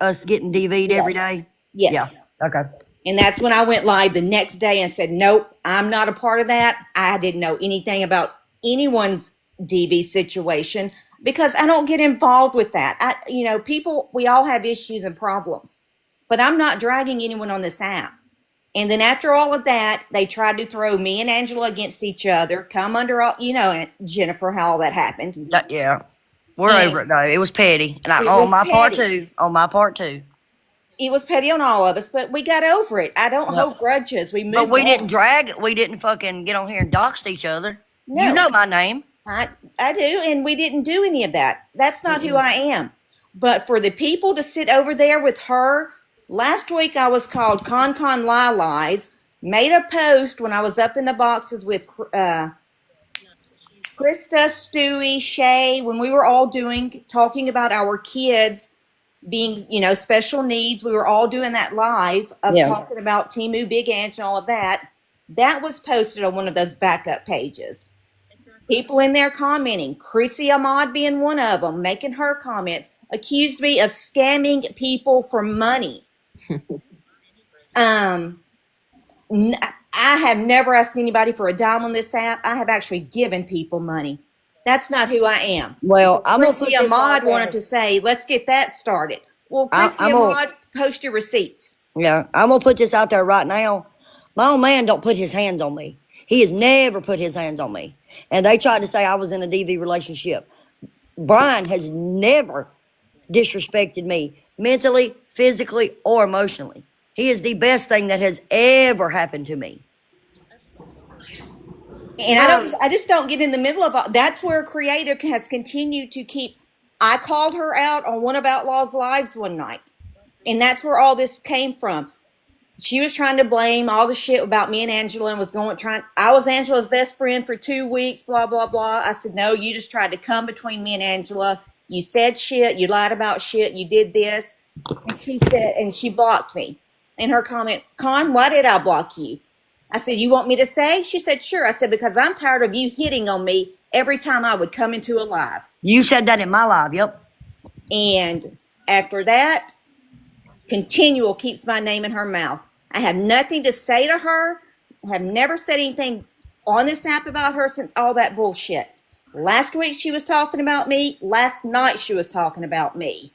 us getting DV'd every day? Yes. Yeah. Okay. And that's when I went live the next day and said, nope, I'm not a part of that. I didn't know anything about anyone's DV situation because I don't get involved with that. People, we all have issues and problems, but I'm not dragging anyone on this app. And then after all of that, they tried to throw me and Angela against each other, come under all, Jennifer, how all that happened. Yeah. We're over it though. It was petty. And on my part too. On my part too. It was petty on all of us, but we got over it. I don't hold grudges. We moved on. But we didn't drag it. We didn't fucking get on here and dox each other. No. You know my name. I do, and we didn't do any of that. That's not who I am. But for the people to sit over there with her, last week I was called Con Lies, made a post when I was up in the boxes with Christa, Stewie, Shay, when we were all talking about our kids being, special needs. We were all doing that live of talking about Timu, Big Ange, and all of that. That was posted on one of those backup pages. People in there commenting, Chrissy Ahmad being one of them, making her comments, accused me of scamming people for money. I have never asked anybody for a dime on this app. I have actually given people money. That's not who I am. Well, so Chrissy Ahmad wanted to say, let's get that started. Well, Chrissy Ahmad, post your receipts. Yeah, I'm going to put this out there right now. My old man don't put his hands on me. He has never put his hands on me. And they tried to say I was in a DV relationship. Brian has never disrespected me mentally, physically, or emotionally. He is the best thing that has ever happened to me. And I just don't get in the middle of that's where creative has continued to keep. I called her out on one of Outlaw's lives one night, and that's where all this came from. She was trying to blame all the shit about me and Angela and I was Angela's best friend for 2 weeks, blah, blah, blah. I said, no, you just tried to come between me and Angela. You said shit. You lied about shit. You did this. And she blocked me. In her comment, Con, why did I block you? I said, you want me to say? She said, sure. I said, because I'm tired of you hitting on me every time I would come into a live. You said that in my live, yep. And after that, continual keeps my name in her mouth. I have nothing to say to her. I have never said anything on this app about her since all that bullshit. Last week she was talking about me. Last night she was talking about me.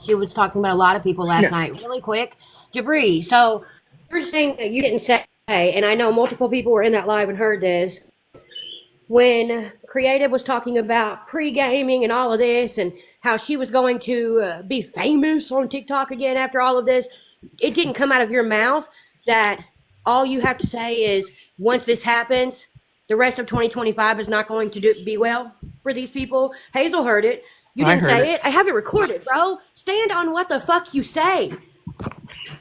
She was talking about a lot of people last night. Really quick, Jabri, so you're saying that you didn't say, and I know multiple people were in that live and heard this, when Creative was talking about pre-gaming and all of this and how she was going to be famous on TikTok again after all of this, it didn't come out of your mouth that all you have to say is, once this happens, the rest of 2025 is not going to be well for these people. Hazel heard it. You didn't say it. I have it recorded, bro. Stand on what the fuck you say.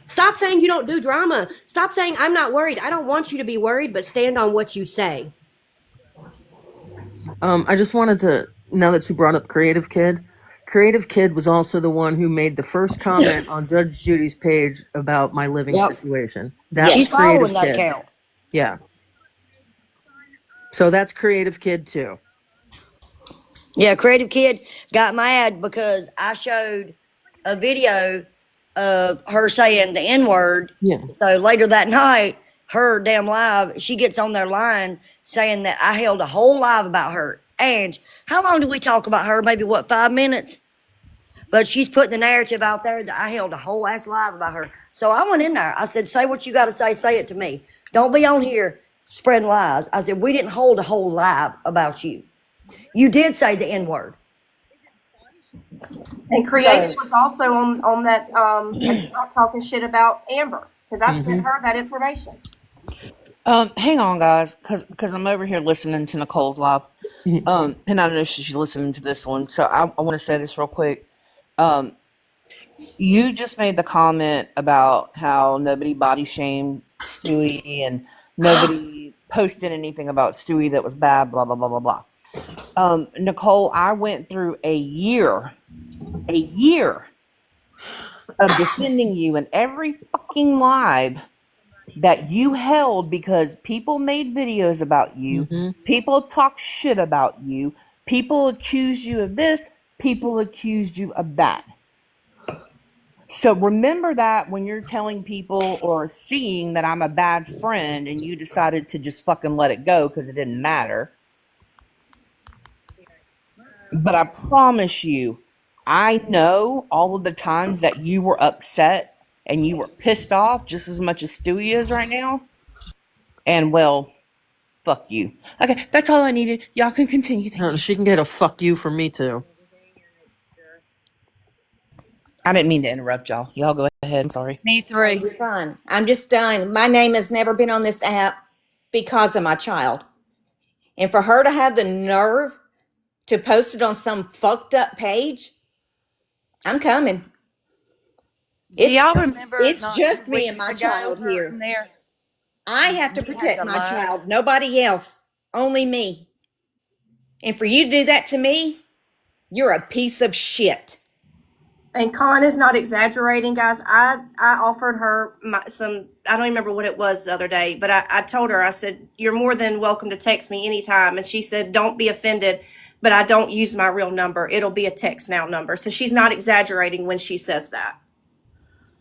Stop saying you don't do drama. Stop saying I'm not worried. I don't want you to be worried, but stand on what you say. I just wanted to, now that you brought up Creative Kid, Creative Kid was also the one who made the first comment on Judge Judy's page about my living Yep. situation. That was She's Yes. Creative following that Kid. account. Yeah. So that's Creative Kid too. Yeah, Creative Kid got mad because I showed a video of her saying the N word. Yeah. So later that night, her damn live, she gets on their line saying that I held a whole live about her. And how long did we talk about her? Maybe what, 5 minutes? But she's putting the narrative out there that I held a whole ass live about her. So I went in there. I said, say what you got to say it to me. Don't be on here spreading lies. I said, we didn't hold a whole live about you. You did say the N word. And Creative was also on that account talking shit about Amber because I sent her that information. Hang on, guys, because I'm over here listening to Nicole's live, and I know she's listening to this one, so I want to say this real quick. You just made the comment about how nobody body shamed Stewie and nobody posted anything about Stewie that was bad, blah blah blah blah blah. Nicole, I went through a year of defending you in every fucking live that you held because people made videos about you, people talk shit about you, people accused you of this, people accused you of that. So remember that when you're telling people or seeing that I'm a bad friend and you decided to just fucking let it go because it didn't matter. But I promise you, I know all of the times that you were upset and you were pissed off just as much as Stewie is right now. And well, fuck you. Okay, that's all I needed. Y'all can continue. Thank you. She can get a fuck you from me too. I didn't mean to interrupt y'all. Y'all go ahead. I'm sorry. Me Oh, three. you're fine. I'm just done. My name has never been on this app because of my child. And for her to have the nerve to post it on some fucked up page, I'm coming. Do y'all remember It's not 2 just me and weeks my ago child her in here. there? I have to We had protect to my lie. child, nobody else, only me. And for you to do that to me, you're a piece of shit. And Con is not exaggerating, guys. I offered her some. I don't remember what it was the other day, but I told her, I said, "You're more than welcome to text me anytime." And she said, "Don't be offended, but I don't use my real number. It'll be a text now number." So she's not exaggerating when she says that.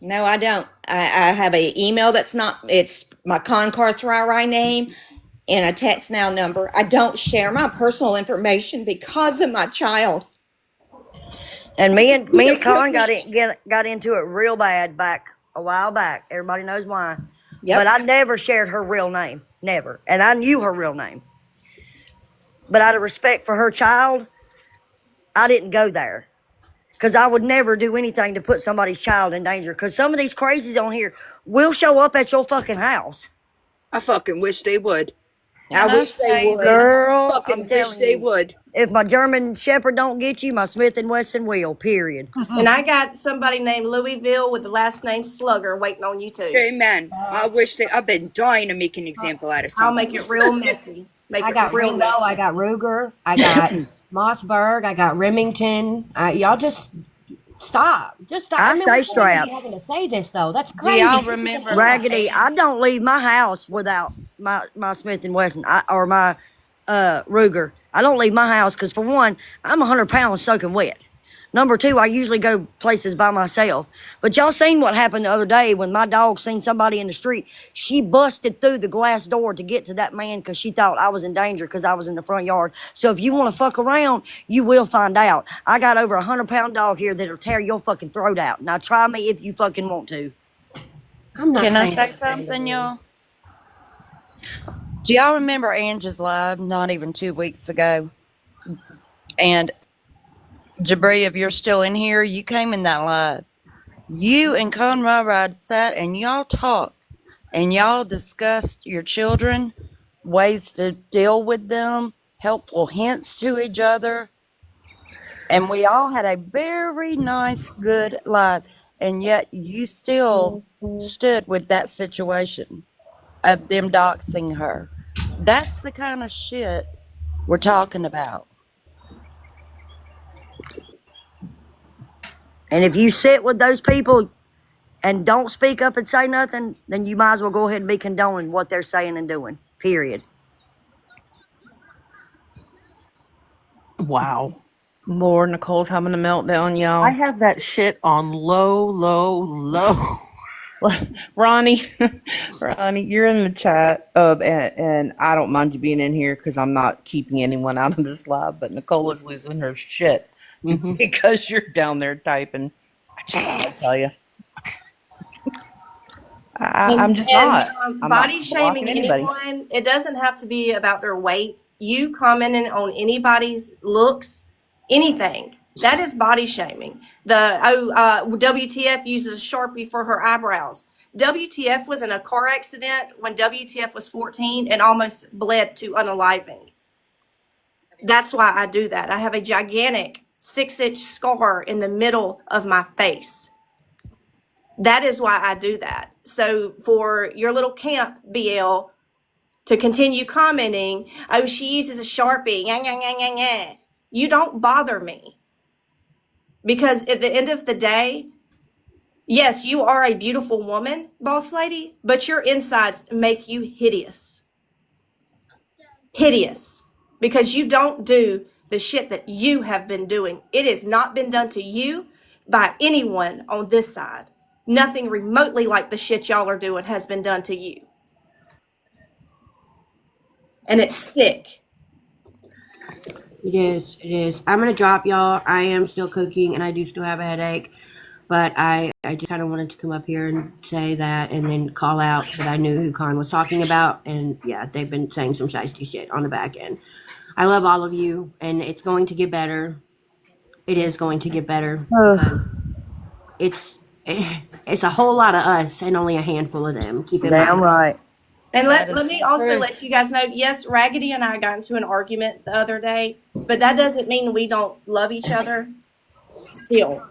No, I don't. I have an email that's not, it's my Concarthry name and a text now number. I don't share my personal information because of my child. And You me and to put Con me, got into it real bad back a while back. Everybody knows why. But yep. I never shared her real name. Never. And I knew her real name. But out of respect for her child, I didn't go there. Because I would never do anything to put somebody's child in danger. Because some of these crazies on here will show up at your fucking house. I fucking wish they would. I Can I wish they say would. that? Girl, I'm Fucking wish telling they you. would. If my German Shepherd don't get you, my Smith and Wesson will, period. And I got somebody named Louisville with the last name Slugger waiting on you too. Amen. I wish they. I've been dying to make an example out of I'll make somebody. it real messy. Make I it got real Ringo, I messy. got Ruger, I got Mossberg, I got Remington. Y'all just stop. Just stop. I I mean, we stay shouldn't even be strapped. having to say this though. That's Do crazy. y'all This is an remember AI. Raggedy, I don't leave my house without my Smith and Wesson or my Ruger. I don't leave my house because for one, I'm 100 pounds soaking wet. Number two, I usually go places by myself. But y'all seen what happened the other day when my dog seen somebody in the street. She busted through the glass door to get to that man because she thought I was in danger because I was in the front yard. So if you want to fuck around, you will find out. I got over 100-pound dog here that'll tear your fucking throat out. Now try me if you fucking want to. I'm not Can I saying say anything to something, them. y'all? Do y'all remember Angie's live not even 2 weeks ago? And Jabri, if you're still in here, you came in that live. You and Conrad sat and y'all talked and y'all discussed your children, ways to deal with them, helpful hints to each other. And we all had a very nice, good live. And yet you still stood with that situation of them doxing her. That's the kind of shit we're talking about. And if you sit with those people and don't speak up and say nothing, then you might as well go ahead and be condoning what they're saying and doing. Period. Wow. Lord, Nicole's having a meltdown, I y'all. have that shit on low. Ronnie, Ronnie, you're in the chat, and I don't mind you being in here because I'm not keeping anyone out of this live. But Nicole is losing her shit Mm-hmm. because you're down there typing. I just gotta tell you, I'm just And not. I'm not body blocking shaming anybody. anyone, it doesn't have to be about their weight. You commenting on anybody's looks, anything, that is body shaming. WTF uses a Sharpie for her eyebrows. WTF was in a car accident when WTF was 14 and almost bled to unaliving. That's why I do that. I have a gigantic 6-inch scar in the middle of my face. That is why I do that. So for your little camp, BL, to continue commenting, oh, she uses a Sharpie, you don't bother me. Because at the end of the day, yes, you are a beautiful woman, boss lady, but your insides make you hideous. Hideous. Because you don't do the shit that you have been doing. It has not been done to you by anyone on this side. Nothing remotely like the shit y'all are doing has been done to you. And it's sick. It is. It is. I'm gonna drop y'all. I am still cooking, and I do still have a headache. But I just kind of wanted to come up here and say that, and then call out that I knew who Con was talking about, and yeah, they've been saying some shiesty shit on the back end. I love all of you, and it's going to get better. It is going to get better because it's it's a whole lot of us and only a handful of them. Keep in Damn mind. right. And That let is me also true. let you guys know, yes, Raggedy and I got into an argument the other day, but that doesn't mean we don't love each other still,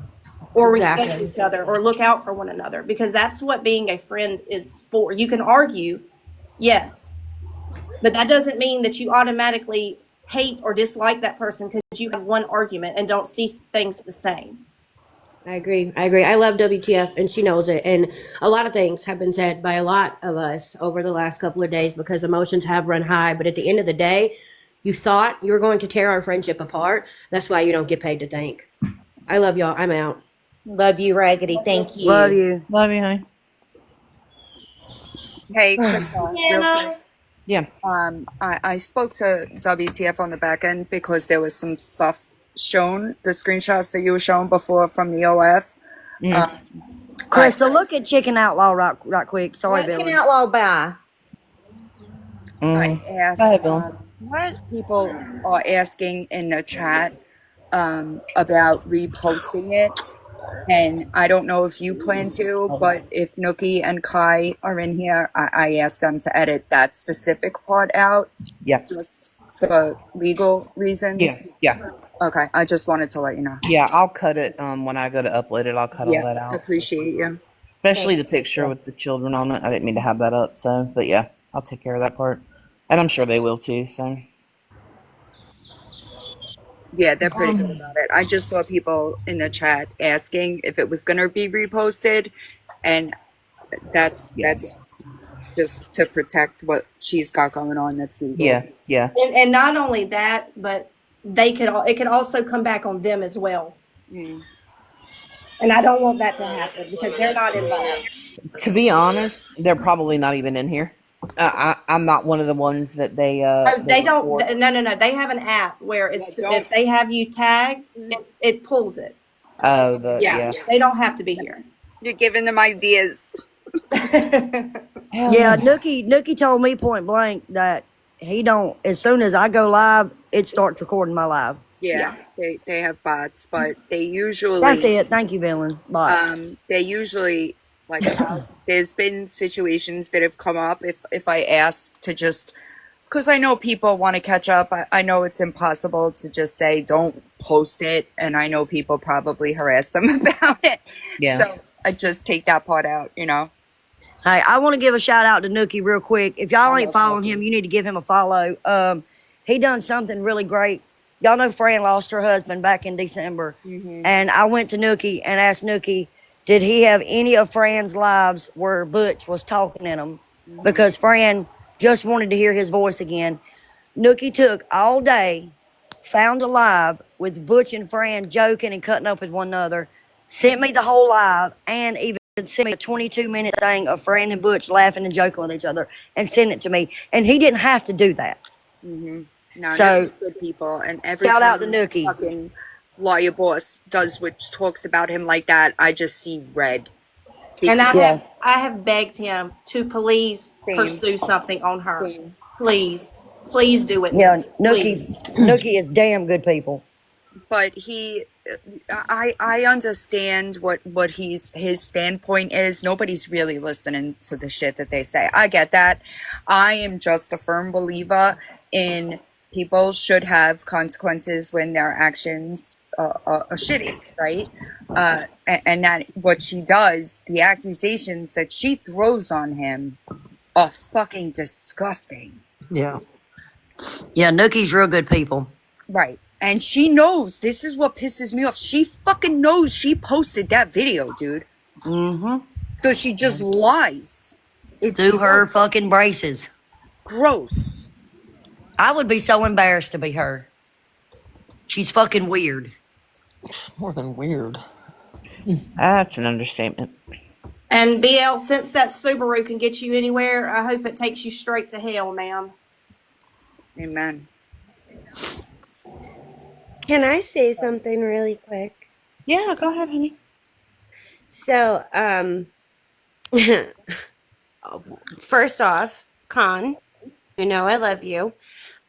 or respect Exactly. each other, or look out for one another, because that's what being a friend is for. You can argue, yes, but that doesn't mean that you automatically hate or dislike that person because you have one argument and don't see things the same. I agree. I agree. I love WTF, and she knows it. And a lot of things have been said by a lot of us over the last couple of days because emotions have run high. But at the end of the day, you thought you were going to tear our friendship apart. That's why you don't get paid to think. I love y'all. I'm out. Love you, Raggedy. Thank Love you. you. Love you, honey. Hey, Krista, real quick. Yeah. I spoke to WTF on the back end because there was some stuff shown, the screenshots that you were showing before from the OF. Mm. Krista, look at Chicken Outlaw right quick. Sorry, What can Billy. outlaw buy? I Mm-hmm. Go asked, ahead, Bill. What? people are asking in the chat about reposting it. And I don't know if you plan to, but if Nookie and Kai are in here, I asked them to edit that specific part out Yeah. just for legal Yeah. reasons. Yeah. Okay, I just wanted to let you know. Yeah. I'll cut it. When I go to upload it, I'll cut all Yeah, that out. appreciate you. Especially Thank the picture you. with the children on it. I didn't mean to have that up. So, but yeah, I'll take care of that part, and I'm sure they will too. So. Yeah, they're pretty good about it. I just saw people in the chat asking if it was going to be reposted, and that's Yeah. that's just to protect what she's got going on that's legal. Yeah. Yeah. And not only that, but it could also come back on them as well. Mm. And I don't want that to happen because they're not involved. To be honest, they're probably not even in here. I'm not one of the ones that Oh, they they don't. report. No. They have an app where Yeah, if they have you tagged, it pulls it. Oh, Yeah, they don't have to be here. You're giving them ideas. Hell Yeah, no. Nookie told me point blank that he don't. As soon as I go live, it starts recording my live. Yeah, they have bots, but they That's usually it. Thank you, Villain. Bots. they usually like there's been situations that have come up if I ask to just because I know people want to catch up. I know it's impossible to just say don't post it, and I know people probably harass them about it. Yeah. So I just take that part out, you know. Hey, I want to give a shout out to Nookie real quick. If y'all ain't following him, you need to give him a follow. He done something really great y'all know Fran lost her husband back in December. Mm-hmm. And I went to Nookie and asked Nookie, did he have any of Fran's lives where Butch was talking in them? Mm-hmm. Because Fran just wanted to hear his voice again. Nookie took all day, found a live with Butch and Fran joking and cutting up with one another, sent me the whole live, and even sent me a 22-minute thing of Fran and Butch laughing and joking with each other and sent it to me. And he didn't have to do that. Mm-hmm. No, So Nookie's good people, and every shout out to time Nookie. fucking lawyer boss does what talks about him like that, I just see red. And Because Yeah. I have begged him to please same, pursue something on her. same. Please. Please do it, Yeah, Nookie. Nookie, Please. Nookie is damn good people. But I understand what his standpoint is. Nobody's really listening to the shit that they say. I get that. I am just a firm believer in people should have consequences when their actions are shitty, right? And that what she does, the accusations that she throws on him are fucking disgusting. Yeah. Yeah, Nookie's real good people. Right. And she knows. This is what pisses me off. She fucking knows she posted that video, dude. Mm-hmm. So she just lies. It's Through her fucking braces. gross. I would be so embarrassed to be her. She's fucking weird. More than weird. That's an understatement. And BL, since that Subaru can get you anywhere, I hope it takes you straight to hell, ma'am. Amen. Can I say something really quick? Yeah, go ahead, honey. So, first off, Con, you know I love you.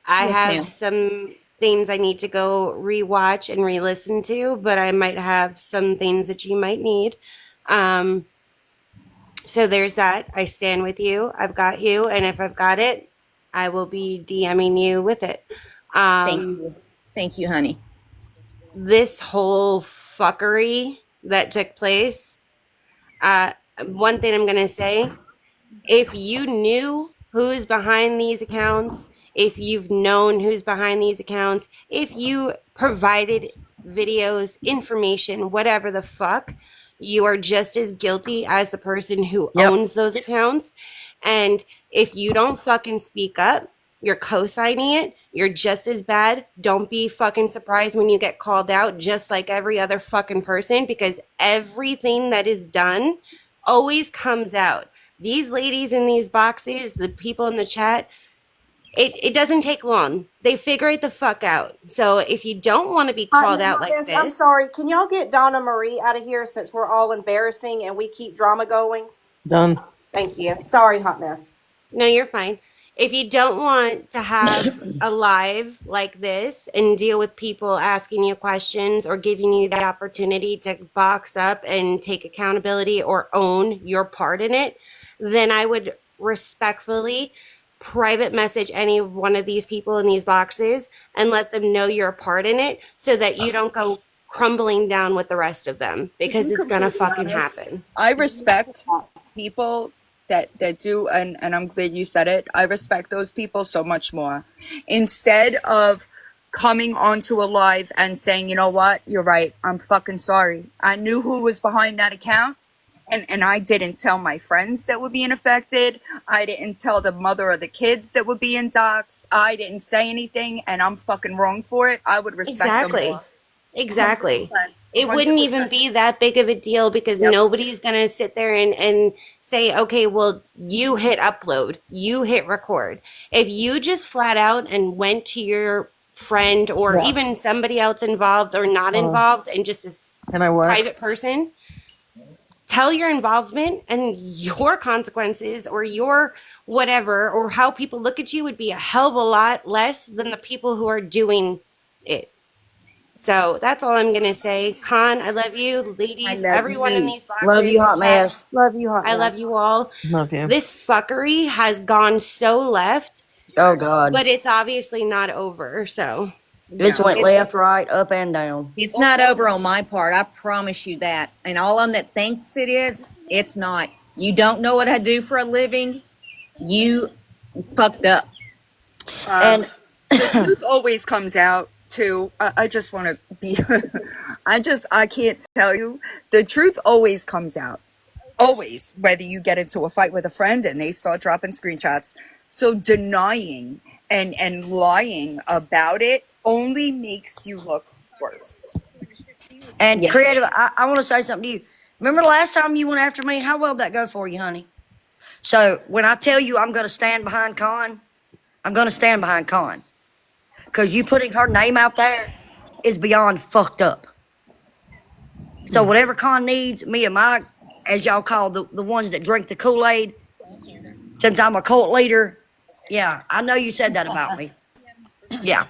I Yes, have ma'am. some things I need to go rewatch and re-listen to, but I might have some things that you might need. So there's that. I stand with you. I've got you, and if I've got it, I will be DMing you with it. Thank you. Thank you, honey. This whole fuckery that took place, one thing I'm going to say, if you knew who's behind these accounts, if you've known who's behind these accounts, if you provided videos, information, whatever the fuck, you are just as guilty as the person who Yep. owns those accounts. And if you don't fucking speak up, you're co-signing it, you're just as bad. Don't be fucking surprised when you get called out, just like every other fucking person, because everything that is done always comes out. These ladies in these boxes, the people in the chat, it doesn't take long. They figure it the fuck out. So if you don't want to be called out like Yes, I'm this, sorry. Can y'all get Donna Marie out of here since we're all embarrassing and we keep drama going? Done. Thank you. Sorry, Hot Mess. no, you're fine. If you don't want to have a live like this and deal with people asking you questions or giving you the opportunity to box up and take accountability or own your part in it, then I would respectfully private message any one of these people in these boxes and let them know you're a part in it so that you don't go crumbling down with the rest of them, because it's gonna Completely fucking honest, happen. I respect people that do, and I'm glad you said it. I respect those people so much more. Instead of coming onto a live and saying, you know what, you're right, I'm fucking sorry. I knew who was behind that account. And I didn't tell my friends that were being affected. I didn't tell the mother of the kids that were being doxxed. I didn't say anything, and I'm fucking wrong for it. I would respect them Exactly. more. Exactly. 100%. It wouldn't even 100%. be that big of a deal because Yep. nobody's going to sit there and say, okay, well, you hit upload, you hit record. If you just flat out and went to your friend or Yeah. even somebody else involved or not involved and just a Can I what? private person, tell your involvement and your consequences or your whatever or how people look at you would be a hell of a lot less than the people who are doing it. So that's all I'm gonna say. Con, I love you, I ladies, love everyone in you. these boxes. Love you, and Hot chat. Mess. Love you, Hot I love Mess. you all. Love you. This fuckery has gone so left, Oh, God. but it's obviously not over. So It's No. went left, right, up, and down. It's not over on my part. I promise you that. And all of them that thinks it is, it's not. You don't know what I do for a living. You fucked up. And The truth always comes out. too. I just want to be. I can't tell you. The truth always comes out. Always, whether you get into a fight with a friend and they start dropping screenshots. So denying and lying about it only makes you look worse. And Yeah. creative, I want to say something to you. Remember the last time you went after me? How well did that go for you, honey? So when I tell you I'm going to stand behind Con, I'm going to stand behind Con. Because you putting her name out there is beyond fucked up. So whatever Con needs, me and my, as y'all call the ones that drink the Kool-Aid, since I'm a cult leader, yeah, I know you said that about me. Yeah.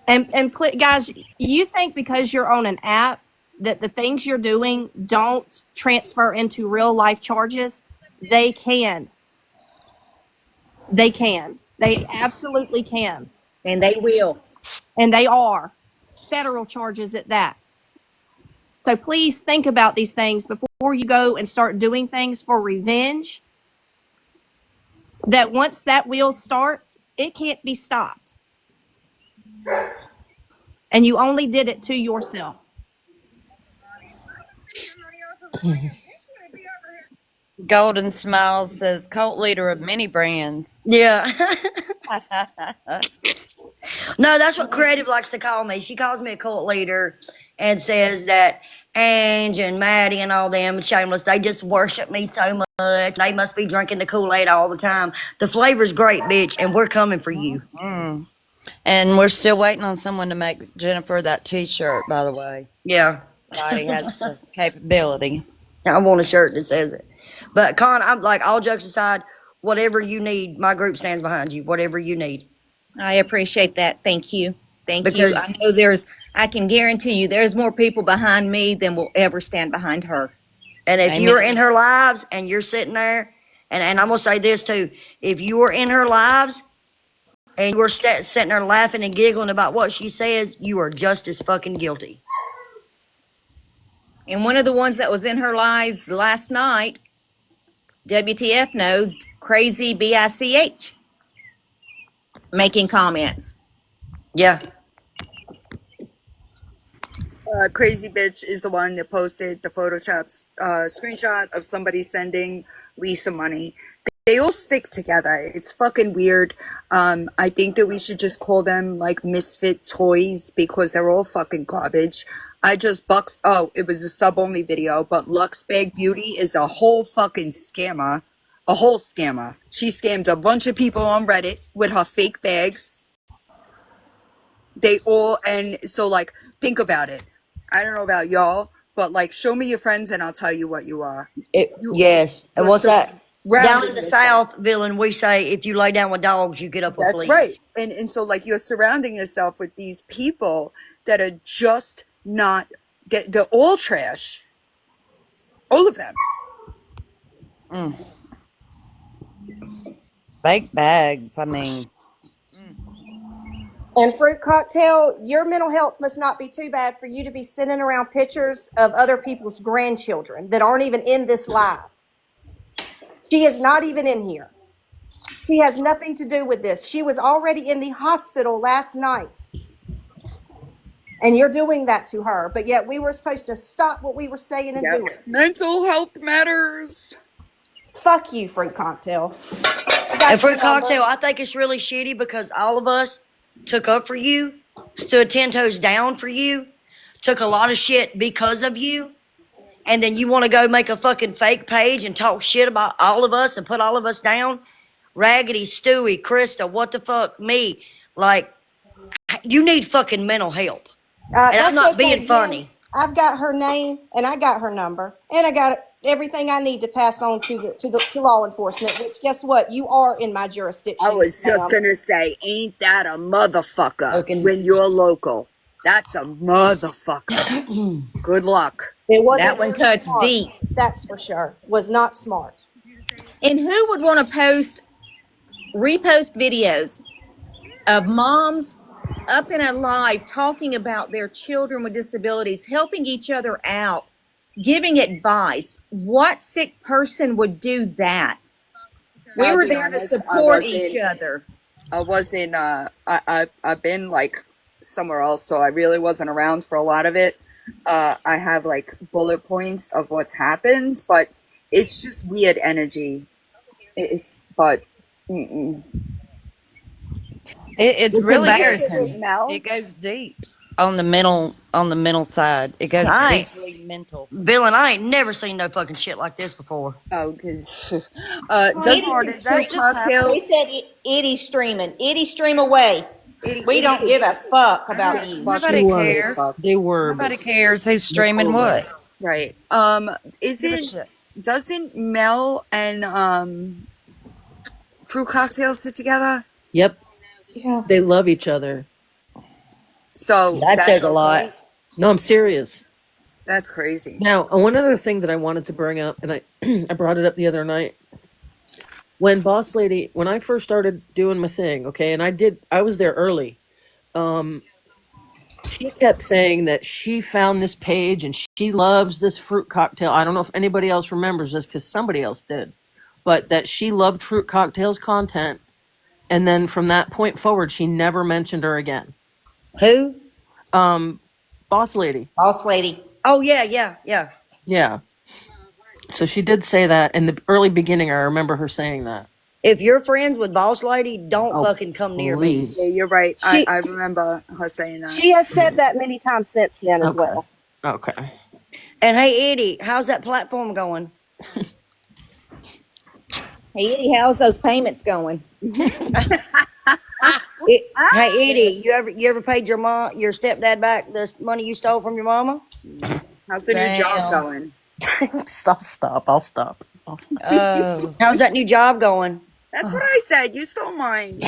And guys, you think because you're on an app that the things you're doing don't transfer into real life charges? They can. They can. They absolutely can. And they will. And they are federal charges at that. So please think about these things before you go and start doing things for revenge. That once that wheel starts, it can't be stopped. And you only did it to yourself. Golden Smiles says cult leader of many brands. Yeah. No, that's what creative likes to call me. She calls me a cult leader and says that Ange and Maddie and all them shameless, they just worship me so much. They must be drinking the Kool-Aid all the time. The flavor's great, bitch, and we're coming for you. Mm. And we're still waiting on someone to make Jennifer that T-shirt. By the way, Yeah. Lottie has the capability. I want a shirt that says it. But Con, I'm like, all jokes aside, whatever you need, my group stands behind you. Whatever you need. I appreciate that. Thank you. Thank you. Because I know I can guarantee you there's more people behind me than will ever stand behind her. and if Amen. you're in her lives and you're sitting there, and I'm gonna say this too, if you are in her lives and you are sitting there laughing and giggling about what she says, you are just as fucking guilty. And one of the ones that was in her lives last night, WTF knows, crazy BICH, making comments. Yeah. Crazy bitch is the one that posted the Photoshop screenshot of somebody sending Lisa money. They all stick together. It's fucking weird. I think that we should just call them like misfit toys because they're all fucking garbage. I just it was a sub only video, but Lux Bag Beauty is a whole fucking scammer. A whole scammer. She scammed a bunch of people on Reddit with her fake bags. They all, and so like, think about it. I don't know about y'all, but like, show me your friends and I'll tell you what you are. Yes. And what's that? Down in the Yourself. South, villain, we say if you lay down with dogs, you get up with That's fleas. right. And so like you're surrounding yourself with these people that are just not, they're all trash. All of them. Mm. Fake bags. I mean, And Fruit Cocktail, your mental health must not be too bad for you to be sending around pictures of other people's grandchildren that aren't even in this live. She is not even in here. She has nothing to do with this. She was already in the hospital last night. And you're doing that to her. But yet we were supposed to stop what we were saying and doing. Mental health matters. Fuck you, Fruit Cocktail. And Fruit Cocktail, I think it's really shitty because all of us took up for you, stood 10 toes down for you, took a lot of shit because of you, and then you want to go make a fucking fake page and talk shit about all of us and put all of us down? Raggedy, Stewie, Christa, what the fuck, me? Like, you need fucking mental help. And I'm not being funny. I've got her name and I got her number and I got everything I need to pass on to law enforcement. Which, guess what? You are in my jurisdiction. I was just gonna say, ain't that a motherfucker when you're local? That's a motherfucker. Good luck. That one cuts smart. deep. That's for sure. Was not smart. And who would want to repost videos of moms up in a live talking about their children with disabilities, helping each other out, giving advice? What sick person would do that? We were there to support each other. I wasn't. I've been like somewhere else, so I really wasn't around for a lot of it. I have like bullet points of what's happened, but it's just weird energy. It's but mm-mm. It's The really rest goes of it, embarrassing. Mel. it goes deep on the mental side. It goes I deeply mental. Villain, I ain't never seen no fucking shit like this before. Oh, Sweetheart, doesn't did that fruit just happen? they cocktail? said itty streaming. Itty stream away. We don't give a fuck I don't about you. fucking They Nobody stay were. cares. fucked. They were, but Nobody cares who's streaming Nicole left. what. Right. Give a Isn't shit. doesn't Mel and fruit cocktail sit together? Yep. Yeah. They love each other. So That that's says a lot. okay. No, I'm serious. That's crazy. Now, one other thing that I wanted to bring up, and I I brought it up the other night. When Boss Lady, when I first started doing my thing, okay, and I was there early. Um, she kept saying that she found this page and she loves this fruit cocktail. I don't know if anybody else remembers this because somebody else did, but that she loved fruit cocktails content. And then from that point forward, she never mentioned her again. Who? Um, Boss Lady. Boss lady. Oh yeah. Yeah. So she did say that in the early beginning. I remember her saying that. If you're friends with Boss Lady, don't Oh, fucking come near me. Yeah, please. you're right. She I remember her saying that. she has said that many times since then as Okay. well. Okay. And hey Eddie, how's that platform going? Hey, Eddie, how's those payments going? Hey Eddie, you ever paid your stepdad back the money you stole from your mama? How's the new job Damn. going? Stop. I'll stop. Oh. How's that new job going? That's what I said. You stole mine.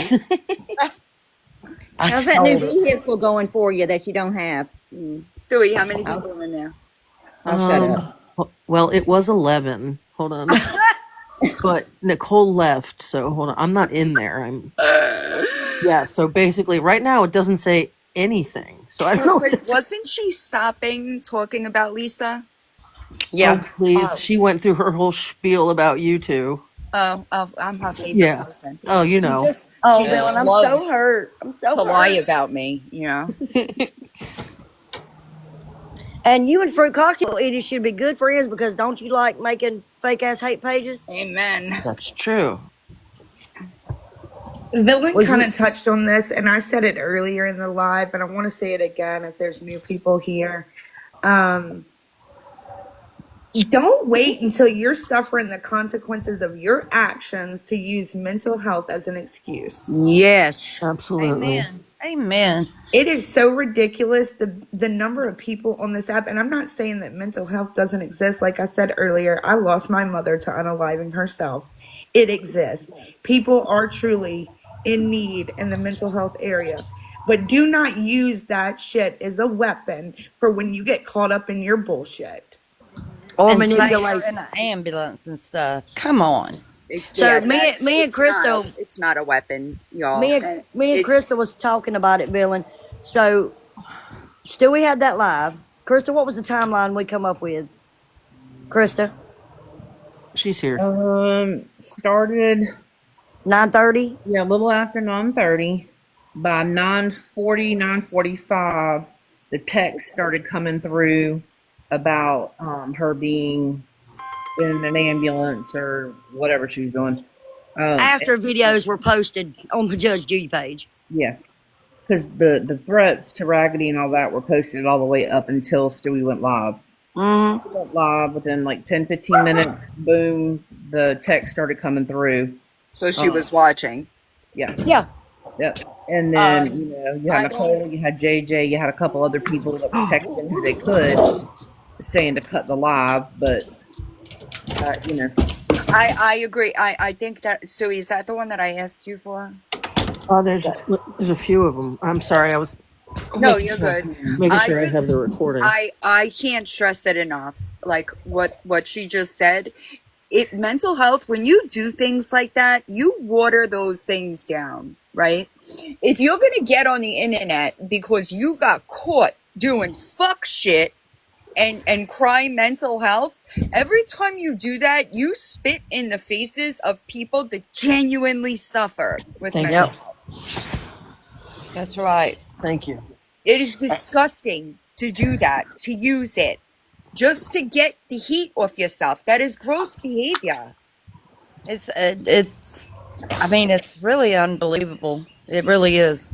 I How's that new stole it. vehicle going for you that you don't have? Stewie, how many people are in there? I'll shut up. Well, it was 11. Hold on. But Nicole left, so hold on. I'm not in there. Yeah, so basically right now it doesn't say anything. So I don't know. But wasn't she stopping talking about Lisa? Yeah. Oh, please. She went through her whole spiel about you two. Oh, I'm her favorite Yeah. person. Oh, you know. Oh, She just Villain, I'm so loves hurt. I'm so to hurt. lie about me, you know. And you and Fruit Cocktail Eaters should be good friends because don't you like making fake ass hate pages? Amen. That's true. Villain Was kind you? of touched on this, and I said it earlier in the live, but I want to say it again if there's new people here. Don't wait until you're suffering the consequences of your actions to use mental health as an excuse. Yes. Absolutely. Amen. It is so ridiculous the number of people on this app, and I'm not saying that mental health doesn't exist. Like I said earlier, I lost my mother to unaliving herself. It exists. People are truly in need in the mental health area. But do not use that shit as a weapon for when you get caught up in your bullshit. Or And say you're manipulate. in an ambulance and stuff. Come on. So Yeah, me and Crystal, it's not a weapon, y'all. me And and it's Crystal was talking about it, Villain. So Stewie had that live. Krista, what was the timeline we come up with? Krista, She's here. Started 9:30. a little after 9:30. By 9:40, 9:45, the text started coming through about her being in an ambulance or whatever she was doing. After videos were posted on the Judge Judy page. Yeah, because the threats to Raggedy and all that were posted all the way up until Stewie went live. Mm-hmm. Went live within like 10, 15 minutes. Boom, the text started coming through. so she was watching. Yeah. Yeah. Yep. And then, Um, you had I Nicole, you had JJ, you had a couple other people that were texting who they could, saying to cut the live, but, I agree. I think that Stewie, is that the one that I asked you for? Oh, there's a few of them. I'm sorry. I was No, making you're sure, good. making I sure I just have the recording. I can't stress it enough. Like what she just said. Mental health, when you do things like that, you water those things down, right? If you're gonna get on the internet because you got caught doing fuck shit and cry mental health, every time you do that, you spit in the faces of people that genuinely suffer with Thank mental you. health. That's right. Thank you. It is disgusting to do that, to use it, just to get the heat off yourself. That is gross behavior. It's I mean, it's really unbelievable. It really is.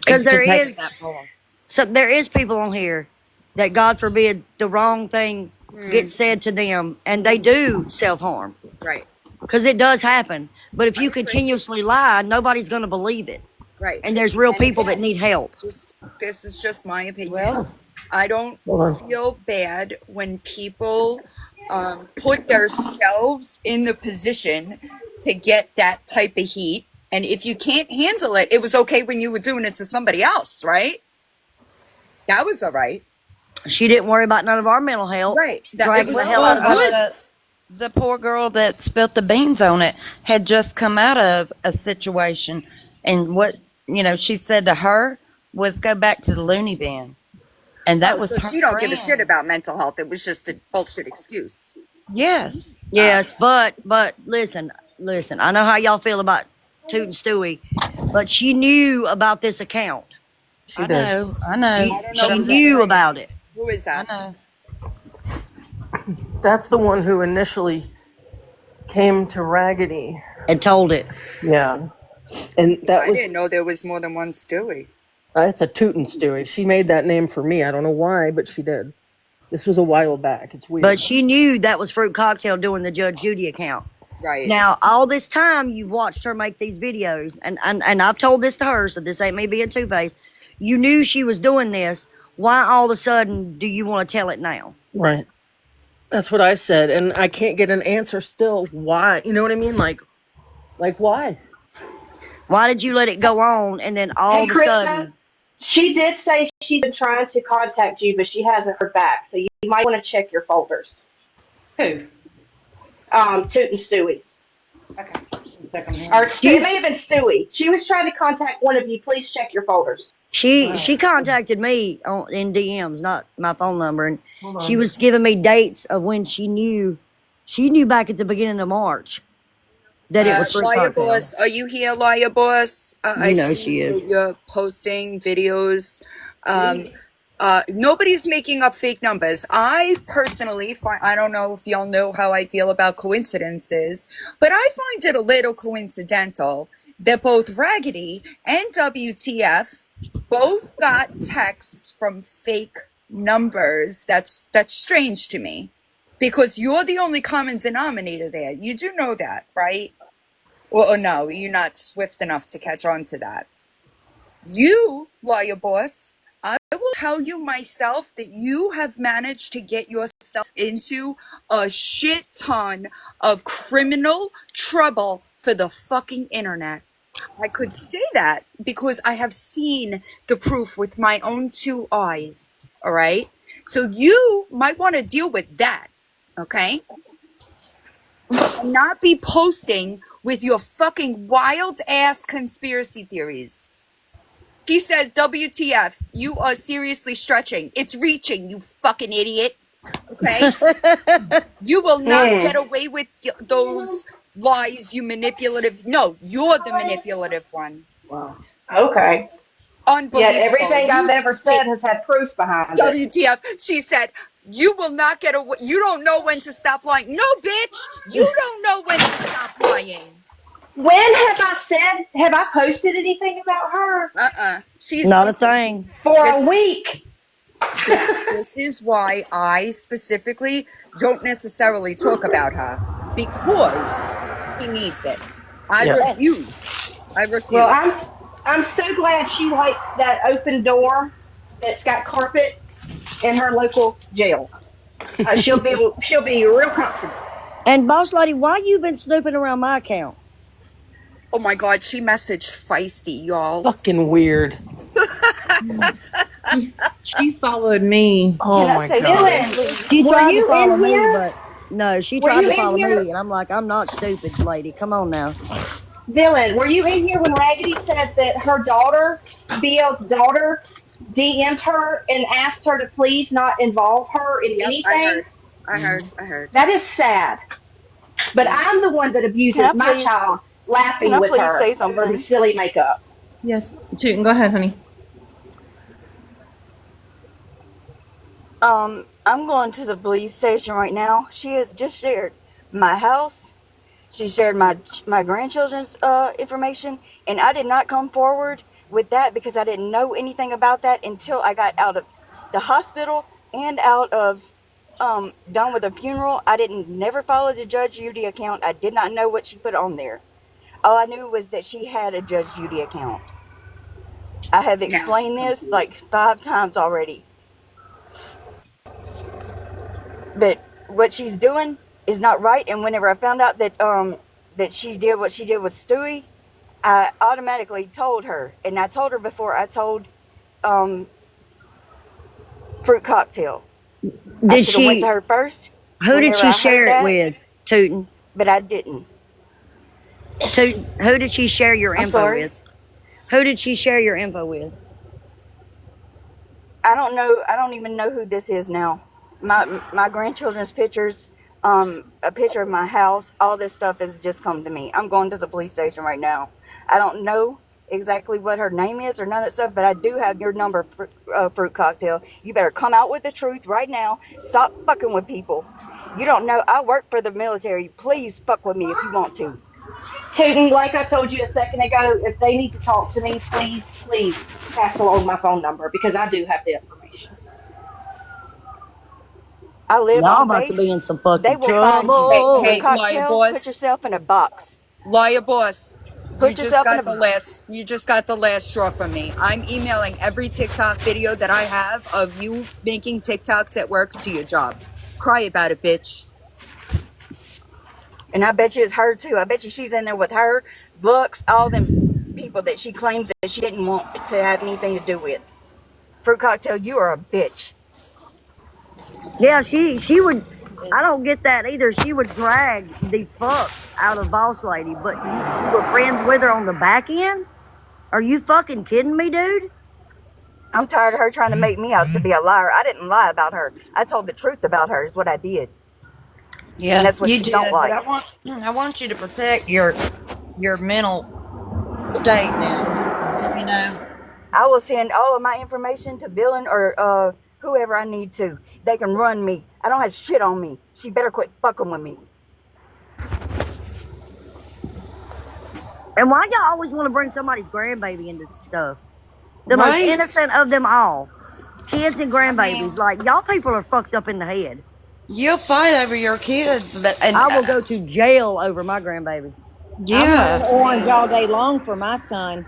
Because To there take it is that far. so there is people on here that God forbid the wrong thing Hmm. gets said to them and they do self harm. Right. Because it does happen. But if I you agree. continuously lie, nobody's going to believe it. Right. And there's real And people that again, need help. this is just my opinion. Well, I don't hold on. feel bad when people put themselves in the position to get that type of heat. And if you can't handle it, it was okay when you were doing it to somebody else, right? That was all right. She didn't worry about none of our mental health, Right. That it dragging was the hell all out of good. us. The poor girl that spilt the beans on it had just come out of a situation, and what she said to her was go back to the loony bin, and that Oh, was so her she don't give a shit friend. about mental health. It was just a bullshit excuse. Yes, Yes, but listen. I know how y'all feel about Toot and Stewie, but she knew about this account. She I did. know, I know, I don't know but She I'm who just that knew is. saying. about it. Who is I that? know. That's the one who initially came to Raggedy. And told it. Yeah. And that I was, didn't know there was more than one Stewie. it's a Tootin' Stewie. She made that name for me. I don't know why, but she did. This was a while back. It's But weird. she knew that was Fruit Cocktail doing the Judge Judy account. Right. Now, all this time you've watched her make these videos, and I've told this to her, so this ain't me being two-faced. You knew she was doing this. Why all of a sudden do you want to tell it now? Right. That's what I said. And I can't get an answer still. Why? You know what I mean? Like why? Why did you let it go on and then all Hey, of a Krista, sudden, she did say she's been trying to contact you, but she hasn't heard back. So you might want to check your folders. Who? Toot and Stewie's. Okay, check them Or here. It may have been Stewie. She was trying to contact one of you. Please check your folders. she contacted me in DMs, not my phone number, and Hold she on. was giving me dates of when she knew back at the beginning of March that it was Fruit Lawyer Cocktail. Boss, are you here, Lawyer Boss? I You know see she that is. you're posting videos. Nobody's making up fake numbers. I personally find, I don't know if y'all know how I feel about coincidences, but I find it a little coincidental that both Raggedy and WTF both got texts from fake numbers. That's strange to me because you're the only common denominator there. You do know that, right? Or no, you're not swift enough to catch on to that. You, Lawyer Boss, I will tell you myself that you have managed to get yourself into a shit ton of criminal trouble for the fucking internet. I could say that because I have seen the proof with my own two eyes. All right. So you might want to deal with that. Okay. And not be posting with your fucking wild ass conspiracy theories. She says, WTF, you are seriously stretching. It's reaching, you fucking idiot. Okay? You will not get away with those lies, you manipulative. No, you're the manipulative one. Wow. Okay. Yet Unbelievable. everything I've ever said has had proof behind it. WTF. She said, you will not get away. You don't know when to stop lying. No, bitch. You don't know when to stop lying. When have I posted anything about her? She's, Not a listen, thing. For a this week. this is why I specifically don't necessarily talk about her because she needs it. I Yeah. refuse. I Well, refuse. I'm so glad she likes that open door that's got carpet in her local jail. She'll be real comfortable. And boss lady, why you been snooping around my account? Oh my God, she messaged feisty, y'all. Fucking weird. She followed me. Oh Can I my say god. something, please? She Were tried to you follow in me, here? but no, she Were tried you to in follow here? me, and I'm like, I'm not stupid, lady. Come on now. Dylan, were you in here when Raggedy said that her daughter, BL's daughter, DM'd her and asked her to please not involve her in Yep, I anything? heard. I heard. I heard. That is sad. But I'm the one that Can I abuses my please? child Can laughing I with please her say over the something? silly makeup. Yes, Tootin, go ahead, honey. I'm going to the police station right now. She has just shared my house. She shared my grandchildren's information, and I did not come forward with that because I didn't know anything about that until I got out of the hospital and out of done with the funeral. I didn't never followed the Judge Judy account. I did not know what she put on there. All I knew was that she had a Judge Judy account. I have Now I'm explained this like confused. 5 times already. But what she's doing is not right. And whenever I found out that she did what she did with Stewie, I automatically told her, and I told her before I told um, Fruit Cocktail. I Did should have went to she? her first Who did whenever she I heard share it that, with? Tootin'. but I didn't. Tootin'. Who did she share your I'm info sorry. with? Who did she share your info with? I don't know. I don't even know who this is now. My grandchildren's pictures, a picture of my house, all this stuff has just come to me. I'm going to the police station right now. I don't know exactly what her name is or none of that stuff, but I do have your number, Fruit Cocktail. You better come out with the truth right now. Stop fucking with people. You don't know. I work for the military. Please fuck with me if you want to. Tootin', like I told you a second ago, if they need to talk to me, please pass along my phone number because I do have the information. I live Y'all on about to be base. in some They fucking will find you. Hey, Fruit hey, trouble. lawyer Cocktail, put boss. yourself in a box. Lawyer boss. You Put just yourself in got the a. last you just got the last straw from me. I'm emailing every TikTok video that I have of you making TikToks at work to your job. Cry about it, bitch. And I bet you it's her too. I bet you she's in there with her, Lux, all them people that she claims that she didn't want to have anything to do with. Fruit Cocktail, you are a bitch. Yeah, she would. I don't get that either. She would drag the fuck out of Boss Lady, but you were friends with her on the back end? Are you fucking kidding me, dude? I'm tired of her trying to make me out to be a liar. I didn't lie about her. I told the truth about her is what I did. And Yeah, that's what you she don't did, but like. I want you to protect your mental state now. You know. I will send all of my information to Dylan or whoever I need to. They can run me. I don't have shit on me. She better quit fucking with me. And why y'all always want to bring somebody's grandbaby into stuff? The most Right? innocent of them all. Kids and I mean, grandbabies. Like, y'all people are fucked up in the head. you'll fight over your kids, but and I will go to jail over my grandbaby. I'm wearing yeah, I orange mean, all day long for my son.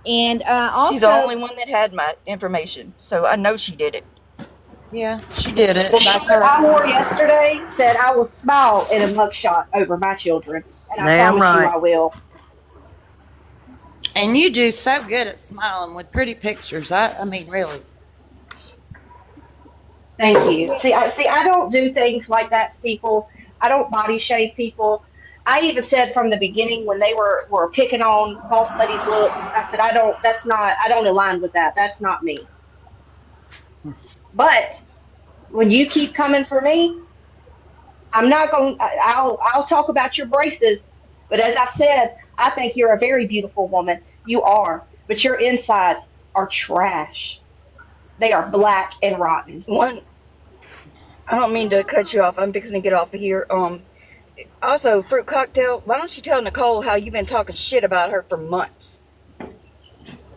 And She's the also, only one that had my information, so I know she did it. yeah, she did it. The shirt that's her. I wore yesterday said I will smile in a mugshot over my children, and I Damn promise you right. I will. And you do so good at smiling with pretty pictures. I mean, really. Thank you. See, I don't do things like that to people. I don't body shame people. I even said from the beginning when they were picking on boss lady's looks, I said I don't. That's not. I don't align with that. That's not me. But when you keep coming for me, I'm not going. I'll talk about your braces. But as I said, I think you're a very beautiful woman. You are, but your insides are trash. They are black and rotten. One, I don't mean to cut you off. I'm fixing to get off of here. Also, Fruit Cocktail, why don't you tell Nicole how you've been talking shit about her for months?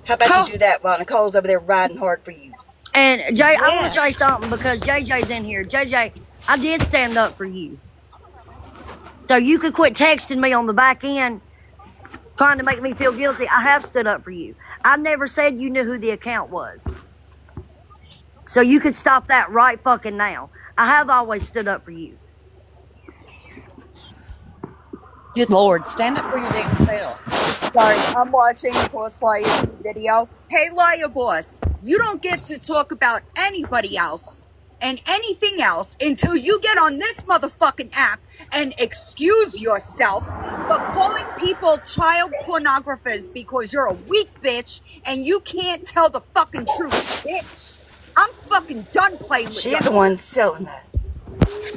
How about you Oh, do that while Nicole's over there riding hard for you? And Jay, I want to Yeah. say something because JJ's in here. JJ, I did stand up for you. So you could quit texting me on the back end trying to make me feel guilty. I have stood up for you. I never said you knew who the account was. So you could stop that right fucking now. I have always stood up for you. good Lord, stand up for your damn self. Sorry, I'm watching Boss Liar P video. Hey, Liar Boss, you don't get to talk about anybody else and anything else until you get on this motherfucking app and excuse yourself for calling people child pornographers because you're a weak bitch and you can't tell the fucking truth, bitch. I'm fucking done playing with your She's the one ass. selling.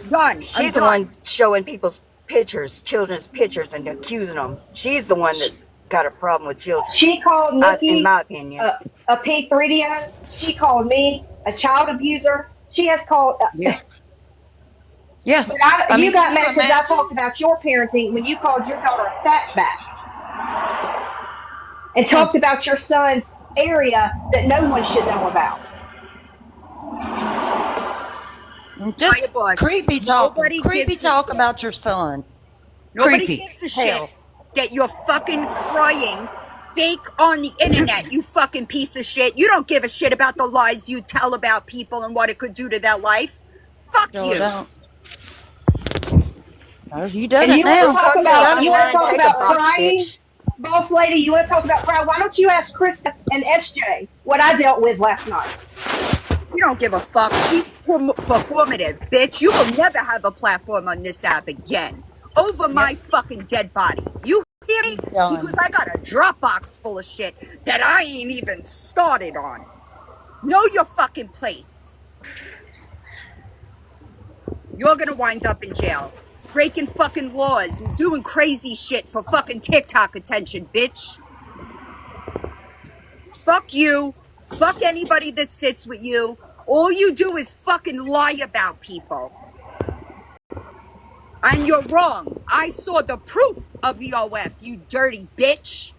Done. I'm She's the done. one showing people's pictures, children's pictures, and accusing them. She's the one that's. got a problem with children. She called In Nikki my opinion. a P3DO. She called me a child abuser. She has called. Yeah. Yeah. But I you mean, can got you mad because I talked imagine? about your parenting when you called your daughter a fatback and Hmm. talked about your son's area that no one should know about. Just Fire boss. creepy talking. Nobody Creepy gives a talk shit. about your son. Nobody Creepy. gives a shit Hell. that you're fucking crying fake on the internet, you fucking piece of shit. You don't give a shit about the lies you tell about people and what it could do to their life. Fuck No, I you. don't. Oh, you And done it you want to now. talk You about done you it want to now. talk Take a about box, crying, bitch. boss lady. You want to talk about crying? Why don't you ask Krista and SJ what I dealt with last night? You don't give a fuck. She's performative, bitch. You will never have a platform on this app again. Over Yep. my fucking dead body. You hear me? Because Done. I got a Dropbox full of shit that I ain't even started on. Know your fucking place. You're gonna wind up in jail. Breaking fucking laws and doing crazy shit for fucking TikTok attention, bitch. Fuck you. Fuck anybody that sits with you. All you do is fucking lie about people. And you're wrong. I saw the proof of the OF, you dirty bitch.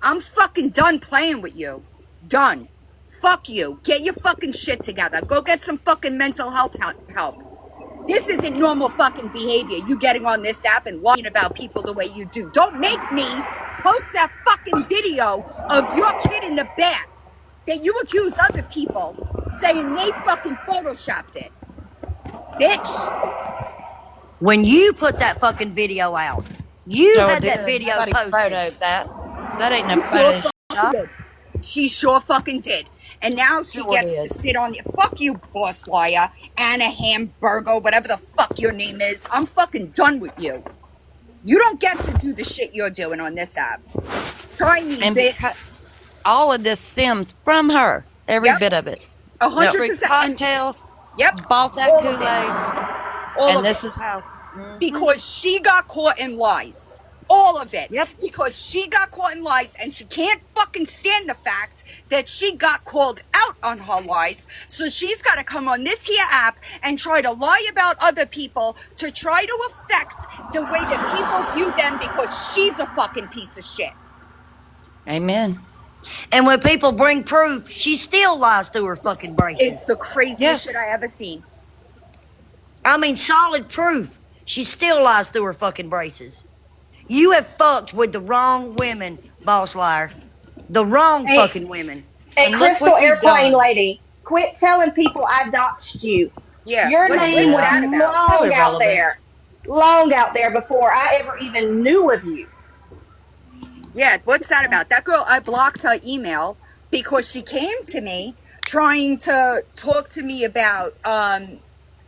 I'm fucking done playing with you. Done. Fuck you. Get your fucking shit together. Go get some fucking mental health help. This isn't normal fucking behavior. You getting on this app and lying about people the way you do. Don't make me post that fucking video of your kid in the back that you accuse other people saying they fucking photoshopped it. Bitch. When you put that fucking video out, you Sure had that did. video Nobody posted. photoed that. That ain't no She sure fucking Photoshop. did. She sure fucking did. And now she Sure gets did. to sit on you. Fuck you, boss liar. Anna Hamburgo, whatever the fuck your name is. I'm fucking done with you. You don't get to do the shit you're doing on this app. Try me, And because bitch. all of this stems from her, every Yep. bit of it. Every 100%. And cocktail, yep. bought that All of it. Kool-Aid, All and of it. this is how. Hmm. Because she got caught in lies. All of it. Yep. Because she got caught in lies and she can't fucking stand the fact that she got called out on her lies. So she's got to come on this here app and try to lie about other people to try to affect the way that people view them because she's a fucking piece of shit. Amen. And when people bring proof, she still lies through her fucking It's braces. the craziest shit Yes. I ever seen. I mean, solid proof. She still lies through her fucking braces. You have fucked with the wrong women, boss liar. The wrong Hey, fucking women. hey, And look Crystal what you've Airplane done. Lady, quit telling people I doxed you. Yeah. Your name What's was that Yeah. about? How long out there before I ever even knew of you. Yeah, what's that about? That girl, I blocked her email because she came to me trying to talk to me about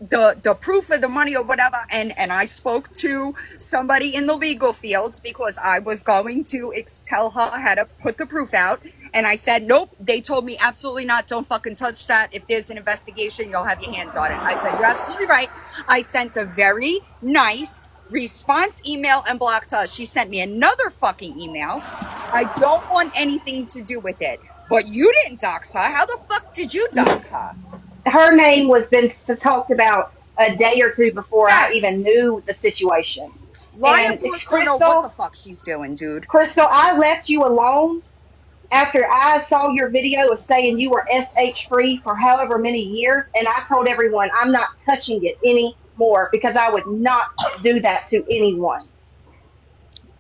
the proof of the money or whatever, and I spoke to somebody in the legal field because I was going to tell her how to put the proof out, and I said nope. They told me absolutely not. Don't fucking touch that. If there's an investigation, you'll have your hands on it. I said you're absolutely right. I sent a very nice response email and blocked her. She sent me another fucking email. I don't want anything to do with it. But you didn't dox her. How the fuck did you dox her? Her name was been talked about a day or two before I even Facts. knew the situation. Liar And it's Bruce don't know what the Crystal. fuck she's doing, dude. Crystal, I left you alone after I saw your video of saying you were SH free for however many years, and I told everyone I'm not touching it anymore because I would not do that to anyone.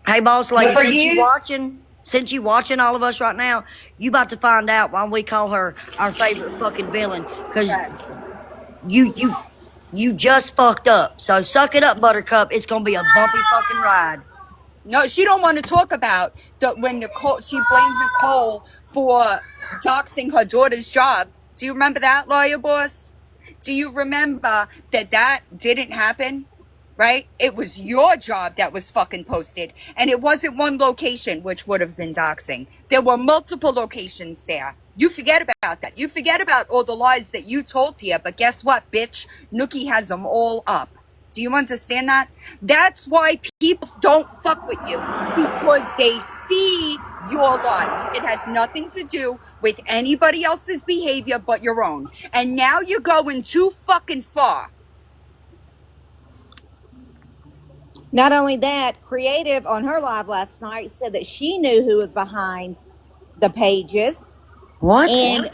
Hey, boss But lady, for you, since you watching all of us right now, you about to find out why we call her our favorite fucking villain. Cause Facts. you just fucked up. So suck it up, Buttercup. It's gonna be a bumpy fucking ride. No, she don't want to talk about when Nicole, she blamed Nicole for doxing her daughter's job. Do you remember that, lawyer boss? Do you remember that didn't happen? Right? It was your job that was fucking posted, and it wasn't one location, which would have been doxing. There were multiple locations there. You forget about that. You forget about all the lies that you told here, but guess what, bitch? Nookie has them all up. Do you understand that? That's why people don't fuck with you because they see your lies. It has nothing to do with anybody else's behavior but your own. And now you're going too fucking far. Not only that, Creative on her live last night said that she knew who was behind the pages. What? And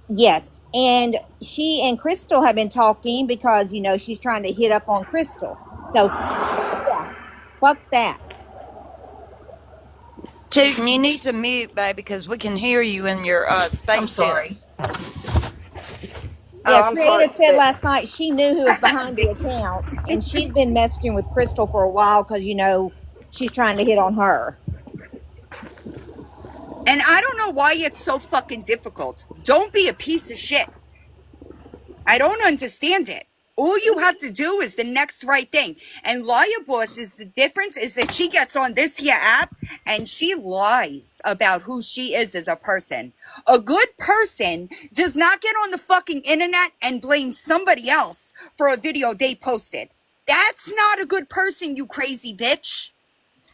yes, and she and Crystal have been talking because, you know, she's trying to hit up on Crystal. So, yeah, fuck that. Tootin', you need to mute, baby, because we can hear you in your spaceship. I'm sorry. Yeah, I'm Creative parts of said it. last night she knew who was behind the accounts, and she's been messaging with Crystal for a while because, you know, she's trying to hit on her. And I don't know why it's so fucking difficult. Don't be a piece of shit. I don't understand it. All you have to do is the next right thing. And Liar Boss is the difference is that she gets on this here app and she lies about who she is as a person. A good person does not get on the fucking internet and blame somebody else for a video they posted. That's not a good person, you crazy bitch.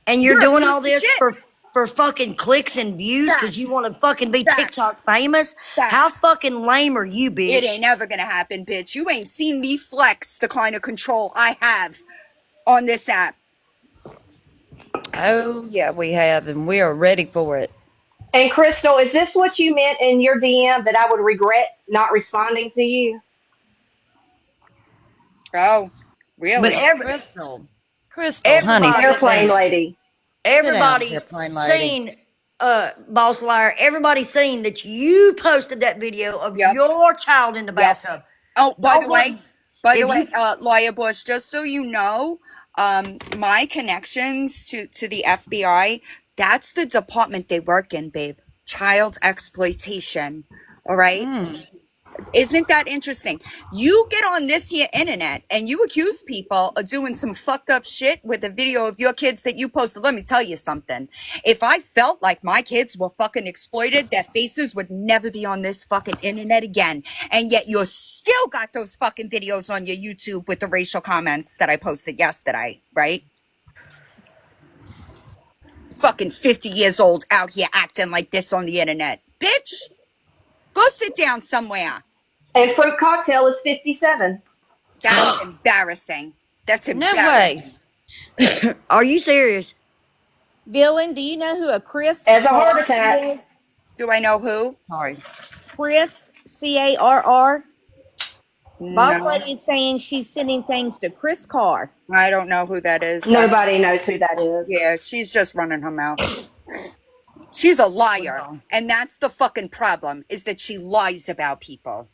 And you're You're a doing piece all of this shit. for fucking clicks and views because you Facts. want to fucking be Facts. TikTok famous? How Facts. fucking lame are you, It bitch? ain't ever gonna happen, bitch. You ain't seen me flex the kind of control I have on this app. Oh, yeah, we have, and we are ready for it. And Crystal, is this what you meant in your DM that I would regret not responding to you? Oh, But really? Crystal, honey, everybody, sit Airplane down. lady. Sit down, everybody airplane lady. seen, Boss Liar, everybody seen that you posted that video of Yep. your child in the Yep. bathtub. Oh, by Don't the way, want- if you Lawyer Bush, just so you know, my connections to the FBI, that's the department they work in, babe. Child exploitation. All right? Isn't that interesting? You get on this here internet and you accuse people of doing some fucked up shit with a video of your kids that you posted. Let me tell you something. If I felt like my kids were fucking exploited, their faces would never be on this fucking internet again. And yet you still got those fucking videos on your YouTube with the racial comments that I posted yesterday, right? Fucking 50 years old out here acting like this on the internet. Bitch, go sit down somewhere. And Fruit Cocktail is 57. That's embarrassing. That's no embarrassing. way. Are you serious? Villain, do you know who a Chris As a heart Carr attack. is? Do I know who? Sorry. Chris, Carr. Boss No, Lady is saying she's sending things to Chris Carr. I don't know who that is. Nobody knows who that is. Yeah, she's just running her mouth. She's a liar. And that's the fucking problem, is that she lies about people.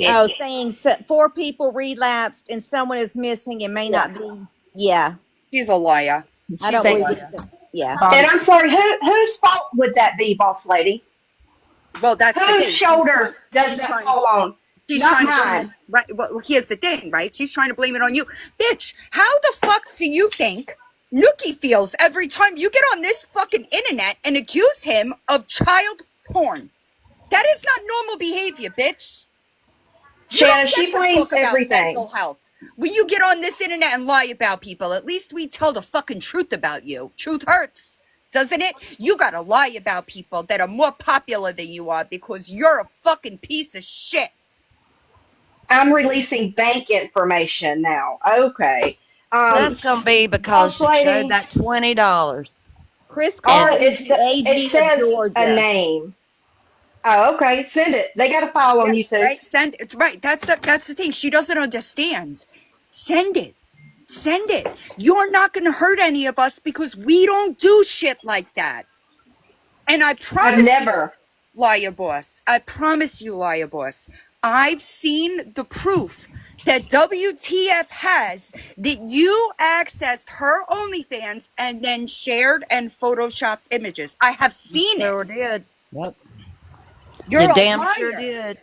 Oh, saying 4 people relapsed and someone is missing and may not be. Yeah. She's a liar. I don't believe it. Yeah. And I'm sorry, whose fault would that be, Boss Lady? Well, that's the Whose thing. shoulders does that fall on? She's Not trying to blame mine. it, right? Well, here's the thing, right? She's trying to blame it on you. Bitch, how the fuck do you think Nookie feels every time you get on this fucking internet and accuse him of child porn? That is not normal behavior, bitch. Shannon, she blames Talk about everything. mental health. When you get on this internet and lie about people, at least we tell the fucking truth about you. Truth hurts, doesn't it? You gotta lie about people that are more popular than you are because you're a fucking piece of shit. I'm releasing bank information now. Okay. That's gonna be because Boss you Lady, showed that $20. Chris Carr is the it AG of says Georgia. a name. Oh, okay. Send it. They got a file on you too. Right? Send it's right. That's the thing. She doesn't understand. Send it. Send it. You're not gonna hurt any of us because we don't do shit like that. And I promise never. you, Liar Boss. I promise you, Liar Boss. I've seen the proof that WTF has that you accessed her OnlyFans and then shared and photoshopped images. I have seen Sure it. did. Yep. You're You a damn liar. sure did.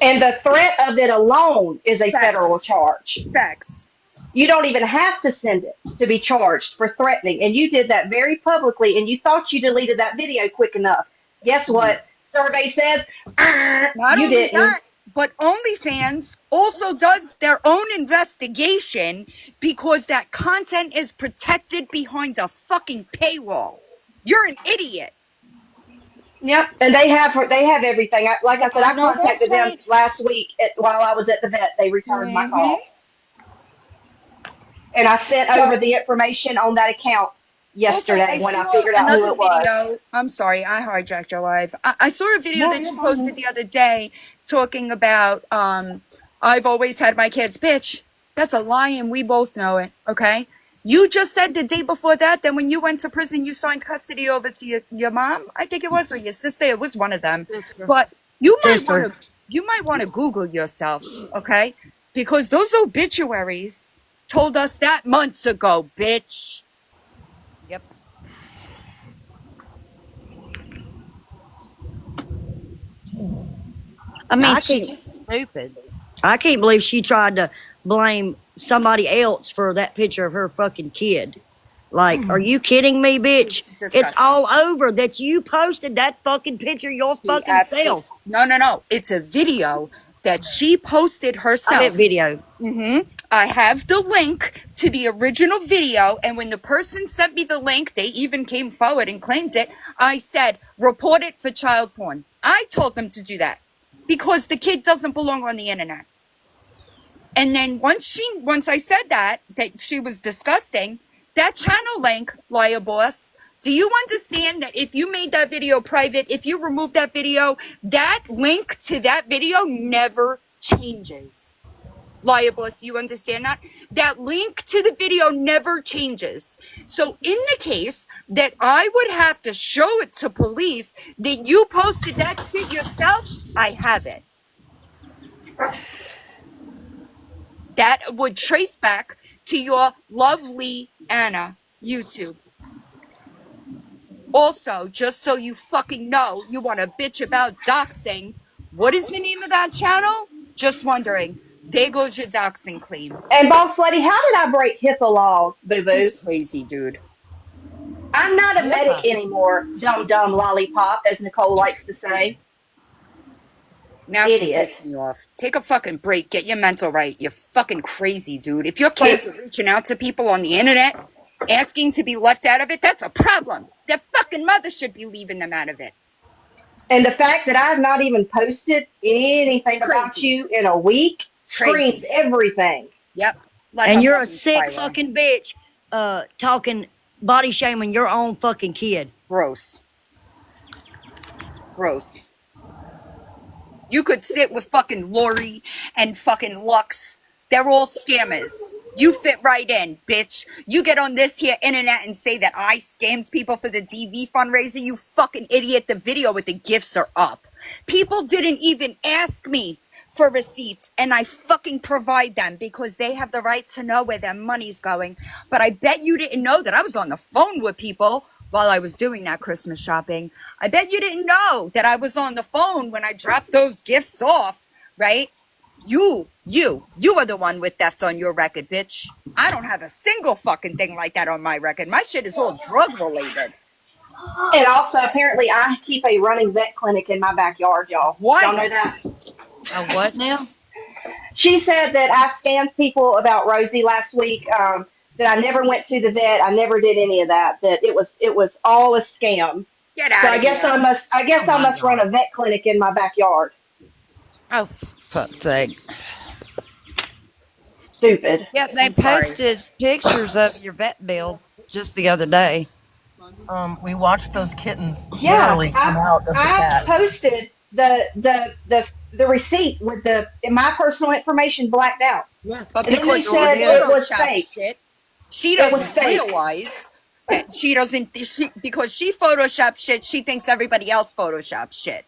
And the threat of it alone is a federal charge. Facts. You don't even have to send it to be charged for threatening. And you did that very publicly, and you thought you deleted that video quick enough. Guess what? Survey says Not you only didn't. But OnlyFans also does their own investigation because that content is protected behind a fucking paywall. You're an idiot. Yep, and they have everything. Like I said, I I know that's contacted them right. last week while I was at the vet. They returned my Mm-hmm. call, and I sent over the information on that account Also, I yesterday when I saw figured out who another it was. video. I'm sorry, I hijacked your live. I saw a video No, that you're you fine. posted the other day talking about I've always had my kids. Bitch, that's a lie and we both know it, okay? You just said the day before that when you went to prison you signed custody over to your mom, I think it was, or your sister, it was one of them. Sister. But Sister. you might want to Google yourself, okay? Because those obituaries told us that months ago, bitch. Yep. I mean, I she's can't. just stupid. I can't believe she tried to blame somebody else for that picture of her fucking kid. Like, are you kidding me, bitch? It's Disgusting. all over that you posted that fucking picture your She fucking absolutely self. no. It's a video that she posted I meant herself. video. I have the link to the original video, and when the person sent me the link, they even came forward and claimed it. I said, report it for child porn. I told them to do that because the kid doesn't belong on the internet. And then once I said that she was disgusting, that channel link, liar boss, do you understand that if you made that video private, if you remove that video, that link to that video never changes? Liar boss, you understand that? That link to the video never changes. So in the case that I would have to show it to police that you posted that shit yourself, I have it. That would trace back to your lovely Anna YouTube. Also, just so you fucking know, you want to bitch about doxing. What is the name of that channel? Just wondering. There goes your doxing claim. And boss lady, how did I break HIPAA laws, boo He's boo? crazy, dude. I'm not a medic HIPAA. anymore, dumb dumb lollipop, as Nicole likes to say. Now she Idiot. pissed me off. Take a fucking break. Get your mental right. You're fucking crazy, dude. If your So, kids are reaching out to people on the internet, asking to be left out of it, that's a problem. Their fucking mother should be leaving them out of it. and the fact that I've not even posted anything about Crazy. you in a week screams Crazy. everything. Yep. Like And a you're a fucking sick spiral. fucking bitch, talking body shaming your own fucking kid. Gross. Gross. You could sit with fucking Lori and fucking Lux. They're all scammers. You fit right in, bitch. You get on this here internet and say that I scammed people for the DV fundraiser. You fucking idiot. The video with the gifts are up. People didn't even ask me for receipts, and I fucking provide them because they have the right to know where their money's going. But I bet you didn't know that I was on the phone with people while I was doing that Christmas shopping. I bet you didn't know that I was on the phone when I dropped those gifts off, right? You are the one with theft on your record, bitch. I don't have a single fucking thing like that on my record. My shit is all drug related. And also, apparently, I keep a running vet clinic in my backyard, y'all. Y'all know that? Wild. A what now? She said that I scammed people about Rosie last week. That I never went to the vet. I never did any of that. That it was all a scam. Get So out of here. I guess Oh I my must run God. a vet clinic in my backyard. Oh, for fuck's sake. Stupid. Yeah, You I'm sorry. posted pictures of your vet bill just the other day. We watched those kittens Yeah, literally come out of the I cat. posted the receipt with my personal information blacked out. Yeah, but And then they because she said it was photoshopped fake. shit, she It was doesn't fake. realize that because she photoshopped shit, she thinks everybody else photoshopped shit.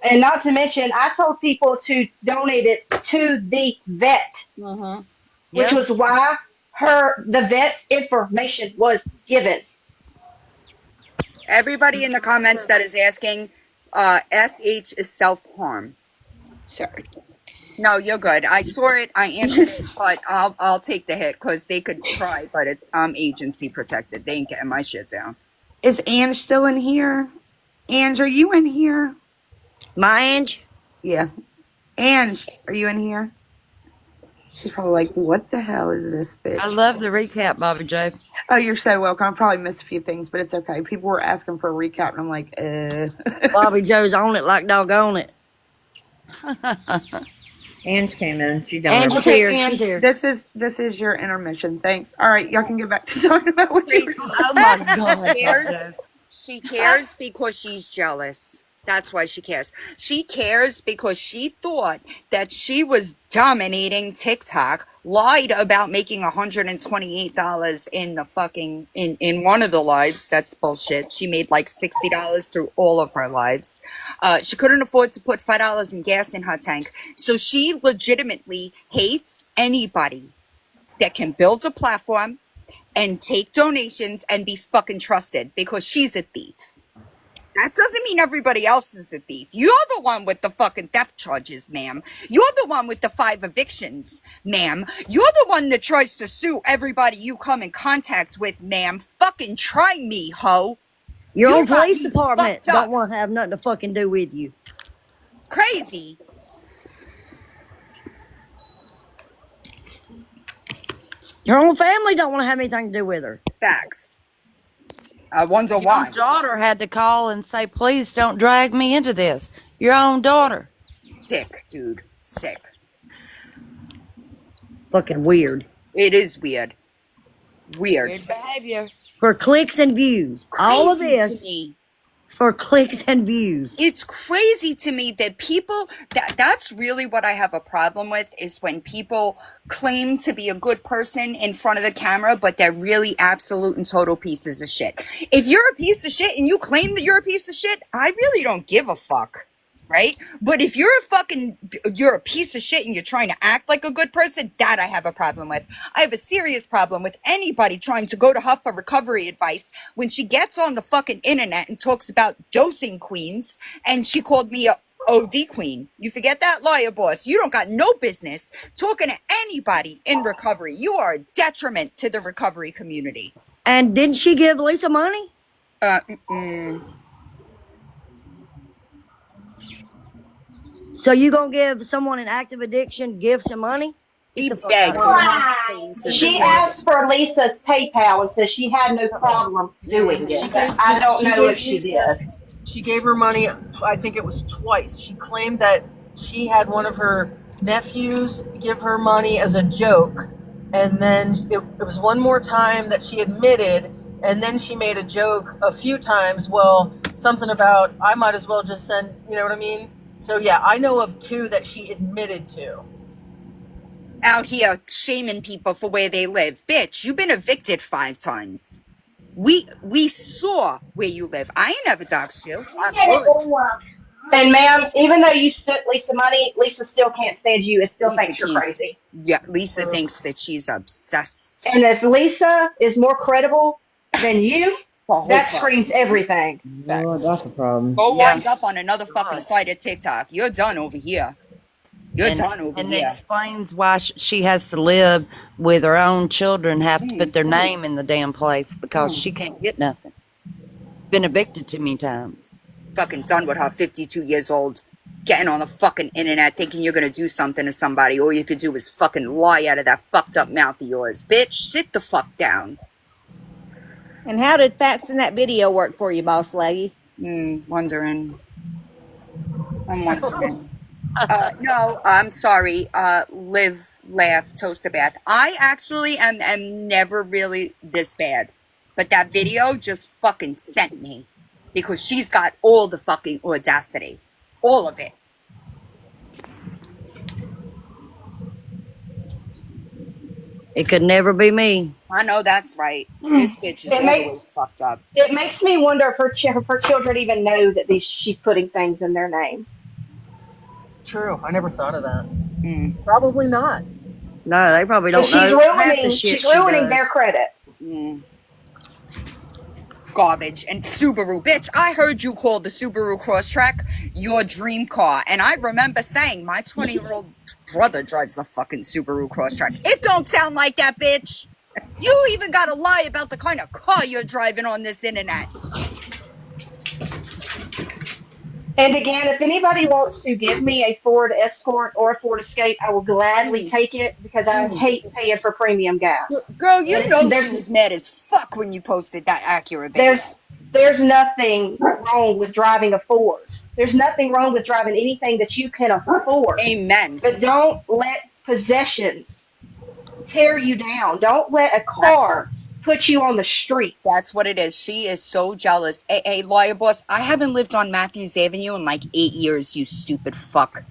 And not to mention, I told people to donate it to the vet, which Yep. was why the vet's information was given. Everybody in the comments that is asking, SH is self-harm. Sorry. No, you're good. I saw it. I answered it, but I'll take the hit because they could try, but I'm agency protected. They ain't getting my shit down. Is Ange still in here? Ange, are you in here? My Ange? Yeah. Ange, are you in here? She's probably like, what the hell is this I bitch? love the recap, Bobby Joe. Oh, you're so welcome. I probably missed a few things, but it's okay. People were asking for a recap, and I'm like, Bobby Joe's on it like doggone it. Ange came in. She's down there. Angie's Okay, here. She's Ange, here. this is your intermission. Thanks. All right, y'all can get back to talking about what you were Crazy. Oh my She God, Bobby cares. Joe. She cares because she's jealous. That's why she cares. She cares because she thought that she was dominating TikTok, lied about making $128 in the fucking in one of the lives. That's bullshit. She made like $60 through all of her lives. She couldn't afford to put $5 in gas in her tank. So she legitimately hates anybody that can build a platform and take donations and be fucking trusted because she's a thief. That doesn't mean everybody else is a thief. You're the one with the fucking theft charges, ma'am. You're the one with the 5 evictions, ma'am. You're the one that tries to sue everybody you come in contact with, ma'am. Fucking try me, ho. Your You own got police me department fucked don't up. want to have nothing to fucking do with you. Crazy. Your own family don't want to have anything to do with her. Facts. I wonder Your own why. daughter had to call and say, please don't drag me into this. Your own daughter. Sick, dude. Sick. Fucking weird. It is weird. Weird. Weird behavior. For clicks and views. All of Crazy to this me. for clicks and views. It's crazy to me that people that's really what I have a problem with is when people claim to be a good person in front of the camera, but they're really absolute and total pieces of shit. If you're a piece of shit and you claim that you're a piece of shit, I really don't give a fuck. Right? But if you're a piece of shit and you're trying to act like a good person, that I have a problem with. I have a serious problem with anybody trying to go to her for recovery advice when she gets on the fucking internet and talks about dosing queens and she called me a OD queen. You forget that, lawyer boss? You don't got no business talking to anybody in recovery. You are a detriment to the recovery community. And didn't she give Lisa money? So you gonna give someone an active addiction gifts and money? Get She the fuck out of begs here. for Lisa's She attention. asked for Lisa's PayPal and said she had no problem doing She it. gave I don't she know gave if she Lisa, did. she gave her money. I think it was twice. She claimed that she had one of her nephews give her money as a joke, and then it was one more time that she admitted, and then she made a joke a few times. Well, something about I might as well just send. You know what I mean? So yeah, I know of 2 that she admitted to. Out here shaming people for where they live. Bitch, you've been evicted 5 times. We saw where you live. I ain't never doxed you. I could. And ma'am, even though you sent Lisa money, Lisa still can't stand you and still Lisa thinks you're can't. crazy. Yeah, Lisa thinks that she's obsessed. And if Lisa is more credible than you, The whole that club. screams everything. Well, that's a problem. Go Yeah. wind up on another fucking site of TikTok. You're done over here. You're done over And it here. explains why she has to live with her own children, have to put their name in the damn place because she can't get nothing. Been evicted too many times. Fucking done with her, 52 years old. Getting on the fucking internet thinking you're gonna do something to somebody. All you could do is fucking lie out of that fucked up mouth of yours. Bitch, sit the fuck down. And how did faxing that video work for you, boss lady? Wondering. I'm wondering. No, I'm sorry. Live, laugh, toast a bath. I actually am never really this bad. But that video just fucking sent me. Because she's got all the fucking audacity. All of it. It could never be me. I know that's right. This bitch is It all the way makes fucked up. it makes me wonder if her children even know that she's putting things in their name. True. I never thought of that. Probably not. No, they probably don't Because know half the shit she's she ruining does. their credit. Garbage. And Subaru, bitch, I heard you call the Subaru Crosstrek your dream car. And I remember saying my 20-year-old brother drives a fucking Subaru Crosstrek. It don't sound like that, bitch. You even gotta lie about the kind of car you're driving on this internet. And again, if anybody wants to give me a Ford Escort or a Ford Escape, I will gladly Mm, take it because I mm. hate paying for premium gas. Girl, And you know she was mad as fuck when you posted that Acura video. there's there's nothing wrong with driving a Ford. There's nothing wrong with driving anything that you can afford. Amen. But don't let possessions tear you down. Don't let a That's car put you on the streets. That's what it is. She is so jealous. Hey, lawyer boss, I haven't lived on Matthews Avenue in like 8 years, you stupid fuck.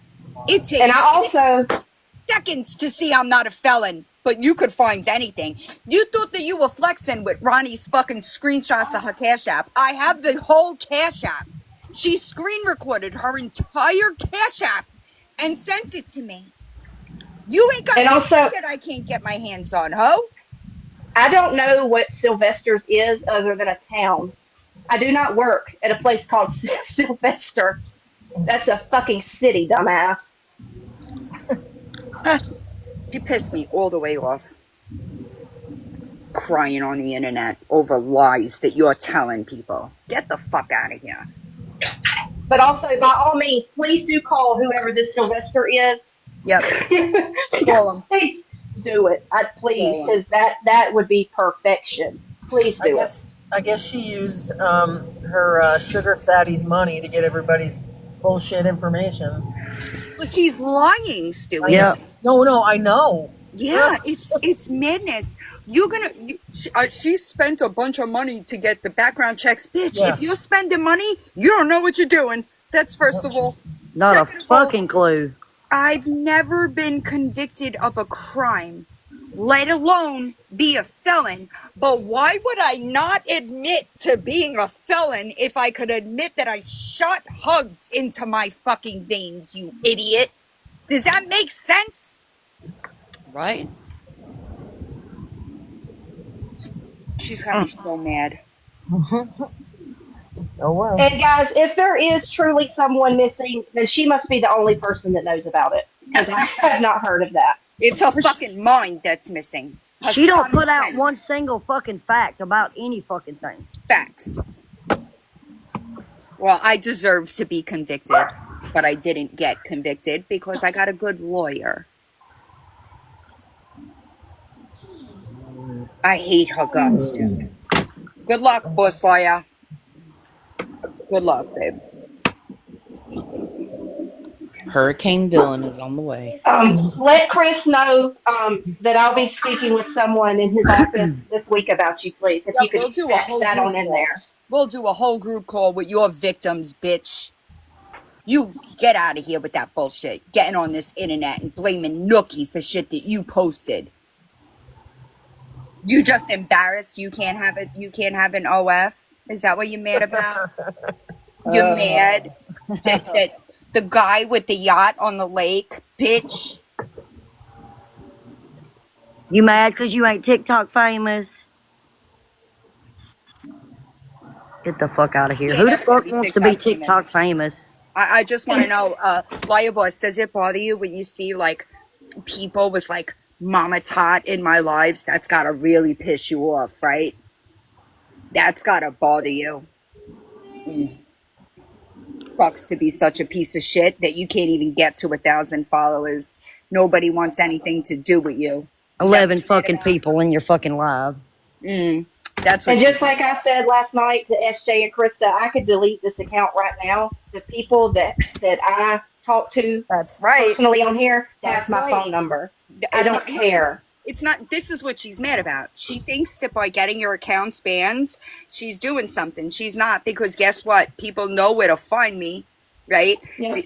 It And takes I also 6 seconds to see I'm not a felon, but you could find anything. You thought that you were flexing with Ronnie's fucking screenshots of her Cash App. I have the whole Cash App. She screen recorded her entire Cash App and sent it to me. You ain't got and shit also that I can't get my hands on, ho. I don't know what Sylvester's is other than a town. I do not work at a place called Sylvester. That's a fucking city, dumbass. She pissed me all the way off. Crying on the internet over lies that you're telling people. Get the fuck out of here. But also, by all means, please do call whoever this Sylvester is. Yep. Call him. Please do it. Please, Call him. because that would be perfection. Please I do it. guess she used her sugar fatty's money to get everybody's bullshit information. But she's lying, Stewie. Yeah. No, I know. Yeah, it's madness. She spent a bunch of money to get the background checks. Bitch, Yeah. if you're spending money, you don't know what you're doing. That's first of all. Not a Second of all, fucking clue. I've never been convicted of a crime, let alone be a felon. But why would I not admit to being a felon if I could admit that I shot hugs into my fucking veins, you idiot? Does that make sense? Right? She's got me so mad. Oh well. And guys, if there is truly someone missing, then she must be the only person that knows about it. Because I have not heard of that. It's her fucking mind that's missing. Her She don't common put out one sense. single fucking fact about any fucking thing. Facts. Well, I deserve to be convicted, but I didn't get convicted because I got a good lawyer. I hate her guts, dude. Good luck, boss lawyer. Good luck, babe. Hurricane Dylan is on the way. Let Chris know that I'll be speaking with someone in his office this week about you, please. If you Yep, could we'll do a text whole that on group in call. there. We'll do a whole group call with your victims, bitch. You get out of here with that bullshit. Getting on this internet and blaming Nookie for shit that you posted. You just embarrassed you can't have it. You can't have an OF. Is that what you're mad about? You're mad that the guy with the yacht on the lake, bitch. You mad because you ain't TikTok famous? Get the fuck out of here. He Who ain't the never gonna fuck be wants to be TikTok famous. TikTok famous? I just want to know, Lawyer Boss, does it bother you when you see like people with like Mama Tot in my lives? That's gotta really piss you off, right? That's gotta bother you. Sucks to be such a piece of shit that you can't even get to 1,000 followers. Nobody wants anything to do with you. Is that what 11 you're mad fucking about? people in your fucking live. That's And what you. just like I said last night to SJ and Krista, I could delete this account right now. The people that I talk to That's right. personally on here have That's my right. phone number. I don't care. It's not. This is what she's mad about. She thinks that by getting your accounts banned, she's doing something. She's not, because guess what? People know where to find me, right? Yep.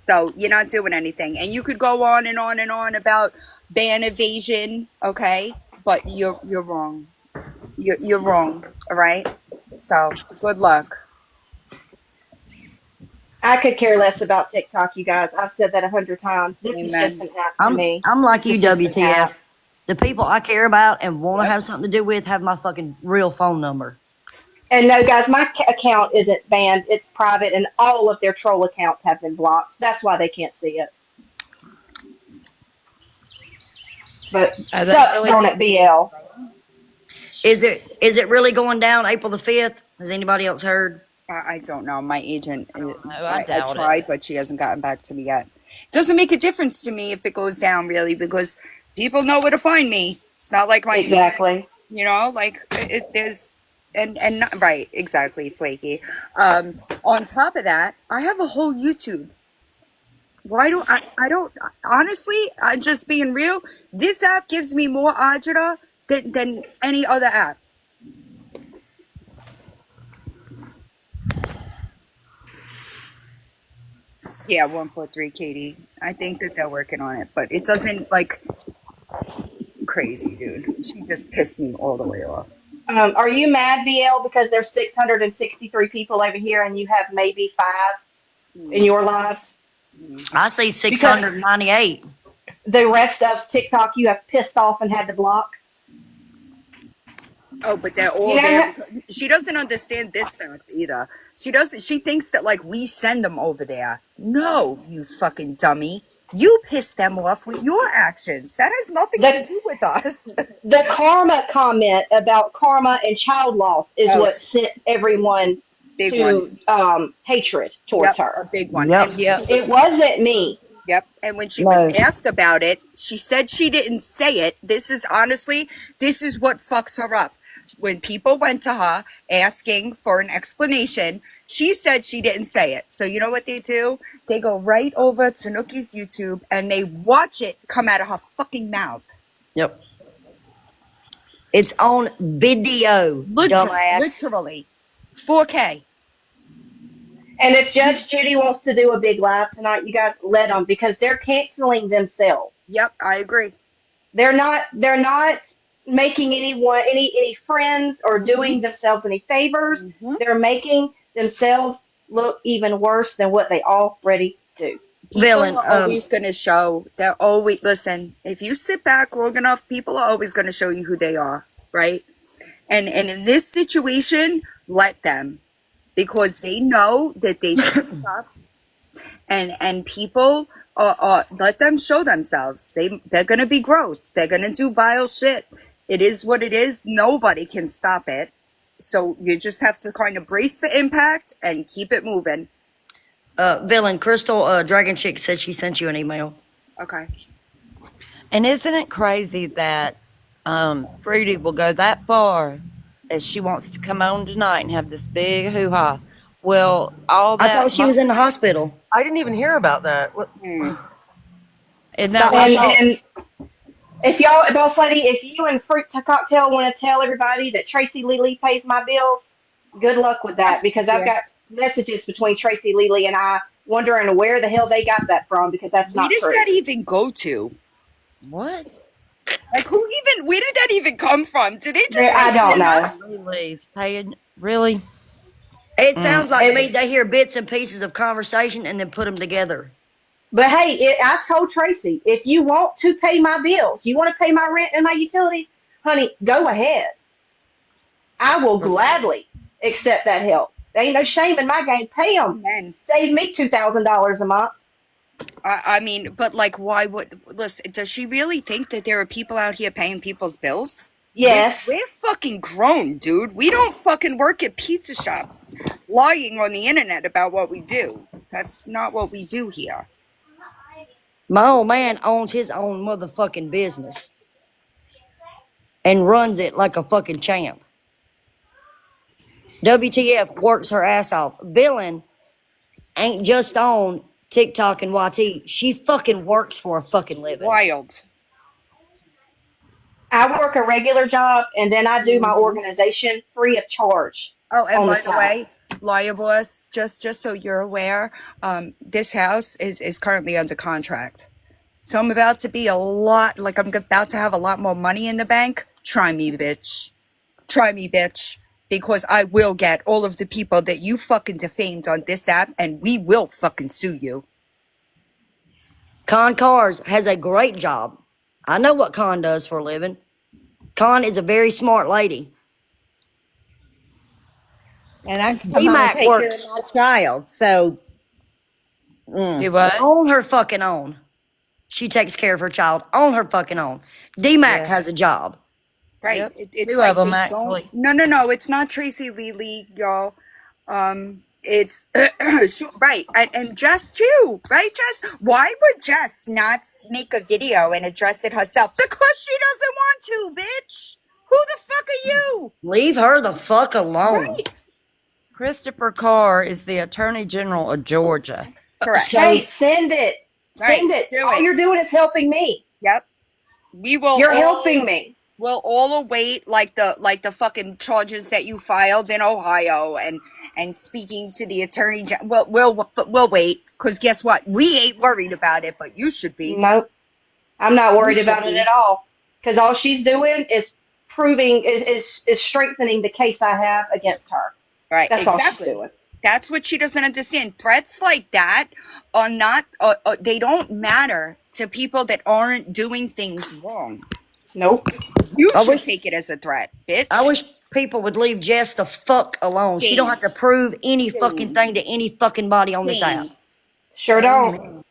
So you're not doing anything, and you could go on and on and on about ban evasion, okay? But you're wrong. You're wrong. All right. So good luck. I could care less about TikTok, you guys. I've said that 100 times. This is just Amen. an app to me. I'm like This you, is just an WTF. app. The people I care about and want to Yep. have something to do with have my fucking real phone number. And no, guys, my account isn't banned. It's private, and all of their troll accounts have been blocked. That's why they can't see it. But sucks, don't it, BL? Is it really going down April the 5th? Has anybody else heard? I don't know. My agent, I don't know. I I doubt it. tried, but she hasn't gotten back to me yet. It doesn't make a difference to me if it goes down, really, because people know where to find me. It's not like Exactly. like there's and not, right, exactly, flaky. On top of that, I have a whole YouTube. Why do I don't honestly, I'm just being real. This app gives me more agita than any other app. Yeah, 143, Katie. I think that they're working on it, but it doesn't like crazy, dude. She just pissed me all the way off. Are you mad, BL, because there's 663 people over here and you have maybe 5 in Mm, your lives? mm. I see Because 698. the rest of TikTok you have pissed off and had to block. Oh, but they're You all know, there because she doesn't understand this fact either. She doesn't. She thinks that like we send them over there. No, you fucking dummy. You piss them off with your actions. That has nothing to the do with us. the karma comment about karma and child loss is Oh, what sent everyone big one. to hatred towards Yep, her. a big one. Yep. And when Yep. she was It wasn't me. Yep. And when she was No. asked about it, she said she didn't say it. This is honestly, this is what fucks her up. When people went to her asking for an explanation, she said she didn't say it. So you know what they do? They go right over to Nookie's YouTube and they watch it come out of her fucking mouth. Yep. It's on video, dumbass. Literally. 4K. And if Judge Judy wants to do a big live tonight, you guys let them because they're canceling themselves. Yep, I agree. They're not making any friends or doing themselves any favors. Mm-hmm. They're making themselves look even worse than what they already do. People Villain. are always going to show, they're always, listen, if you sit back long enough, people are always going to show you who they are, right? And in this situation, let them, because they know that they fucked up, and people let them show themselves. They're going to be gross. They're going to do vile shit. It is what it is. Nobody can stop it. So you just have to kind of brace for impact and keep it moving. Villain, Crystal Dragon Chick said she sent you an email. Okay. And isn't it crazy that Fruity will go that far as she wants to come on tonight and have this big hoo-ha? Well, all I that... thought she was in the hospital. I didn't even hear about that. What? Isn't that I what thought- And if y'all, boss lady, if you and Fruit Cocktail want to tell everybody that Tracy Lily pays my bills, good luck with that because I've got messages between Tracy Lily and I wondering where the hell they got that from because that's Where not does true. that even go to? What? Like, where did that even come from? Did they just I don't know. Lily's paying? Really? It sounds like to me It- they hear bits and pieces of conversation and then put them together. But hey, I told Tracy, if you want to pay my bills, you want to pay my rent and my utilities, honey, go ahead. I will gladly accept that help. There ain't no shame in my game. Pay them. Men. Save me $2,000 a month. I mean, but like, why would, listen, does she really think that there are people out here paying people's bills? Yes. We're fucking grown, dude. We don't fucking work at pizza shops lying on the internet about what we do. That's not what we do here. My old man owns his own motherfucking business and runs it like a fucking champ. WTF works her ass off. Villain ain't just on TikTok and YT. She fucking works for a fucking living. Wild. I work a regular job and then I do my organization free of charge. Oh, and on by the the side. way, Liar Boss, just so you're aware, this house is currently under contract. So I'm about to be I'm about to have a lot more money in the bank. Try me, bitch. Try me, bitch. Because I will get all of the people that you fucking defamed on this app and we will fucking sue you. Con Cars has a great job. I know what Con does for a living. Con is a very smart lady. And I can come home and DMAC take care works. of my child. So Do what? On her fucking own. She takes care of her child on her fucking own. DMAC Yeah. has a job. Right. Yep. It's Two like of them, they actually. don't. No. It's not Tracy Lily, y'all. It's sure, right, and Jess too, right, Jess? Why would Jess not make a video and address it herself? Because she doesn't want to, bitch. Who the fuck are you? Leave her the fuck alone. Right. Christopher Carr is the Attorney General of Georgia. Correct. Okay, So send it. Right. Send it. Do All it. you're doing is helping me. Yep. We will You're all helping me. we'll all await like the fucking charges that you filed in Ohio and speaking to the attorney. We'll wait, because guess what? We ain't worried about it, but you should be. Nope. I'm not You worried should about it be. at all. Because all she's doing is proving is strengthening the case I have against her. Right. That's all she's Exactly. doing. That's what she doesn't understand. Threats like that are not. They don't matter to people that aren't doing things wrong. Nope. You I should wish take it as a threat, bitch. I wish people would leave Jess the fuck alone. She don't Same. have to prove any fucking Same. thing to any fucking body on this app. Same. Sure don't. Amen.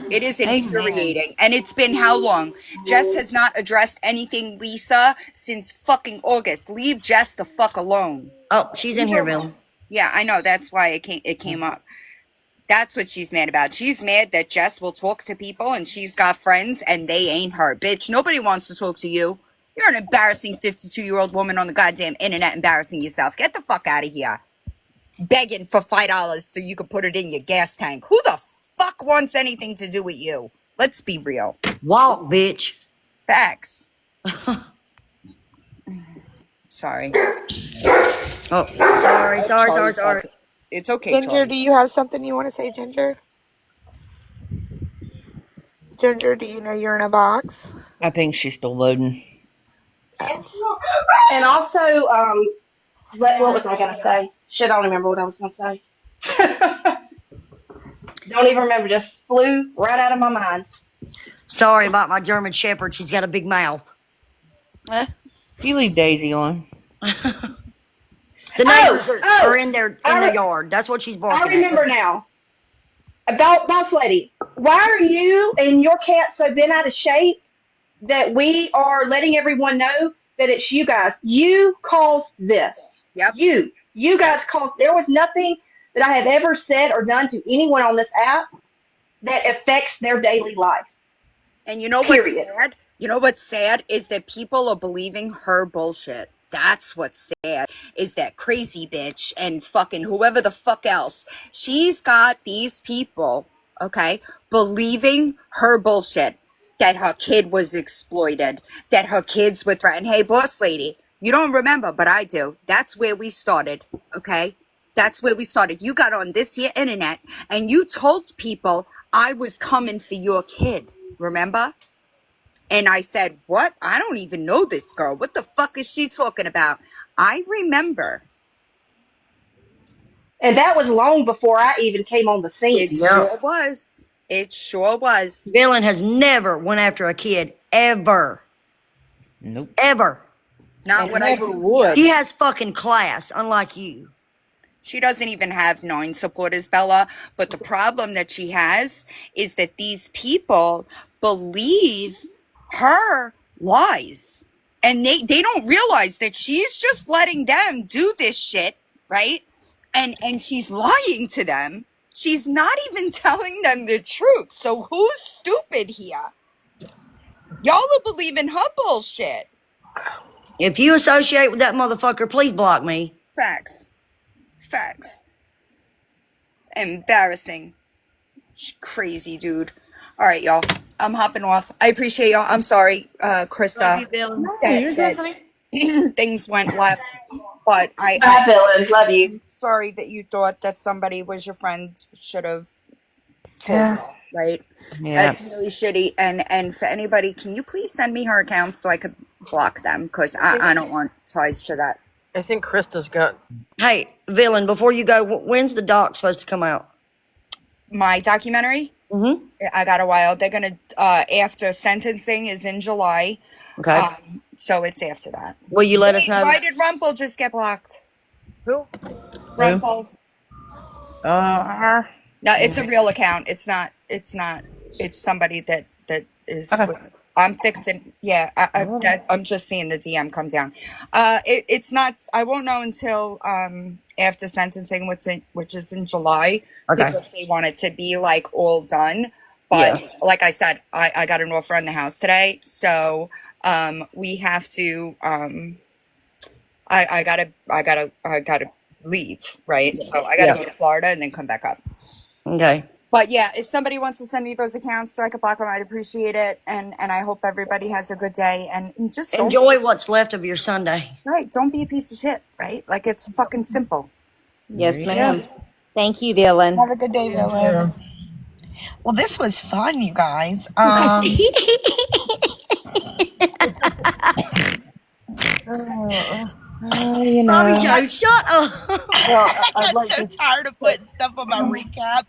It is Amen. infuriating. And it's been how long? Jess has not addressed anything, Lisa, since fucking August. Leave Jess the fuck alone. Oh, she's in Leave her here, alone. Bill. Yeah, I know. That's why it came up. That's what she's mad about. She's mad that Jess will talk to people and she's got friends and they ain't her. Bitch, nobody wants to talk to you. You're an embarrassing 52-year-old woman on the goddamn internet embarrassing yourself. Get the fuck out of here. Begging for $5 so you can put it in your gas tank. Who the fuck wants anything to do with you? Let's be real. Walk, bitch. Facts. Sorry. Oh, sorry. It's okay, Ginger, Charlie. do you have something you want to say, Ginger? Ginger, do you know you're in a box? I think she's still loading. And also, what was I gonna say? Shit, I don't remember what I was gonna say. Don't even remember. Just flew right out of my mind. Sorry about my German Shepherd. She's got a big mouth. You leave Daisy on. The neighbors are in their I yard. That's what she's I barking remember at. now. About Boss Lady, why are you and your cat so bent out of shape that we are letting everyone know that it's you guys? You caused this. Yep. You guys caused. There was nothing that I have ever said or done to anyone on this app that affects their daily life. And you know what's sad? You know what's sad is that people are believing her bullshit. That's what's sad, is that crazy bitch and fucking whoever the fuck else. She's got these people, okay, believing her bullshit, that her kid was exploited, that her kids were threatened. Hey, boss lady, you don't remember, but I do. That's where we started, okay? That's where we started. You got on this here internet and you told people I was coming for your kid, remember? And I said, what? I don't even know this girl. What the fuck is she talking about? I remember. And that was long before I even came on the scene. It sure was. It sure was. Villain has never went after a kid, ever. Nope. Ever. Not what I do. would. He has fucking class, unlike you. She doesn't even have 9 supporters, Bella. But the problem that she has is that these people believe her lies. And they don't realize that she's just letting them do this shit, right? And she's lying to them. She's not even telling them the truth. So who's stupid here? Y'all are believing her bullshit. If you associate with that motherfucker, please block me. Facts. Facts. Embarrassing. Crazy dude. All right, y'all. I'm hopping off. I appreciate y'all. I'm sorry, Krista, that things went left. But Bye, Dylan. Love you. I'm sorry that you thought that somebody was your friend. Should have told you, right? Yeah. That's really shitty. And for anybody, can you please send me her account so I could block them? Because I don't want ties to that. I think Krista's got. Hey, Villain, before you go, when's the doc supposed to come out? My documentary? Mm-hmm. I got a while. They're going to, after sentencing is in July. Okay. So it's after that. Will you let us know? Why did Rumpel just get blocked? Who? Rumpel. Uh, No, it's a real account. It's not. It's somebody that is Okay. with I'm fixing. Yeah, I'm just seeing the DM come down. It's not. I won't know until after sentencing, which is in July, Okay. because they want it to be like all done. But Yeah. like I said, I got an offer on the house today, so we have to. I gotta leave, right? So I gotta Yeah. go to Florida and then come back up. Okay. But yeah, if somebody wants to send me those accounts so I could block them, I'd appreciate it. And I hope everybody has a good day. And just don't Enjoy what's left of your Sunday. don't be a piece of shit, right? Like it's fucking simple. There Yes, you go. ma'am. Thank you, Dylan. Have a good day, Villain. Yeah. Well, this was fun, you guys. You Bobby know. Joe, shut up. Well, I I'd got like so to tired of putting stuff on my recap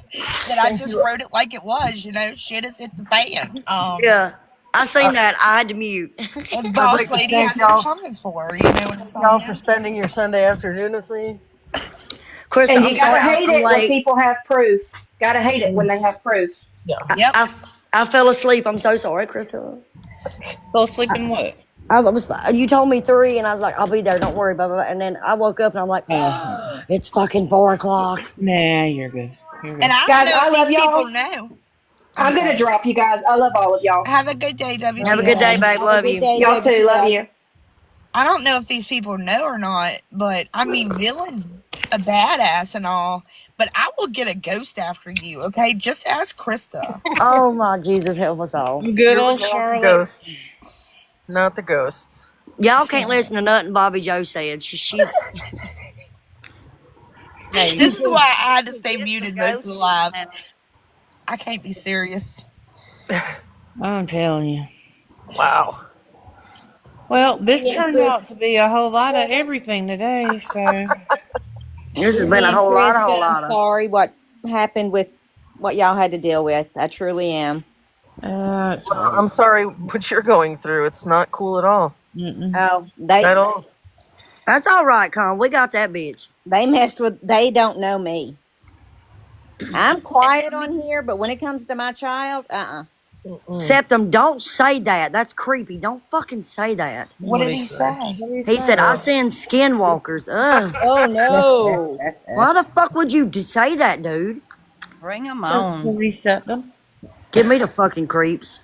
that I thank just you. wrote it like it was. Shit has hit the fan. Yeah. I Uh, seen that. I had to mute. and I'd Boss like to Lady thank has it y'all. coming for her. You know what I'm Thank y'all for saying? spending your Sunday afternoon with me. Krista, And I'm you gotta sorry hate I'm it when late. people have proof. Gotta hate it when they have proof. Yeah. I, Yep. I, I fell asleep. I'm so sorry, Krista. Fall asleep in what? You told me 3, and I was like, I'll be there. Don't worry, blah, blah, blah. And then I woke up, and I'm like, Oh, it's fucking 4 o'clock. nah, you're good. You're And good. I don't Guys, know if I love these people y'all. know. I'm I'm gonna sorry. drop you guys. I love all of y'all. Have a good day, Love Have a you. good day, WTF. babe. Have a Love good you. day, Y'all too. Love WTF. you. I don't know if these people know or not, but I mean, Villain's a badass and all, but I will get a ghost after you, okay? Just ask Krista. Oh, my Jesus, help us all. Good You're old looking at the Charlotte. ghosts, not the ghosts. Y'all can't So, listen to nothing Bobby Joe said. She's. Hey, this is why I had to she stay did some muted most of the ghosts just live. now. I can't be serious. I'm telling you. Wow. Well, this Me and turned Chris. out to be a whole lot of everything today, so This has been Me a and whole lot, a Krista, whole I'm lot of. sorry what happened with what y'all had to deal with. I truly am. it's all Well, right. I'm sorry what you're going through. It's not cool at all. Mm-mm. Oh, At all. That's all right, Con. We got that bitch. they messed with. They don't know me. I'm quiet on here, but when it comes to my child, Mm-mm. Septum, don't say that. That's creepy. Don't fucking say that. What What did do you he say? say? What do you He said, I Oh. send skinwalkers. Ugh. Oh no. Why the fuck would you say that, dude? Bring them on. Does he set them? Give me the fucking creeps.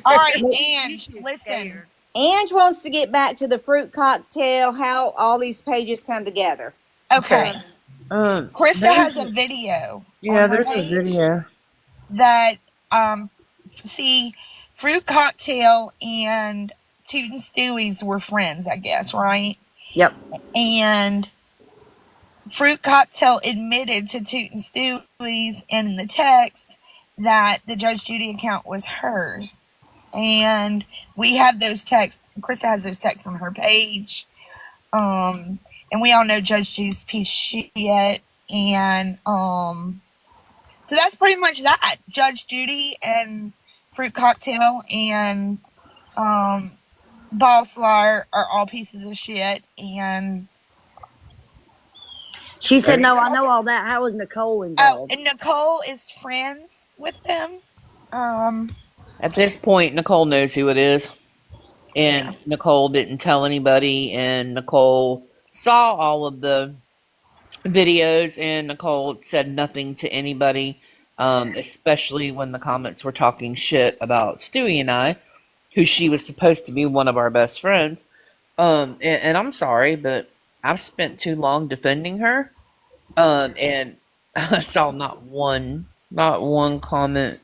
All right, You Ange, too listen. scared. Ange wants to get back to the fruit cocktail, how all these pages come together. Okay. Okay. Krista has There's a video on yeah, her there's a page video. that, see, Fruit Cocktail and Toot and Stewie's were friends, I guess, right? Yep. And Fruit Cocktail admitted to Toot and Stewie's in the text that the Judge Judy account was hers. And we have those texts. Krista has those texts on her page. And we all know Judge Judy's piece of shit. And so that's pretty much that. Judge Judy and Fruit Cocktail and Boss Liar are all pieces of shit. And She There said, you no, I go. know all that. How was Nicole oh, involved? and Nicole is friends with them. Um, At this point, Nicole knows who it is, yeah. and Nicole didn't tell anybody, and Nicole saw all of the videos, and Nicole said nothing to anybody, especially when the comments were talking shit about Stewie and I, who she was supposed to be one of our best friends. And I'm sorry, but I've spent too long defending her. And I saw not one comment,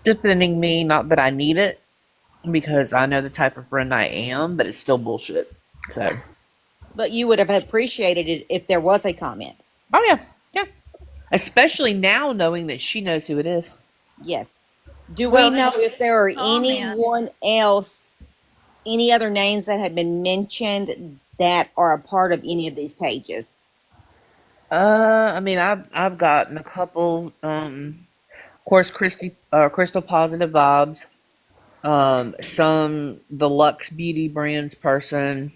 defending me. Not that I need it, because I know the type of friend I am, but it's still bullshit. So, But you would have appreciated it if there was a comment. oh yeah, yeah. Especially now knowing that she knows who it is. Yes. Do we Well, know there's if there are comment. anyone else, any other names that have been mentioned that are a part of any of these pages? I mean, I've gotten a couple. Of course, Crystal Positive Vibes. Some the Lux Beauty Brands person.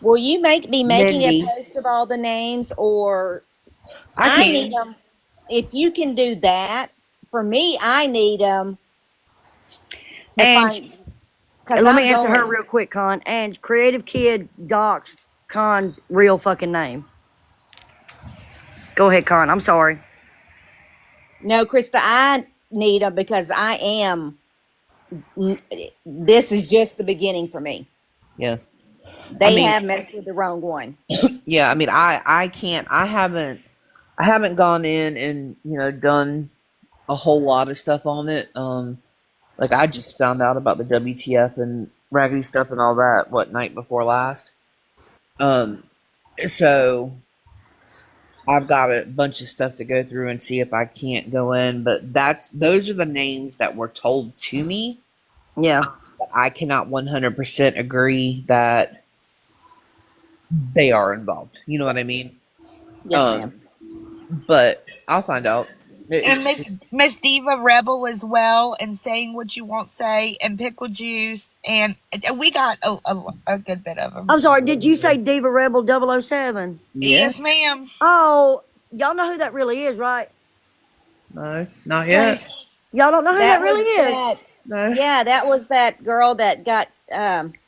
Will you be making a Mindy. post of all the names, or I I need can. them? If you can do that for me, I need them to And find because let me I'm answer her going. real quick, Con. And Creative Kid docs Con's real fucking name. Go ahead, Con. I'm sorry. No, Krista, I need them because I am. This is just the beginning for me. Yeah. I They mean, have messed with the wrong one. yeah, I mean, I can't, I haven't gone in and, done a whole lot of stuff on it. Like I just found out about the WTF and raggedy stuff and all that, what, night before last? Um, so I've got a bunch of stuff to go through and see if I can't go in, but those are the names that were told to me. Yeah. I cannot 100% agree that they are involved. You know what I mean? Yes, ma'am. But I'll find out. And Miss Diva Rebel as well, and saying what you won't say, and Pickle Juice, and we got a good bit of them. I'm sorry. Did you say Diva Rebel 007? Yeah. Yes, ma'am. Oh, y'all know who that really is, right? No, not Right. yet. Y'all don't know who that That really was is. that. No. Yeah, that was that girl that got.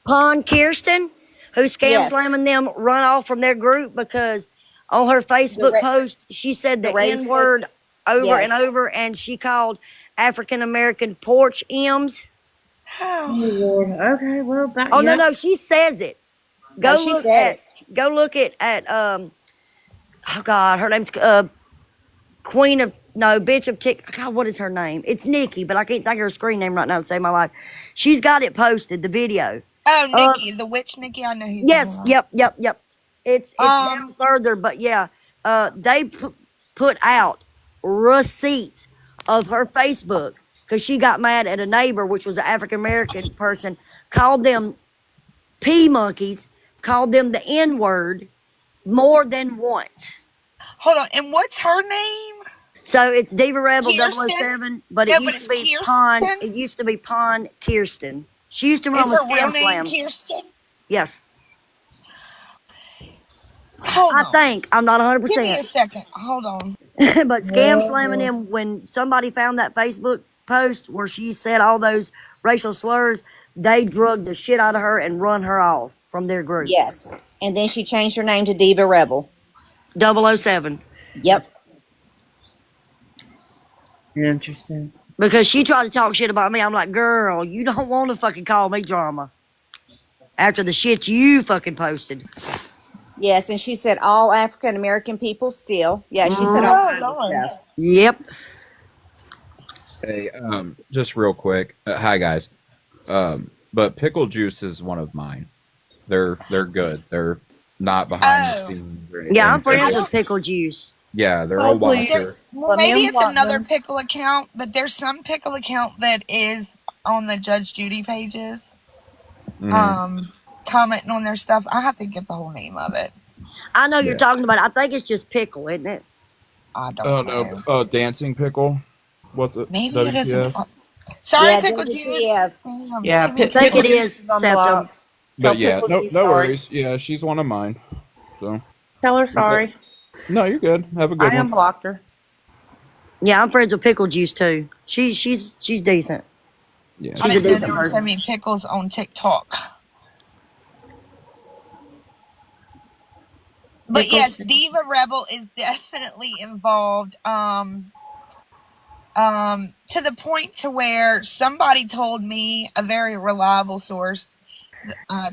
Pon Kirsten, who scam Yes, slamming them run off from their group because on her the Facebook post she said the the N word racist. over and Yes. over, and she called African American porch M's. Oh Oh. Lord. Okay. Well, that Oh no, yeah. no, she says it. No, Go she look said at it. go look at oh god, her name's Queen of no bitch of Tick. God, what is her name? It's Nikki, but I can't think of her screen name right now to save my life. She's got it posted, the video. Oh, Nikki, the witch Nikki. I know who you're talking Yes, about. yep. It's down further, but yeah, they put out receipts of her Facebook because she got mad at a neighbor, which was an African American person, called them pea monkeys, called them the N word more than once. Hold on, and what's her name? So it's Diva Rebel Kirsten. 007, but it No, but used to it's be Pond. Kirsten. It used to be Pond Kirsten. She used to run Is with her real Scam name Slam. Kirsten? Yes, Hold I on. think I'm not Give me 100%. a second. Hold on. But scam Oh slamming boy. him when somebody found that Facebook post where she said all those racial slurs, they drugged the shit out of her and run her off from their group. Yes, and then she changed her name to Diva Rebel. 007. Yep. Interesting. Because she tried to talk shit about me. I'm like, girl, you don't want to fucking call me drama after the shit you fucking posted. Yes, and she said all African American people still. Yeah, she said all Oh kinds of Lord. stuff. Yep. Hey, just real quick. Hi guys. But pickle juice is one of mine. They're good. They're not behind the Oh. scenes or Yeah, I'm anything. They're I friends with just don't. Pickle Juice. yeah, they're a Oh There, please. watcher. well, Let me maybe it's unblock another them. pickle account, but there's some pickle account that is on the Judge Judy pages, Hmm. um, commenting on their stuff. I have to get the whole name of it. I know you're Yeah. talking about, I think it's just Pickle, isn't it? I Oh don't no, know. dancing pickle. What the Maybe it isn't. WTF? Sorry, Yeah, pickle juice. WTF. Yeah, Too many I think pickle it pickles. juice is is Septum. unblocked. Tell But yeah, pickle no juice no sorry. worries. Yeah, she's one of mine. So Tell her okay. sorry. No, you're good. Have a good I one. unblocked her. Yeah, I'm friends with Pickle Juice too. She's decent. Yeah, I She's a didn't she's know decent there good. were so person. many pickles on TikTok. But Pickle yes, juice. Diva Rebel is definitely involved. To the point to where somebody told me, a very reliable source,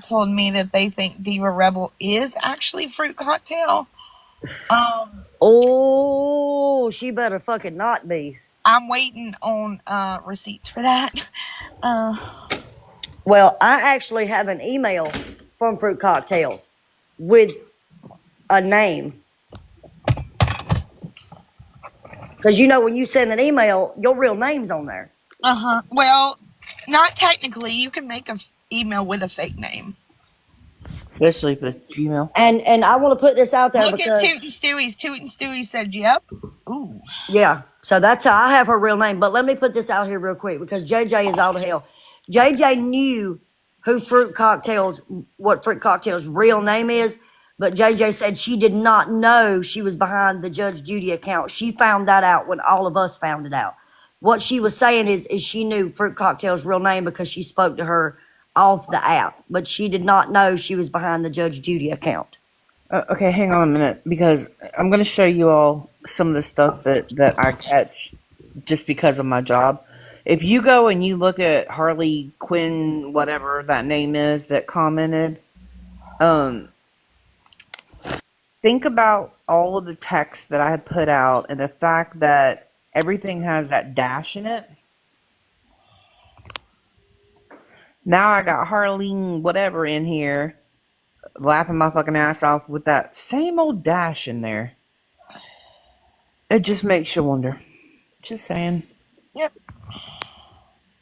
told me that they think Diva Rebel is actually Fruit Cocktail. Oh, she better fucking not be. I'm waiting on receipts for that. Uh, Well, I actually have an email from Fruit Cocktail with a name. Because you know when you send an email, your real name's on there. well, not technically. You can make an email with a fake name. Especially if it's Gmail. And I want to put this out there Look at because Toot and Stewie's. Toot and Stewie said, "Yep." Ooh. yeah, so that's how I have her real name. But let me put this out here real quick because JJ is all to hell. JJ knew who what Fruit Cocktail's real name is, but JJ said she did not know she was behind the Judge Judy account. She found that out when all of us found it out. what she was saying is she knew Fruit Cocktail's real name because she spoke to her off the app, but she did not know she was behind the Judge Judy account. Okay, hang on a minute, because I'm going to show you all some of the stuff that I catch just because of my job. If you go and you look at Harley Quinn, whatever that name is, that commented, think about all of the text that I had put out and the fact that everything has that dash in it. Now I got Harleen whatever in here laughing my fucking ass off with that same old dash in there. It just makes you wonder. Just saying. Yep.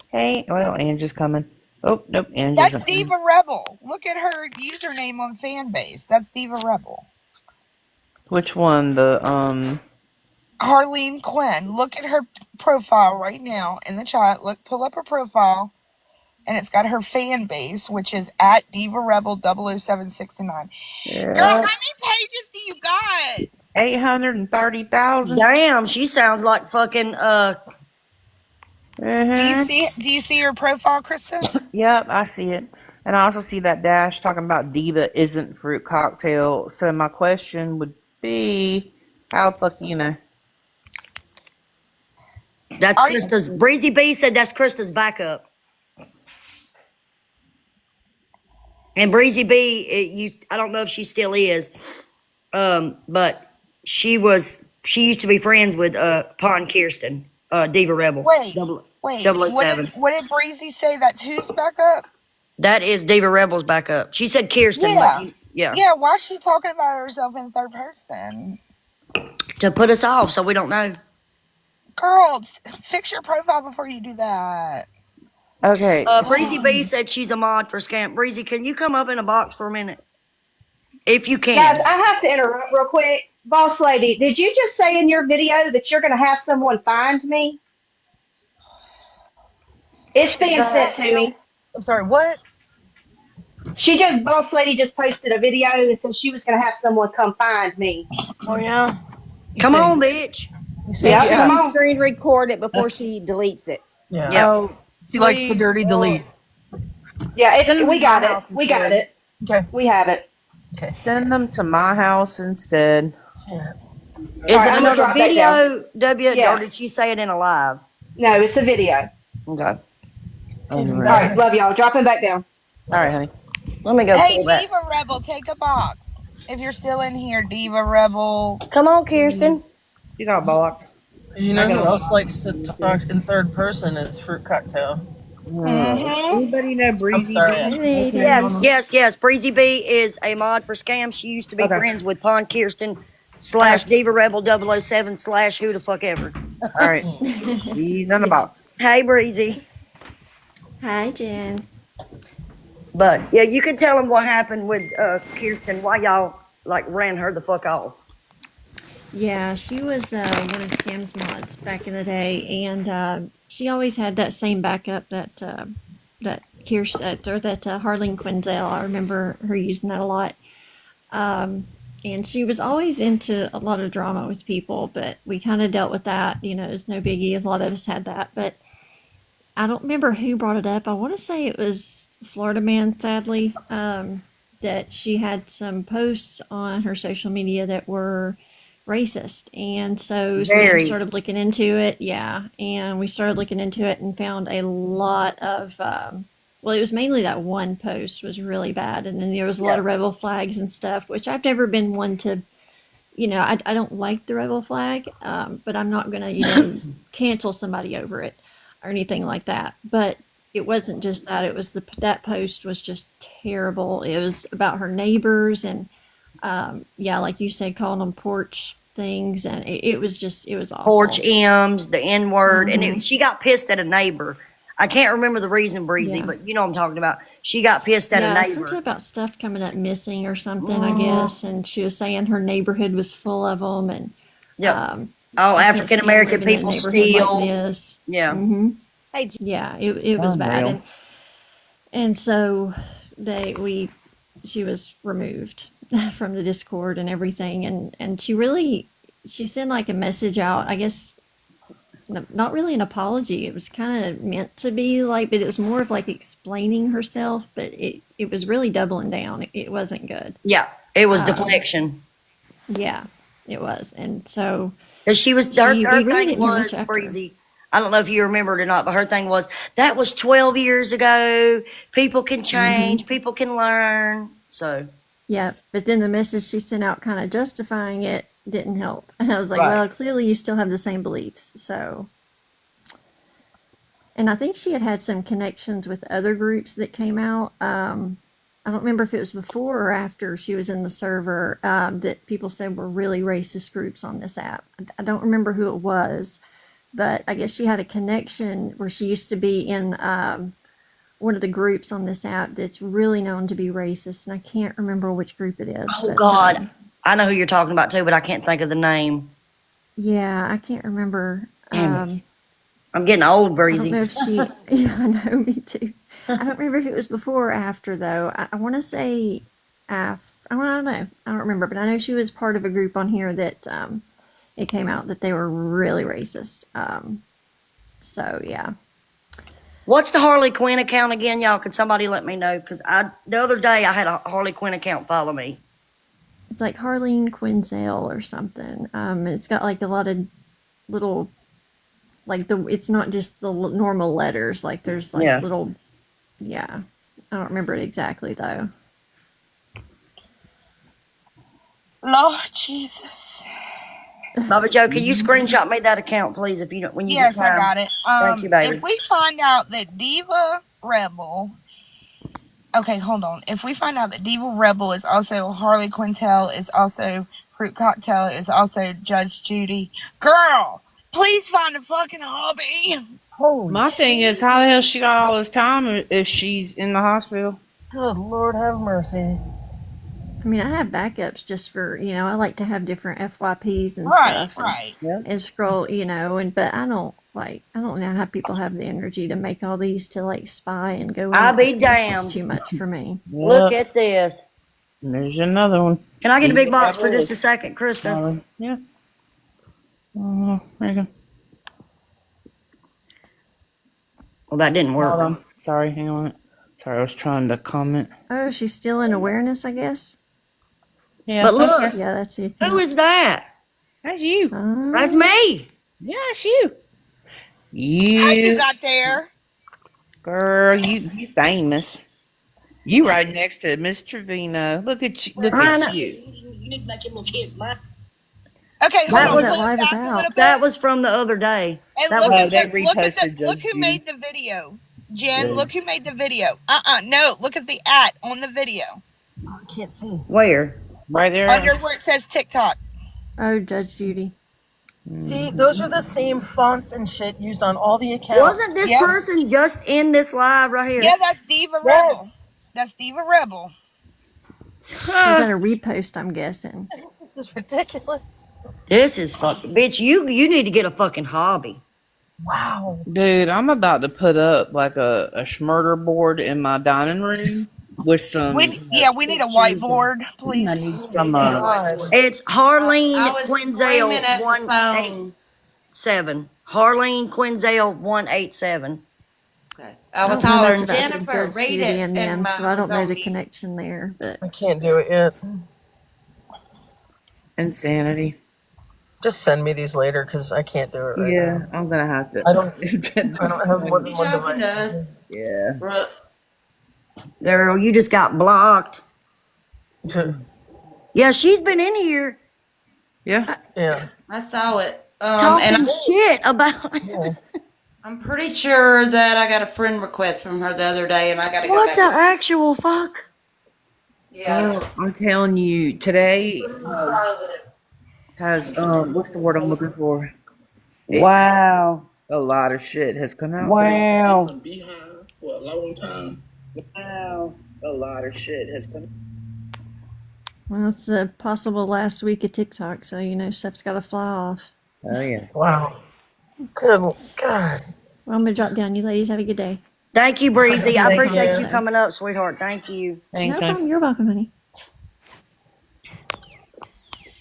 Hey, well, Angie's coming. Oh, nope, Angie's That's up. Diva Rebel. Look at her username on Fanbase. That's Diva Rebel. Which one? The, Harleen Quinn. Look at her profile right now in the chat. Look, pull up her profile. And it's got her fan base, which is at Diva Rebel 00769. yeah, Girl, how many pages do you got? 830,000. Damn, she sounds like fucking Do you see her profile, Krista? Yep, I see it. And I also see that dash talking about Diva isn't Fruit Cocktail. So my question would be, how the fuck do you know? That's Krista's. Breezy B said that's Krista's backup. And Breezy B, I don't know if she still is, but she used to be friends with Pond Kirsten, Diva Rebel. Wait, Double, what 007. did Breezy say? That's whose backup? That is Diva Rebel's backup. She said Kirsten, Yeah. yeah. Yeah, why is she talking about herself in third person? To put us off so we don't know. Girl, fix your profile before you do that. Okay. Breezy B said she's a mod for Scamp. Breezy, can you come up in a box for a minute? If you can. Guys, I have to interrupt real quick. Boss lady, did you just say in your video that you're going to have someone find me? It's being sent to me. I'm sorry, what? Boss lady just posted a video and said she was going to have someone come find me. Oh yeah. Come on, bitch. You said Yeah, come you on. screen record it before she deletes it. Yeah. Yep. Oh, She likes to dirty delete. Yeah, Send them we to my got it. house We got instead. it. Okay. We have it. Okay. Send them to my house instead. Is All it right, I'm gonna another drop that down. video, W, or Yes. did she say it in a live? No, it's a video. Okay. All right, love y'all. Dropping back down. All right, honey. Let me go Hey, pull that. Diva Rebel, take a box. If you're still in here, Diva Rebel. Come on, Kirsten. You got a block. You know who else likes to talk in third person is Fruit Cocktail. Mm-hmm. Anybody know Breezy? sorry. Yes. Breezy B is a mod for Scam. She used to be friends with Pond Kirsten / Diva Rebel 007 / who the fuck ever. All right. She's in the box. Hey, Breezy. Hi, Jen. But yeah, you can tell them what happened with Kirsten. Why y'all like ran her the fuck off? Yeah, she was one of Scam's mods back in the day, and she always had that same backup that Kirsten or that Harleen Quinzel. I remember her using that a lot. And she was always into a lot of drama with people, but we kind of dealt with that. You know, it's no biggie. A lot of us had that, but I don't remember who brought it up. I want to say it was Florida Man, sadly, that she had some posts on her social media that were racist. And so we started looking into it. Yeah. And we started looking into it and found a lot of, well, it was mainly that one post was really bad. And then there was a lot of rebel flags and stuff, which I've never been one to, you know, I don't like the rebel flag, but I'm not going to, you know, cancel somebody over it or anything like that. But it wasn't just that. It was that post was just terrible. It was about her neighbors and, yeah, like you said, calling them porch things. And it was awful. Porch M's, the N word. And she got pissed at a neighbor. I can't remember the reason, Breezy, but you know what I'm talking about. She got pissed at a neighbor. Something about stuff coming up missing or something, I guess. And she was saying her neighborhood was full of them. And all African American people steal. Like this. Yeah. Mm-hmm. Yeah, it was bad. And so she was removed from the Discord and everything. And she sent like a message out, I guess. not really an apology. It was kind of meant to be like, but it was more of like explaining herself. But it was really doubling down. It wasn't good. Yeah, it was Um, deflection. Yeah, it was, and so Because she was we her really thing didn't hear much was after. Breezy. I don't know if you remember it or not, but her thing was that was 12 years ago. People can change. People can learn. So Yeah, but then the message she sent out, kind of justifying it, didn't help. And I was like, right. well, clearly you still have the same beliefs. So, and I think she had some connections with other groups that came out. I don't remember if it was before or after she was in the server, that people said were really racist groups on this app. I don't remember who it was, but I guess she had a connection where she used to be in one of the groups on this app that's really known to be racist, and I can't remember which group it is. Oh But God, I know who you're talking about too, but I can't think of the name. yeah, I can't remember. Damn it. I'm getting old, I don't Breezy. know if she. Yeah, I know, me too. I don't remember if it was before or after though. I want to say af. I don't know. I don't remember, but I know she was part of a group on here that it came out that they were really racist. So yeah. What's the Harley Quinn account again, y'all? Could somebody let me know? Because the other day I had a Harley Quinn account follow me. It's like Harleen Quinzel or something. And it's got like a lot of little, like it's not just the normal letters. Like there's like Yeah. little, yeah. I don't remember it exactly though. Lord Jesus. Baba Joe, can you screenshot me that account, please, if you don't, when you get Yes, I time? got it. Thank you, baby. If we find out that Diva Rebel, okay, hold on. If we find out that Diva Rebel is also Harley Quintel, is also Fruit Cocktail, is also Judge Judy, girl, please find a fucking hobby. Holy My thing is, how the hell she got all this time if she's in the hospital? good Lord have mercy. I mean, I have backups just for, I like to have different FYPs and Right, stuff right. and scroll, but I don't know how people have the energy to make all these to like spy and go in. I'll be It's damned. just too much for me. Look at this. There's another one. Can I get a big box for just a second, Krista? Yeah. There you go. Well, that didn't work. Hold on. Sorry, hang on. Sorry, I was trying to comment. Oh, she's still in awareness, I guess. Yeah. But look, Yeah, that's it. who is that? That's you. That's me. Yeah, it's you. How you got there? Girl, you famous. You right next to Miss Trevino. Look at you. Look at you. Okay, hold That on. was Pull it back a little bit. that was from the other day. And That look was, at they the, look at the reposted Judge look who Judy. made the video. Jen, Yeah. look who made the video. No, look at the on the video. Oh, I can't see. where? Right there. Under where it says TikTok. Oh, Judge Judy. See, those are the same fonts and shit used on all the accounts. Wasn't this person just in this live right here? Yeah, that's Diva Rebel. That's Diva Rebel. Was that a repost, I'm guessing? This is ridiculous. This is fucking bitch. You need to get a fucking hobby. Wow. Dude, I'm about to put up like a schmurder board in my dining room with some. We need a whiteboard, please. I need some. It's Harleen I was screaming at Quinzel the phone. 187. Harleen Quinzel 187. Okay. I I was don't know much hollering, about Jennifer, Judge read Judy it. and them, my so I don't know the phone. connection there. But I can't do it yet. Insanity. Just send me these later because I can't do it right now. I'm gonna have to. I don't have more than one Talking device. to us. Yeah. Girl, you just got blocked. Yeah, she's been in here. Yeah. Yeah. I saw it. Talking and shit about I'm pretty sure that I got a friend request from her the other day, and I got to go what the back. actual fuck? Yeah. Girl, I'm telling you, today has what's the word I'm looking for? Wow. A lot of shit has come out. Wow. Today. For a long time. Wow. A lot of shit has come. well, it's the possible last week of TikTok, so stuff's got to fly off. Oh yeah. Wow. Good God. Well, I'm gonna drop down. You ladies have a good day. Thank you, Breezy. I Thank appreciate you. you coming up, sweetheart. Thank you. Thanks, No problem. You're welcome, honey.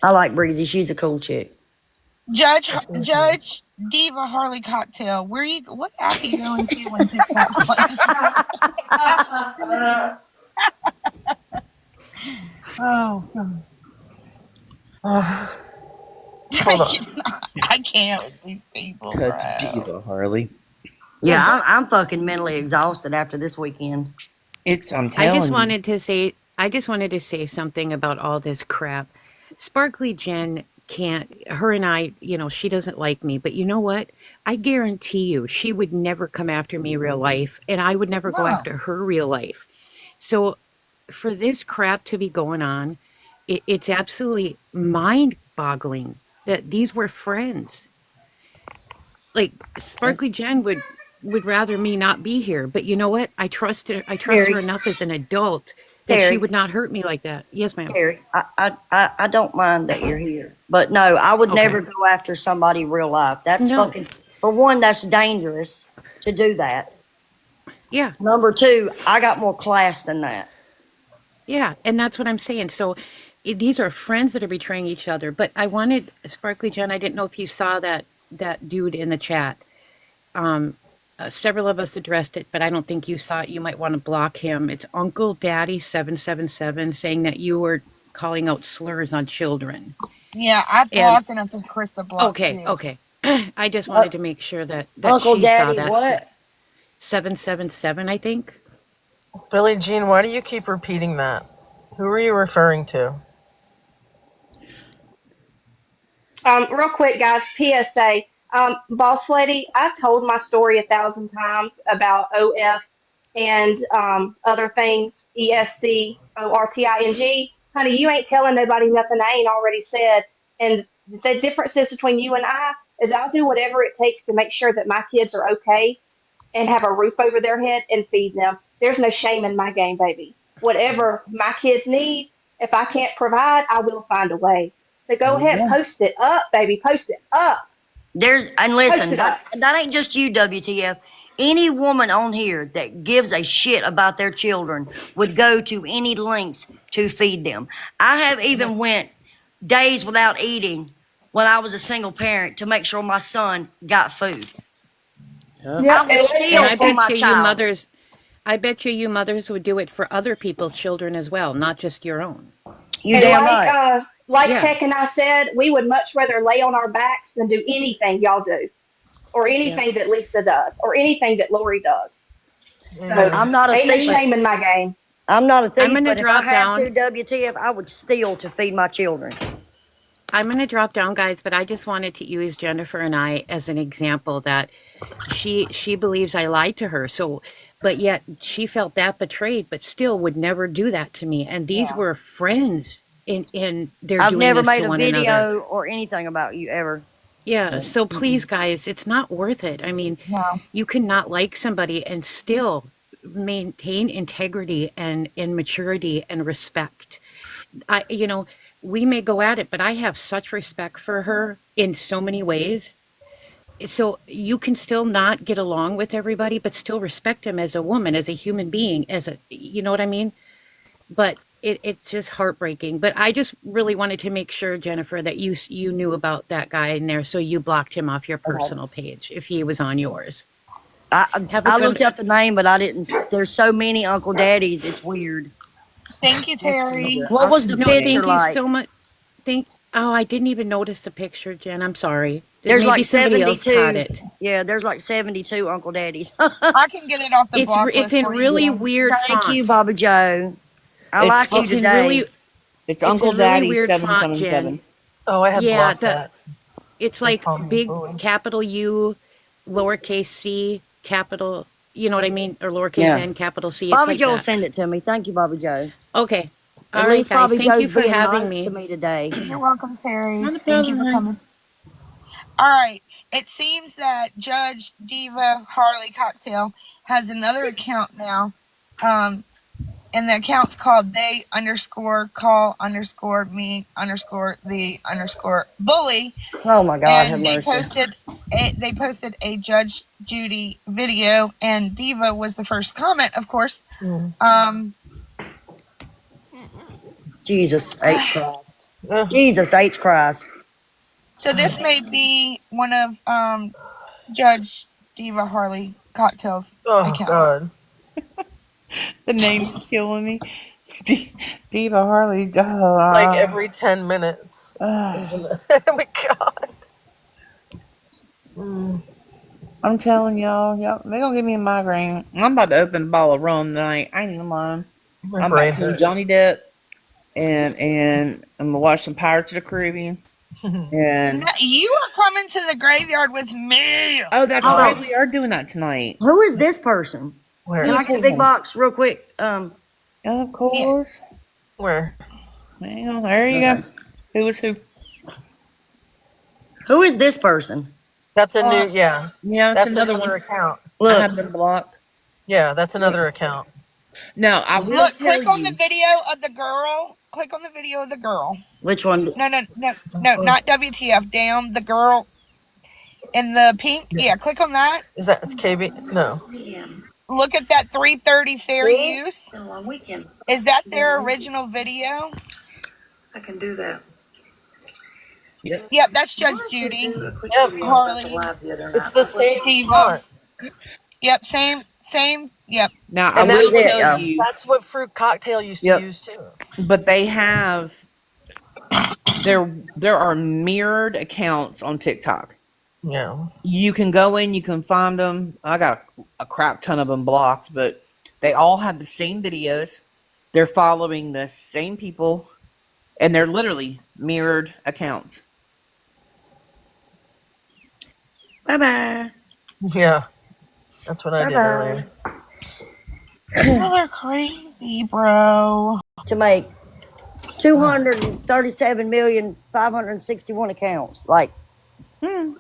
I like Breezy. She's a cool chick. Judge Diva Harley Cocktail. What app are you going to when TikTok closes? Oh, hold on. I can't with these people, Cut bro. diva, Harley. Yeah, I'm fucking mentally exhausted after this weekend. I'm I just telling you. wanted to say I just wanted to say something about all this crap. Sparkly Jen can't her and I, she doesn't like me, but you know what? I guarantee you she would never come after me real life and I would never go No. after her real life. So for this crap to be going on, it's absolutely mind-boggling that these were friends. Like Sparkly Jen would rather me not be here, but you know what? I trust her Terry, enough as an adult that she Terry, would not hurt me like that. Yes, ma'am. Terry, I don't mind that you're here. But no, I would Okay. never go after somebody in real life. That's No. fucking, for one, that's dangerous to do that. Yeah. Number two, I got more class than that. Yeah, and that's what I'm saying. So these are friends that are betraying each other. But I wanted Sparkly Jen. I didn't know if you saw that dude in the chat. Several of us addressed it, but I don't think you saw it. You might want to block him. It's Uncle Daddy 777 saying that you were calling out slurs on children. Yeah, I And blocked and I think Krista blocked okay, too. okay. I just Uh, wanted to make sure that Uncle she saw Daddy, that. what? 777, I think. Billie Jean, why do you keep repeating that? Who are you referring to? Real quick, guys, PSA. Boss lady, I've told my story 1,000 times about OF and other things, ESCORTING. Honey, you ain't telling nobody nothing I ain't already said. And the differences between you and I is I'll do whatever it takes to make sure that my kids are okay and have a roof over their head and feed them. There's no shame in my game, baby. Whatever my kids need, if I can't provide, I will find a way. So go There you ahead, go. post it up, baby. Post it up. And Post listen, it up. that ain't just you, WTF. Any woman on here that gives a shit about their children would go to any lengths to feed them. I have even went days without eating when I was a single parent to make sure my son got food. Yep. Yep. I would And let's And steal I for bet my you child. mothers I bet you mothers would do it for other people's children as well, not just your own. You and damn right. like Yeah. Tech and I said, we would much rather lay on our backs than do anything y'all do, or Yeah. anything that Lisa does, or anything that Lori does. So Amen. I'm not a ain't no thief. But shame in my game. I'm not a I'm thief, going to but if I drop had down. to, WTF, I would steal to feed my children. I'm going to drop down, guys, but I just wanted to use Jennifer and I as an example that she believes I lied to her. So, but yet she felt that betrayed, but still would never do that to me. And these Yeah. were friends, and they're I've doing never this made to a one another. video or anything about you ever. Yeah. So Mm-mm. please, guys, it's not worth it. I mean, No. you cannot like somebody and still maintain integrity and maturity and respect. We may go at it, but I have such respect for her in so many ways. So you can still not get along with everybody, but still respect him as a woman, as a human being, you know what I mean? But it's just heartbreaking. But I just really wanted to make sure, Jennifer, that you knew about that guy in there, so you blocked him off your Okay. personal page if he was on yours. I Have a I good. looked up the name, but I didn't. There's so many Uncle Daddies. It's weird. Thank you, Terry. What I'll was the send it No, to you. picture thank you like? so much. Thank. Oh, I didn't even notice the picture, Jen. I'm sorry. There's Maybe like somebody else caught 72. it. Yeah, there's like 72 Uncle Daddies. I can get it off the block It's list in for you, really Jen. weird Thank you, font. Baba Joe. I It's like you It's in today. really it's it's Uncle in really Daddy weird font, Jen. 777. Oh, I had Yeah, blocked that. it's They like called me a big bully. capital U, lowercase c, capital, you know what I mean? Or lowercase Yeah. n, capital C. It's Bobby like Joe will that. send it to me. Thank you, Bobby Joe. Okay. At All right, least guys. Bobby Thank you Joe's for being having nice to me. me today. You're welcome, Terry. Not a Thank you problem, for hon. coming. All right. It seems that Judge Diva Harley Cocktail has another account now. And the account's called they underscore call underscore me underscore the underscore bully. Oh my God, have And mercy. they posted a Judge Judy video, and Diva was the first comment, of course. Mm. Jesus H. Christ. Jesus H. Christ. So this may be one of Judge Diva Harley Cocktails accounts. God. The name's killing me. Diva Harley. Like every 10 minutes. Isn't it? Oh my God. I'm telling y'all, they're gonna give me a migraine. I'm about to open a bottle of rum tonight. I ain't even lying. My I'm brain about to do hurts. Johnny Depp, and I'm gonna watch some Pirates of the Caribbean. And You are coming to the graveyard with me. oh, that's right, we are doing that tonight. Who is this person? Where? Can I get a big box real quick? Of course. Where? Hang on, there you go. Who was who? Who is this person? That's a new, yeah. Yeah, That's another another one. account. I have them blocked. Yeah, that's another account. No, I will Look, tell click on the you. video of the girl. Click on the video of the girl. Which one? No, not WTF. Damn, the girl in the pink. Yeah, click on that. Is that it's KB? No. Look at that 3:30 fair use. Is that their original video? I can do that. Yep, that's Judge Judy. Yep. Harley. It's the same font. Yep, same. Yep. Now I And will that's tell you. That's what Fruit Cocktail used to use too. But they have there are mirrored accounts on TikTok. Yeah. You can go in, you can find them. I got a crap ton of them blocked, but they all have the same videos. They're following the same people, and they're literally mirrored accounts. Bye-bye. Yeah. That's what I did earlier. Oh, they're crazy, bro. To make 237,561 accounts. Like, Damn.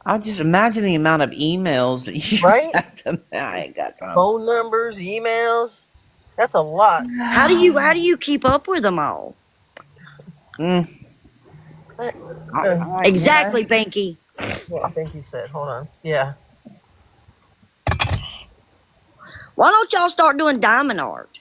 I just imagine the amount of emails that you have to. I ain't got time. Phone numbers, emails. That's a lot. how do you keep up with them all? Exactly, Pinky. Yeah, I think he said. Hold on. Yeah. Why don't y'all start doing diamond art?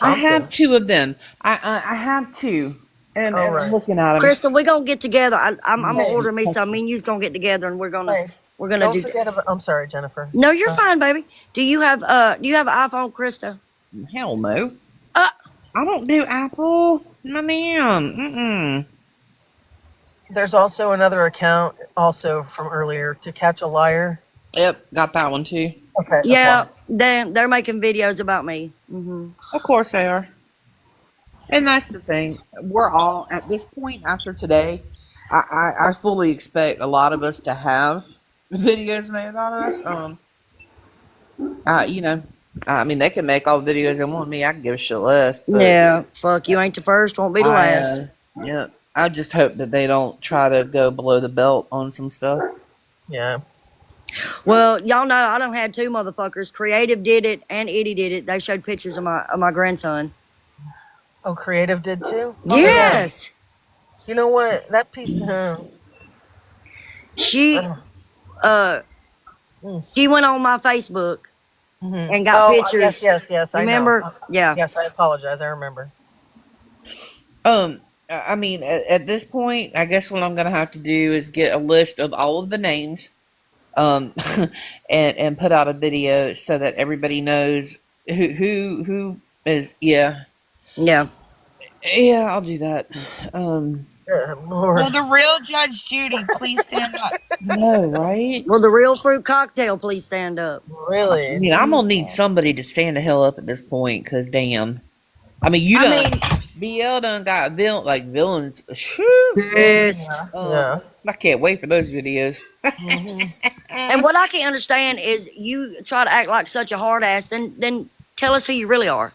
I have two of them. I have two, and I'm looking at them. Krista, we're gonna get together. I'm gonna order me some. Me and you's gonna get together, and we're gonna Don't do. forget about. I'm sorry, Jennifer. No, you're fine, baby. Do you have an iPhone, Krista? Hell no. I don't do Apple. No, ma'am. There's also another account, also from earlier, To Catch a Liar. Yep, got that one too. Okay. Yeah, they're making videos about me. Of course they are. And that's the thing. We're all at this point after today. I fully expect a lot of us to have videos made about us. You know, I mean, they can make all the videos they want me. I can give a shit less. But Yeah, fuck you ain't the first, won't be the last. Yeah, I just hope that they don't try to go below the belt on some stuff. Yeah. Well, y'all know I done had two motherfuckers. Creative did it and Eddie did it. They showed pictures of my grandson. Oh, Creative did too? Yes. You know what? That piece. She she went on my Facebook and got pictures. Yes. I remember? know. Yeah. Yes, I apologize. I remember. I mean, at this point, I guess what I'm gonna have to do is get a list of all of the names, and put out a video so that everybody knows who is. Yeah. I'll do that. Will the real Judge Judy please stand up? No, right? Will the real Fruit Cocktail please stand up? Really? I mean, I'm gonna need somebody to stand the hell up at this point, cause damn. I mean, BL done got villains. Yes. I can't wait for those videos. And what I can't understand is you try to act like such a hard ass, then tell us who you really are.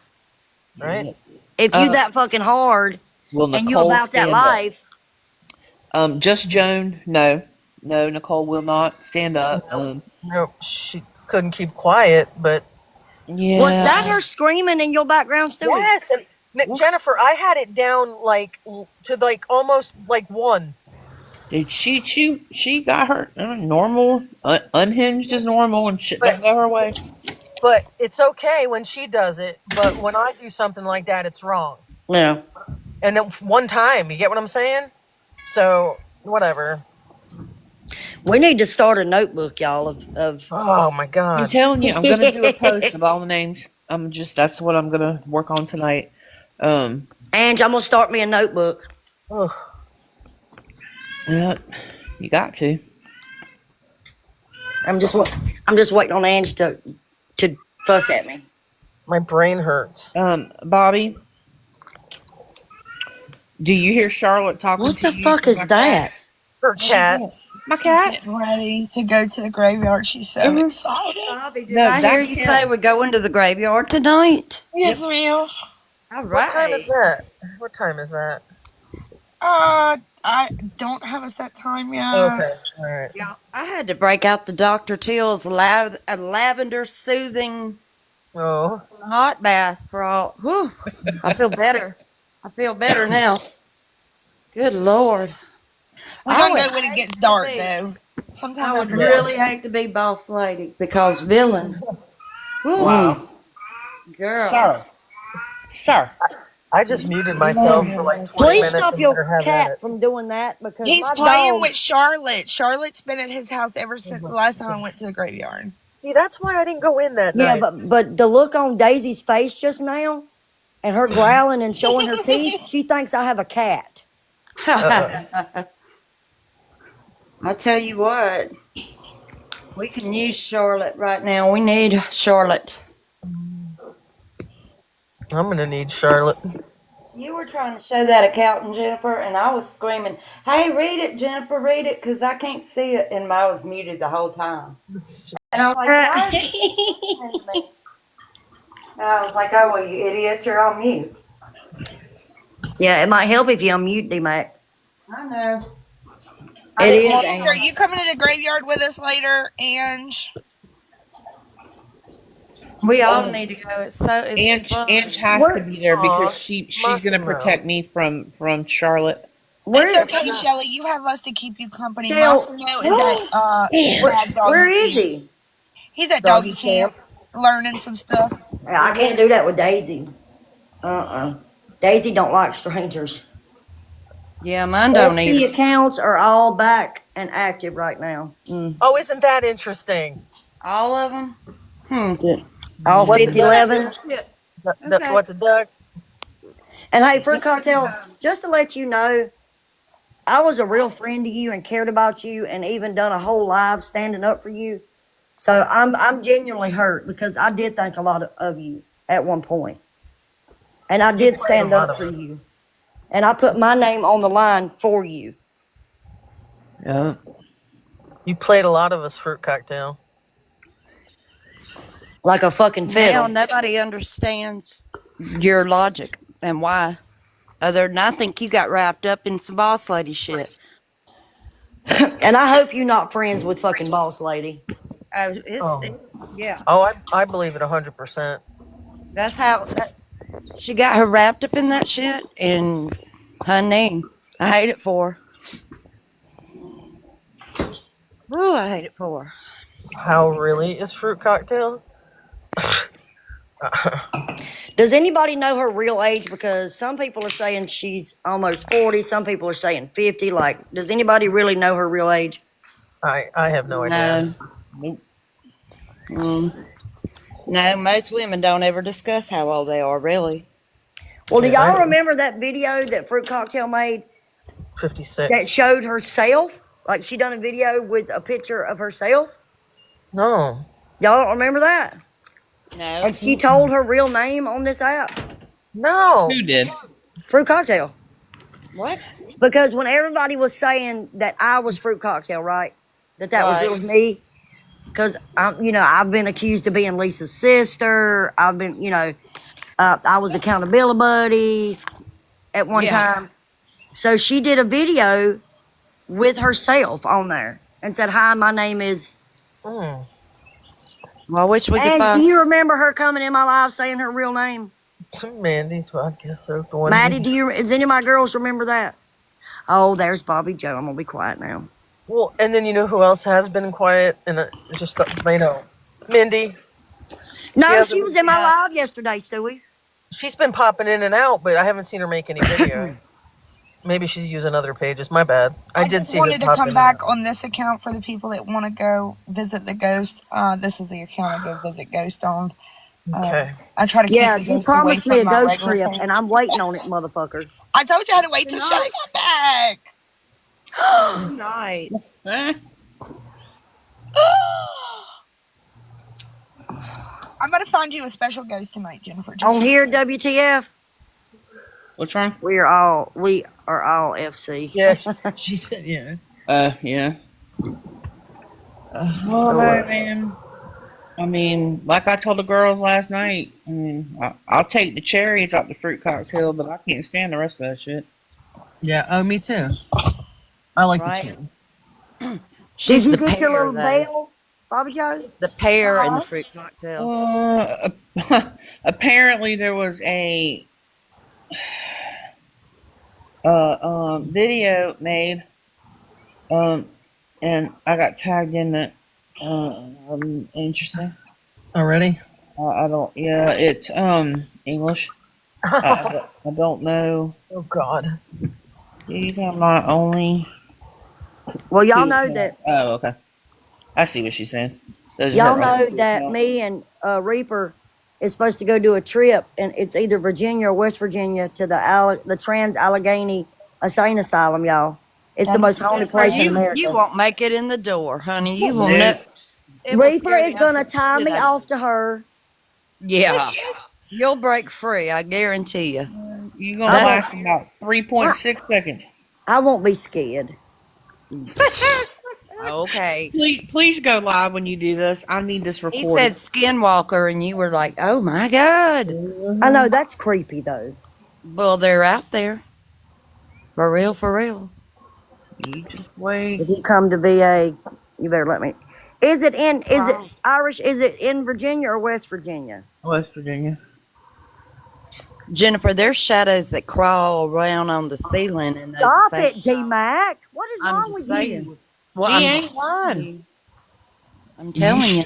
Right? If you that fucking hard and you about that life. Just Joan, no, Nicole will not stand up. No, she couldn't keep quiet, but yeah. Was that her screaming in your background, Stewie? Yes, and Jennifer, I had it down to almost one. Dude, she got her normal, unhinged as normal, and shit don't go her way. But it's okay when she does it. But when I do something like that, it's wrong. Yeah. And then one time, you get what I'm saying? So whatever. We need to start a notebook, y'all, of Oh my I'm god. telling you, I'm gonna do a post of all the names. That's what I'm gonna work on tonight. Ange, I'm gonna start me a notebook. Ugh, Yeah, you got to. I'm just waiting on Ange to fuss at me. my brain hurts. Bobby, do you hear Charlotte talking What to the you fuck through is my cat? that? Her cat. My She's cat? getting ready to go to the graveyard. She's so Mhm. excited. Bobby, did No, I hear that's you say him. we're going to the graveyard tonight? Yes, ma'am. All What time is right. that? What time is that? I don't have a set time Okay. yet. All right. Yeah, I had to break out the Dr. Till's lavender soothing Oh. hot bath for all. Whew, I feel better. I feel better now. Good Lord. We're I gonna would go when it hate gets to dark, be. though. I Sometime would after Yeah. dark. really hate to be boss lady because villain. Whew, Mm. girl. Sir. Sir. I just muted Lord myself for have like mercy. 20 Please minutes stop and let your her have at cat it. from doing that because He's my playing with dogs. Charlotte. Charlotte's been at his house ever since the last time I went to the graveyard. See, that's why I didn't go in that Yeah, night. but the look on Daisy's face just now and her growling and showing her teeth, she thinks I have a cat. Uh-uh. I tell you what, we can use Charlotte right now. We need Charlotte. I'm gonna need Charlotte. You were trying to show that accountant, Jennifer, and I was screaming, "Hey, read it, Jennifer, read it," because I can't see it, and I was muted the whole time. And I'm like, why is she listening to me? And I was like, oh, well, you idiot, you're on mute. Yeah, it might help if you unmute D-Mac. I know. I It didn't is, want Ange, are and you coming to the graveyard with us later, Ange? we all Um, need to go. It's Ange fun. has to where be there because Aw, she's gonna Massimo. protect me from Charlotte. It's where okay, Shelly. You have us to keep you company. Shell Massimo is at Bad where Doggy is Camp. he? He's at Doggy doggy camp. camp learning some stuff. Yeah, I can't do that with Daisy. Daisy don't like strangers. Yeah, mine don't FC either. accounts are all back and active right now. Oh, isn't that interesting? All of them? Hmm. Yeah. All What the 50, duck Well, that's 11. do? some shit. The, Okay. what the duck? And hey, Fruit Cartel, just to let you know, I was a real friend to you and cared about you and even done a whole live standing up for you. So I'm genuinely hurt because I did think a lot of you at one point. And I You did played a stand lot up of for us. you. And I put my name on the line for you. Yeah. You played a lot of us, fruit cocktail. Like a fucking Now fiddle. nobody understands your logic and why. Other than I think you got wrapped up in some boss lady shit. And I hope you're not friends with fucking boss lady. Oh, Yeah. I believe it 100%. That's how she got her wrapped up in that shit. And honey, I hate it for her. Ooh, I hate it for her. How really is fruit cocktail? Does anybody know her real age? Because some people are saying she's almost 40. Some people are saying 50. Like, does anybody really know her real age? I have no idea. No. Mm. No, most women don't ever discuss how old they are, really. Well, do Yeah, y'all remember that video that Fruit Cocktail made I that 56. showed herself? Like, she done a video with a picture of herself? No. Y'all don't remember that? No. And she told her real name on this app? No. Who did? Fruit Cocktail. What? Because when everybody was saying that I was Fruit Cocktail, right? That was Right. really me. Because I've been accused of being Lisa's sister. I've been, I was accountability buddy at one Yeah. time. So she did a video with herself on there and said, "Hi, my name is." Mm. Well, I wish we could Ange, do find. you remember her coming in my live saying her real name? Some Mandy's, well, I guess so. The Maddie, onesie. does any of my girls remember that? Oh, there's Bobby Joe. I'm gonna be quiet now. Well, and then you know who else has been quiet and just Mindy. No, hasn't she been- was in my live yesterday, Stewie. She's been popping in and out, but I haven't seen her make any video. Maybe she's using other pages. My bad. I did just see her wanted to pop come in. back on this account for the people that want to go visit the ghost. This is the account I go visit ghost on. Okay. I try to keep Yeah, the you ghost away promised me from a my ghost regular trip, and page. I'm waiting on it, motherfucker. I told you I had to wait till Shelly got back. Tonight. I'm gonna find you a special ghost tonight, Jennifer. Just On for here, you. WTF, What's wrong? we are all FC. Yeah, she said yeah. Yeah. So Well, no, look, man. I mean, like I told the girls last night, I mean, I'll take the cherries out the fruit cocktail, but I can't stand the rest of that shit. Yeah. Oh, me too. I like the Right. cherry. did She's you the get your pear, little though. bell, Bobby Joe? She's the pear in the Huh? fruit cocktail. Apparently there was a video made, and I got tagged in it. Interesting. Already? I don't. Yeah, it's English. I don't know. Oh God. These are my only Well, y'all two. know that. Oh, okay. I see what she's saying. Those are Y'all her know only two that accounts. me and Reaper is supposed to go do a trip, and it's either Virginia or West Virginia to the Trans Allegheny Insane Asylum, y'all. It's the most haunted Jennifer, place in you America. won't make it in the door, honey. You will Nope. not. It will Reaper scare the is gonna absolute tie shit me out of off to her. you. Yeah. You'll break free, I guarantee you. You're gonna I That's won't. last about I, 3.6 seconds. I won't be scared. okay. Please go live when you do this. I need this He recorded. said skinwalker, and you were like, oh my God. I know that's creepy though. Well, they're out there. For real, for real. You just wait. If he come to VA, you better let me. Is it in? Is it Right. Irish? Is it in Virginia or West Virginia? West Virginia. Jennifer, there's shadows that crawl around on the ceiling in those Stop asylums. it, D Mac. What is I'm wrong just with saying. you? Well, He I'm ain't just telling lying. you. I'm telling you.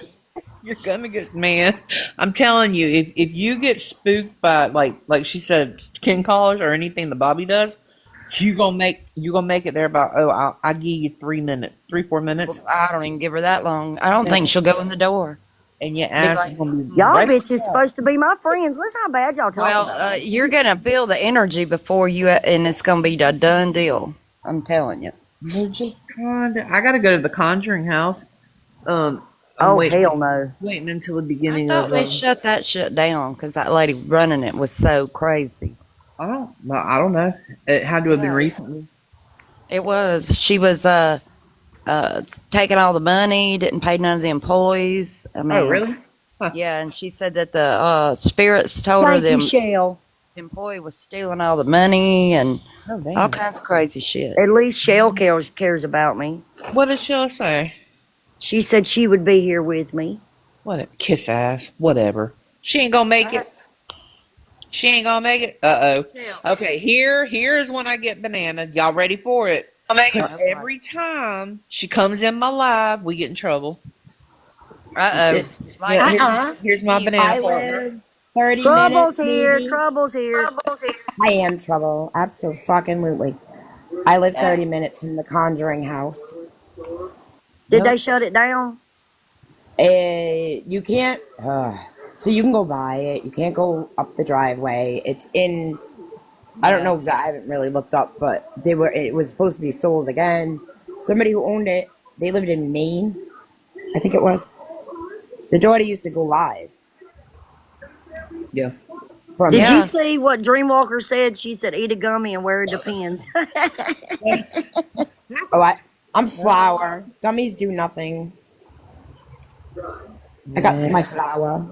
You're gonna get man. I'm telling you, if you get spooked by like she said, skin collars or anything that Bobby does, you gonna make it there about I'll give you 3 minutes, 3-4 minutes, I don't even give her that long. I don't think she'll go in the door. and your Be ass like, is gonna be Y'all right bitches back up. supposed to be my friends. Listen how bad y'all talk well, about me. you're gonna feel the energy before you, and it's gonna be a done deal. I'm telling you. They're just trying to. I gotta go to the Conjuring house. I'm Oh waiting hell no. until the I beginning thought of. they shut that shit down because that lady running it was so crazy. I don't know. It had to have been Yeah, recently. it was. She was taking all the money, didn't pay none of the employees. I Oh, mean, really? Huh. yeah, and she said that the spirits told her Thank you, the Shell. employee was stealing all the money and Oh, all damn. kinds of crazy shit. At least Shell cares about me. What did Sheila say? She said she would be here with me. What a kiss ass. Whatever. She ain't gonna make it. She ain't gonna make it. Okay, here's when I get banana. Y'all ready for it? Because every time she comes in my live, we get in trouble. Like, Here's my you banana I partner. live 30 Trouble's minutes, here. maybe. Trouble's here. I am trouble. Absolutely. I live 30 minutes from the Conjuring house. Did Yep. they shut it down? You can't. So you can go by it. You can't go up the driveway. It's in. I don't know exactly. I haven't really looked up, but they were. It was supposed to be sold again. Somebody who owned it. They lived in Maine. I think it was. The daughter used to go live. Yeah. From Did it. you see what Dreamwalker said? She said, "Eat a gummy and wear it depends." I'm flour. Gummies do nothing. I got Yeah. my flour.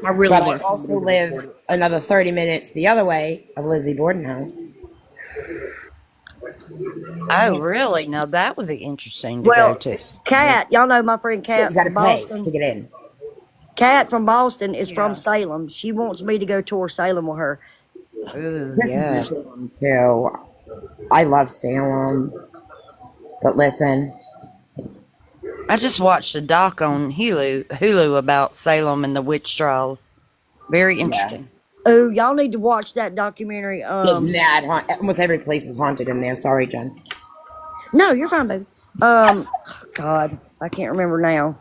I really But I want also somebody to live record it. another 30 minutes the other way of Lizzie Bordenhouse. oh, really? Now that would be interesting to go Well, to. Kat, y'all know my friend Yeah, you Kat got to from pay Boston. to get in. Kat from Boston is from Yeah. Salem. She wants me to go tour Salem with her. Ooh, This is in yeah. Salem too. I love Salem. But listen, I just watched a doc on Hulu about Salem and the witch trials. Very yeah. interesting. Oh, y'all need to watch that documentary. It's mad. Almost every place is haunted in there. Sorry, Jen. No, you're fine, baby. God, I can't remember now.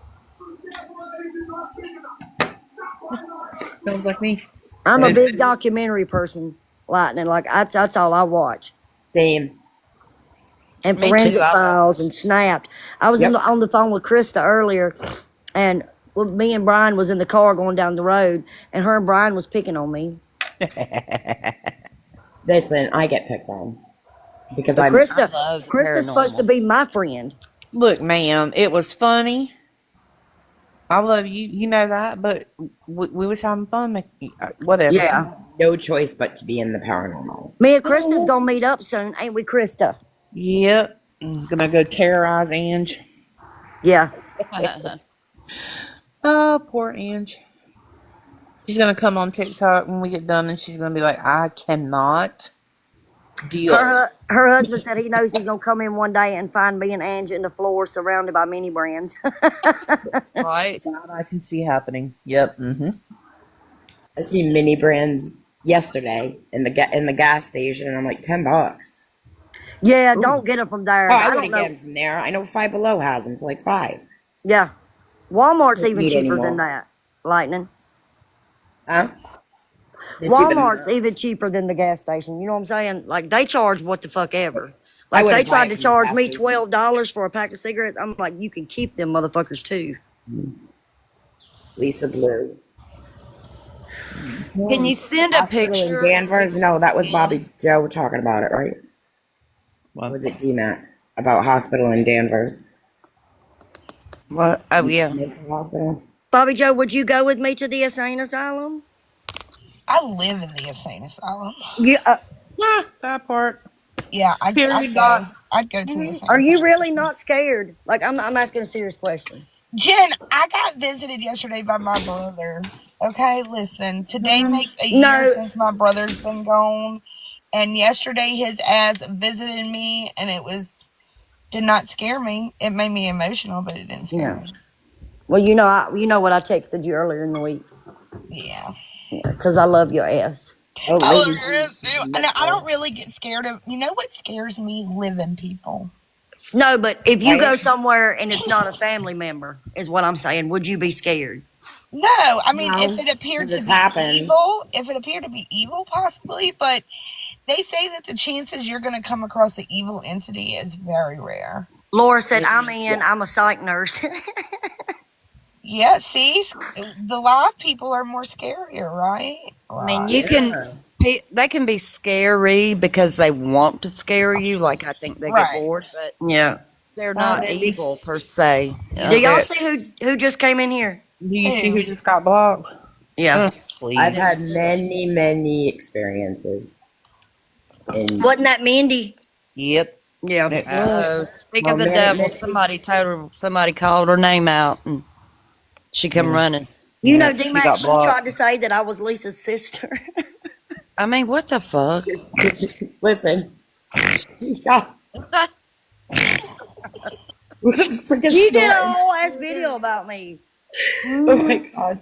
Sounds like me. I'm a big documentary person, Lightning. Like that's all I watch. Same. And Me too. Forensic I love. Files and Snapped. I was Yep. on the phone with Christa earlier, and me and Brian was in the car going down the road, and her and Brian was picking on me. Listen, I get picked on because But I'm. I love Krista's supposed to paranormal. be my friend. Look, ma'am, it was funny. I love you. You know that, but we was having fun. Whatever. Yeah. No choice but to be in the paranormal. Me and Krista's gonna meet up soon, ain't we, Krista? Yep. I'm gonna go terrorize Ange. Yeah. Oh, poor Ange. She's gonna come on TikTok when we get done, and she's gonna be like, "I cannot deal." Her husband said he knows he's gonna come in one day and find me and Ange in the floor surrounded by mini brands. Right? That I can see happening. Yep. Mm-hmm. I seen mini brands yesterday in the gas station, and I'm like $10. Yeah, Ooh. don't get them from there. Oh, I I don't wouldn't know. get them from there. I know Five Below has them for like $5. Yeah, Walmart's Don't even need cheaper than anymore. that. Lightning. Huh? Walmart's even cheaper than the gas station. You know what I'm saying? Like they charge what the fuck ever. I Like they wouldn't buy tried it to from the charge gas me station. $12 for a pack of cigarettes. I'm like, you can keep them motherfuckers too. Lisa Blue. Can you send a Hospital in picture? Danvers? No, that was Bobby Joe talking about it, right? What? Or was it DMAT? About hospital in Danvers. What? Oh yeah. Mental hospital. Bobby Joe, would you go with me to the insane asylum? I live in the insane asylum. Yeah. That part. Yeah, I'd Period. go. I'd go to the insane Are you asylum. really not scared? Like I'm asking a serious question. Jen, I got visited yesterday by my brother. Okay, listen. Today makes a year No. since my brother's been gone, and yesterday his ass visited me, and did not scare me. It made me emotional, but it didn't scare Yeah. me. Well, you know what I texted you earlier in the week. Yeah. Because I love your ass. Oh, I love ladies. your ass too. And I don't really get scared of. You know what scares me? Living people. No, but if you go Right? somewhere and it's not a family member, is what I'm saying, would you be scared? No, I mean if No. it appeared Because to it's be happened. evil, possibly, but they say that the chances you're going to come across an evil entity is very rare. Laura said, I'm in. I'm a psych nurse. Yeah, see, the live people are more scarier, right? I mean, Right. you can. Yeah. They can be scary because they want to scare you. Like I think they get Right. bored, but Yeah. they're Hi, not baby. evil per se. Do y'all They're- see who just came in here? Do you see who just got blocked? Yeah. Please. I've had many experiences. In Wasn't that Mindy? Yep. Yeah. It Oh, speak of the many, devil, many. somebody called her name out, and she come running. You Yeah, know, she D-Mac, got she blocked. tried to say that I was Lisa's sister. I mean, what the fuck? Listen. She got. What a freaking She did a story. whole ass video about me. Oh my God.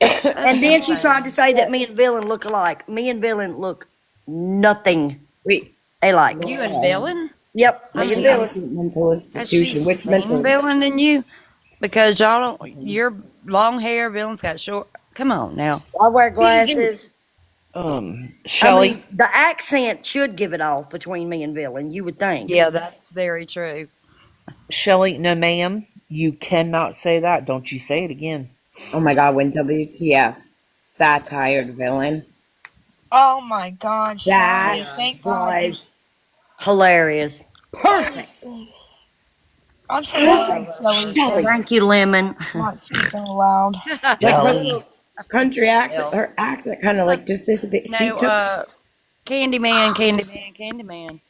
And then she tried to say that me and Villain look alike. Me and Villain look nothing Wait. alike. You and Villain? Yep, I me and mean, Villain. Mental has she institution. Which seen mental? Villain than you? Because y'all don't. Your long hair, Villain's got short. Come on now. I wear glasses. I Shelly. mean, the accent should give it off between me and Villain, you would think. Yeah, that's very true. Shelly, no, ma'am. You cannot say that. Don't you say it again. Oh my God. When WTF satired Villain. Oh my God, That Shelly! Thank God. was Hilarious. perfect. I'm so glad Shelly said Thank you, Lemon. not speak so loud. Like her little country accent, her accent kind of like just dissipated. She No, took. Candyman.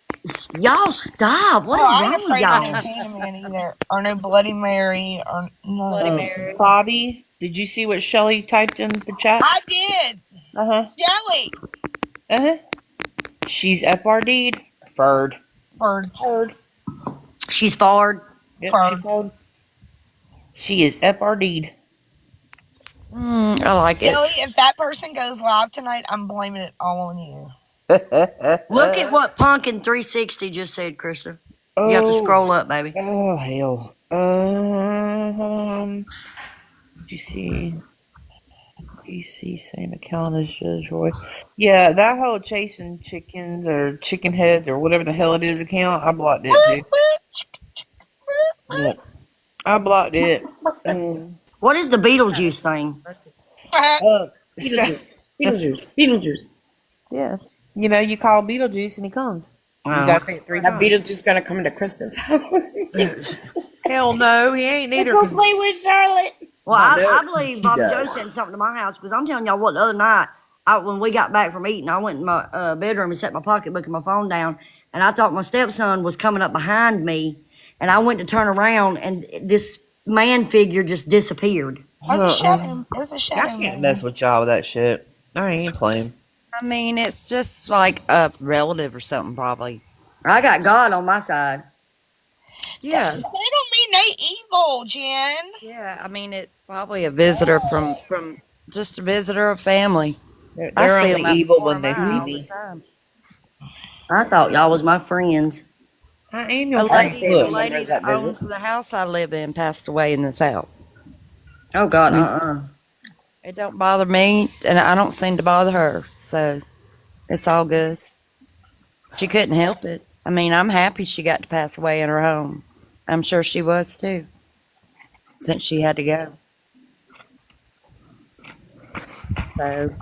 Y'all stop. What Oh, is I ain't wrong with afraid of no y'all? Candyman either, or no Bloody Mary, or none of those. Bobby, did you see what Shelly typed in the chat? I did. Shelly. She's FRD'd. Furred. She's forward. Yep, she is FRD'd. I like it. Billy, if that person goes live tonight, I'm blaming it all on you. Look at what Punkin 360 just said, Krista. You have to Oh, scroll up, baby. oh hell. Did you see? PC same account as Judge Roy. Yeah, that whole chasing chickens or chicken heads or whatever the hell it is account, I blocked it too. Yeah, I blocked it. What is the Beetlejuice thing? So, Beetlejuice. yeah, you know, you call Beetlejuice and he comes. You Wow. gotta say it 3 That times. Beetlejuice gonna come to Krista's house. Hell no, he ain't Let's either. go 'Cause play with Charlotte. Well, I know I believe he Bobby does. Joe sent something to my house because I'm telling y'all what, the other night, when we got back from eating, I went in my bedroom and set my pocketbook and my phone down, and I thought my stepson was coming up behind me, and I went to turn around, and this man figure just disappeared. It's a shadow. It's a I shadow can't mess man. with y'all with that shit. I ain't playing. I mean, it's just like a relative or something, probably. I got God on my side. Yeah. They don't mean they evil, Jen. Yeah, I mean, it's probably a visitor from just a visitor of family. I They're see only them out the evil corner when of they my eye see all the me. time. I thought y'all was my friends. I am A your I friend. lady, understand the the Look, lady members that that visit. owns the house I live in passed away in this house. Oh God, It don't bother me, and I don't seem to bother her, so it's all good. She couldn't help it. I mean, I'm happy she got to pass away in her home. I'm sure she was too, since she had to go. So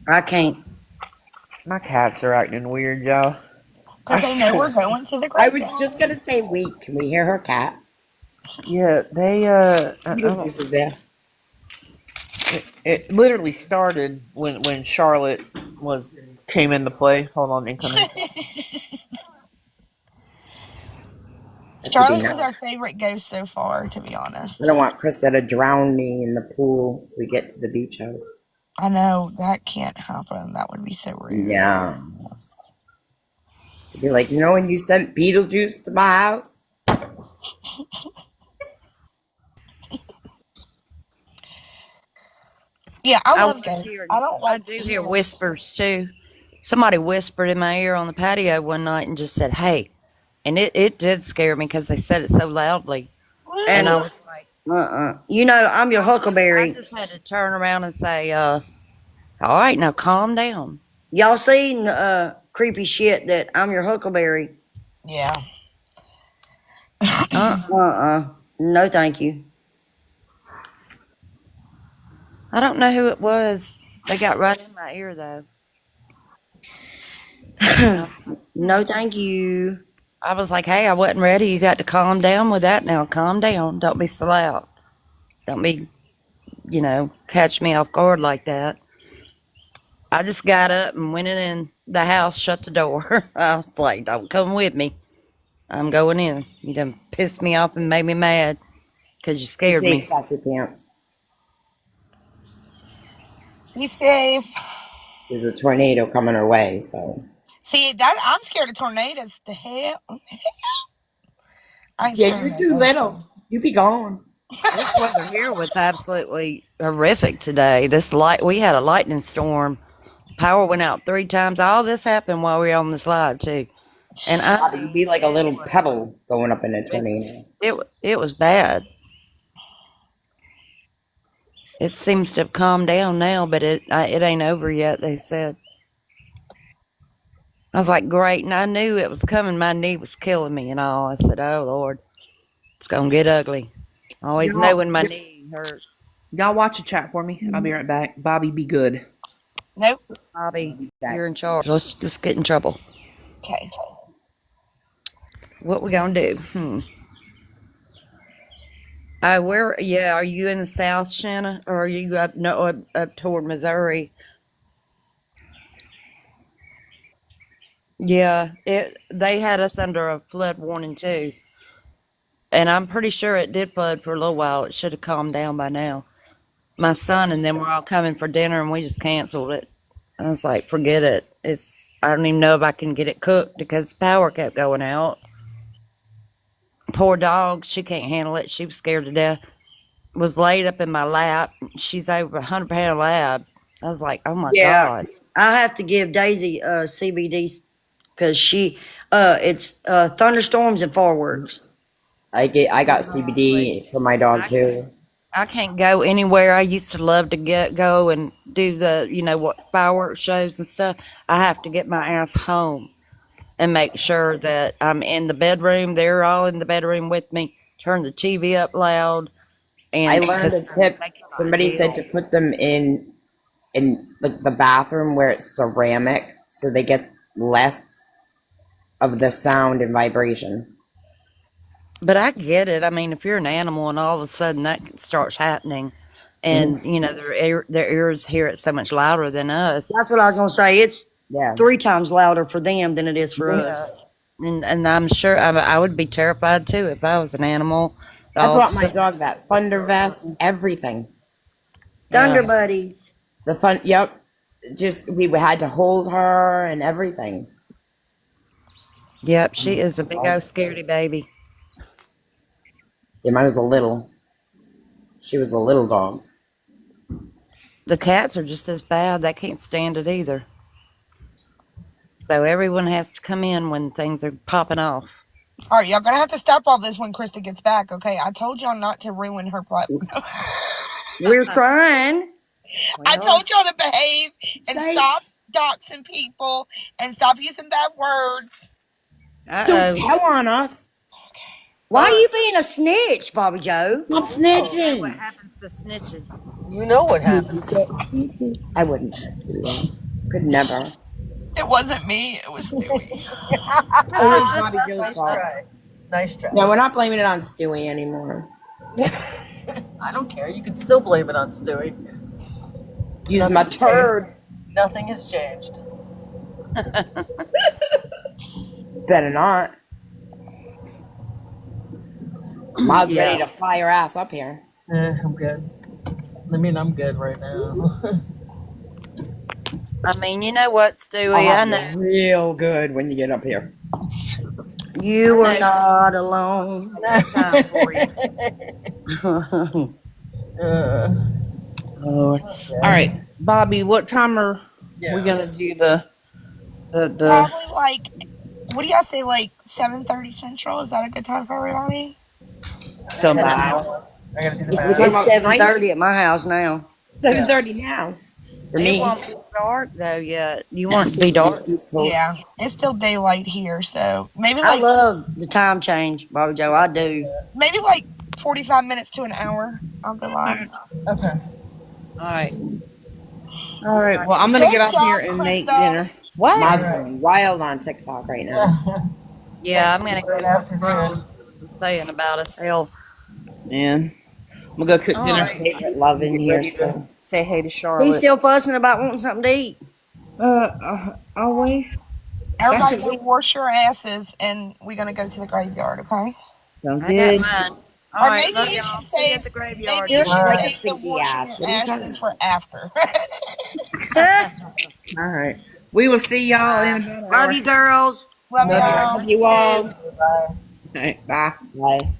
I can't. my cats are acting weird, y'all. Because they know we're going to the I was just graveyard. gonna say, wait, can we hear her cat? Yeah, they I don't. Beetlejuice is there. It literally started when Charlotte was came into play. Hold on, incoming. That should be Charlotte was nice. our favorite ghost so far, to be I honest. don't want Krista to drown me in the pool if we get to the beach house. I know that can't happen. That would be so rude. Yeah. She'd be like, you know when you sent Beetlejuice to my house? Yeah, I I love was ghosts. I hearing, don't I like do hear people. whispers too. Somebody whispered in my ear on the patio one night and just said, "Hey," and it did scare me because they said it so loudly, and I And was like, you know, I'm your I Huckleberry. just had to turn around and say, "All right, now calm down." Y'all seen creepy shit that I'm your Huckleberry? Yeah. No, thank you. I don't know who it was. They got right in my ear though. And No, thank you. I was like, "Hey, I wasn't ready. You got to calm down with that now. Calm down. Don't be so loud. Don't be, catch me off guard like that." I just got up and went in the house, shut the door. I was like, "Don't come with me. I'm going in. You done pissed me off and made me mad because you Be scared safe, me." sassy pants. Be safe. There's a tornado coming our way, so. See, that I'm scared of tornadoes. The hell? I ain't Yeah, scared of you're no too ghosts. little. You be gone. This weather here was absolutely horrific today. We had a lightning storm. Power went out 3 times. All this happened while we were on the slide too. And I Bobby, you mean, be like a little pebble going up in a tornado. it was bad. It seems to have calmed down now, but it ain't over yet. They said. I was like, great, and I knew it was coming. My knee was killing me and all. I said, "Oh Lord, it's gonna get ugly." I always know Y'all, when my knee hurts. y'all watch a chat for me. I'll be right back. Bobby, be good. Nope. Bobby, Back. you're in charge. Let's get in trouble. Okay. What we gonna do? Where? Yeah, are you in the South, Shanna, or are you up? No, up toward Missouri. Yeah, they had us under a flood warning too, and I'm pretty sure it did flood for a little while. It should have calmed down by now. My son and them were all coming for dinner, and we just canceled it. I was like, forget it. I don't even know if I can get it cooked because power kept going out. Poor dog, she can't handle it. She was scared to death. was laid up in my lap. She's over 100-pound lab. I was like, oh my Yeah, God. I have to give Daisy CBD because she it's thunderstorms and fireworks. I got CBD for my dog too. I can't go anywhere. I used to love to go and do the, what, fireworks shows and stuff. I have to get my ass home and make sure that I'm in the bedroom. They're all in the bedroom with me. Turn the TV up loud, I and learned because a tip. they cannot Somebody said to handle. put them in like the bathroom where it's ceramic, so they get less of the sound and vibration. But I get it. I mean, if you're an animal and all of a sudden that starts happening, and their ears hear it so much louder than us. That's what I was gonna say. It's Yeah. 3 times louder for them than it is for Yeah, us. and I'm sure I would be terrified too if I was an animal. I All of a brought my sudden, dog that thunder vest, everything. Thunder yeah, buddies. The fun. Yep. Just we had to hold her and everything. yep, she is a big old scaredy baby. Yeah, mine was a little. She was a little dog. The cats are just as bad. They can't stand it either. So everyone has to come in when things are popping off. All right, y'all gonna have to stop all this when Krista gets back, okay? I told y'all not to ruin her plot. We're trying. I Well, told y'all to behave and Say, stop doxing people and stop using bad words. don't uh-oh. tell on us. Why are you being a snitch, Bobby Joe? Stop You know what snitching. happens to snitches. You know what Stitches happens. get stitches. I wouldn't do that. Could never. It wasn't me, it was Stewie. It was Bobby Joe's Nice fault. try. Nice try. No, we're not blaming it on Stewie anymore. I don't care. You can still blame it on Stewie. Use my turd. Nothing has changed. Better not. Ma's Yeah. ready to fly her ass up here. I'm good. I mean, I'm good right now. I mean, you know what, I'll Stewie? I have know. you real good when you get up here. You I are know not alone. time for you. Lord. Okay. All right, Bobby. What time are we gonna do the? Probably like, what do y'all say, like 7:30 Central? Is that a good time for everybody? Don't I matter. gotta do the We're math. talking It's about tonight. 7:30 at my house now. 7:30 now. For It me. won't be dark though yet. You want it to be dark? East Coast. Yeah, it's still daylight here, so maybe I like love the time change, Bobby Joe. I do. 45 minutes to an hour. I'll go live. Okay. All right. All right. Well, I'm gonna Good get off here job, and make Krista. dinner. What? Ma's going wild on TikTok right now. Yeah, I'm gonna Good go afternoon. saying about us. Hell. Man, I'm gonna go cook All dinner. right. Favorite love in Get here ready to still. say hey to He's Charlotte. still fussing about wanting something to eat. Always. Everybody That's go it. wash your asses, and we're gonna go to the graveyard, okay? Sounds I got good. mine. All Or right. maybe Love you y'all. should See you at save the maybe graveyard. you You're should All like right. a save the stinky washing ass. your What are you ashes talking for after. All right. We will see y'all in about an Love hour. you, girls. Love Love y'all. about? Love you all. you. Bye. All right. Bye. Bye.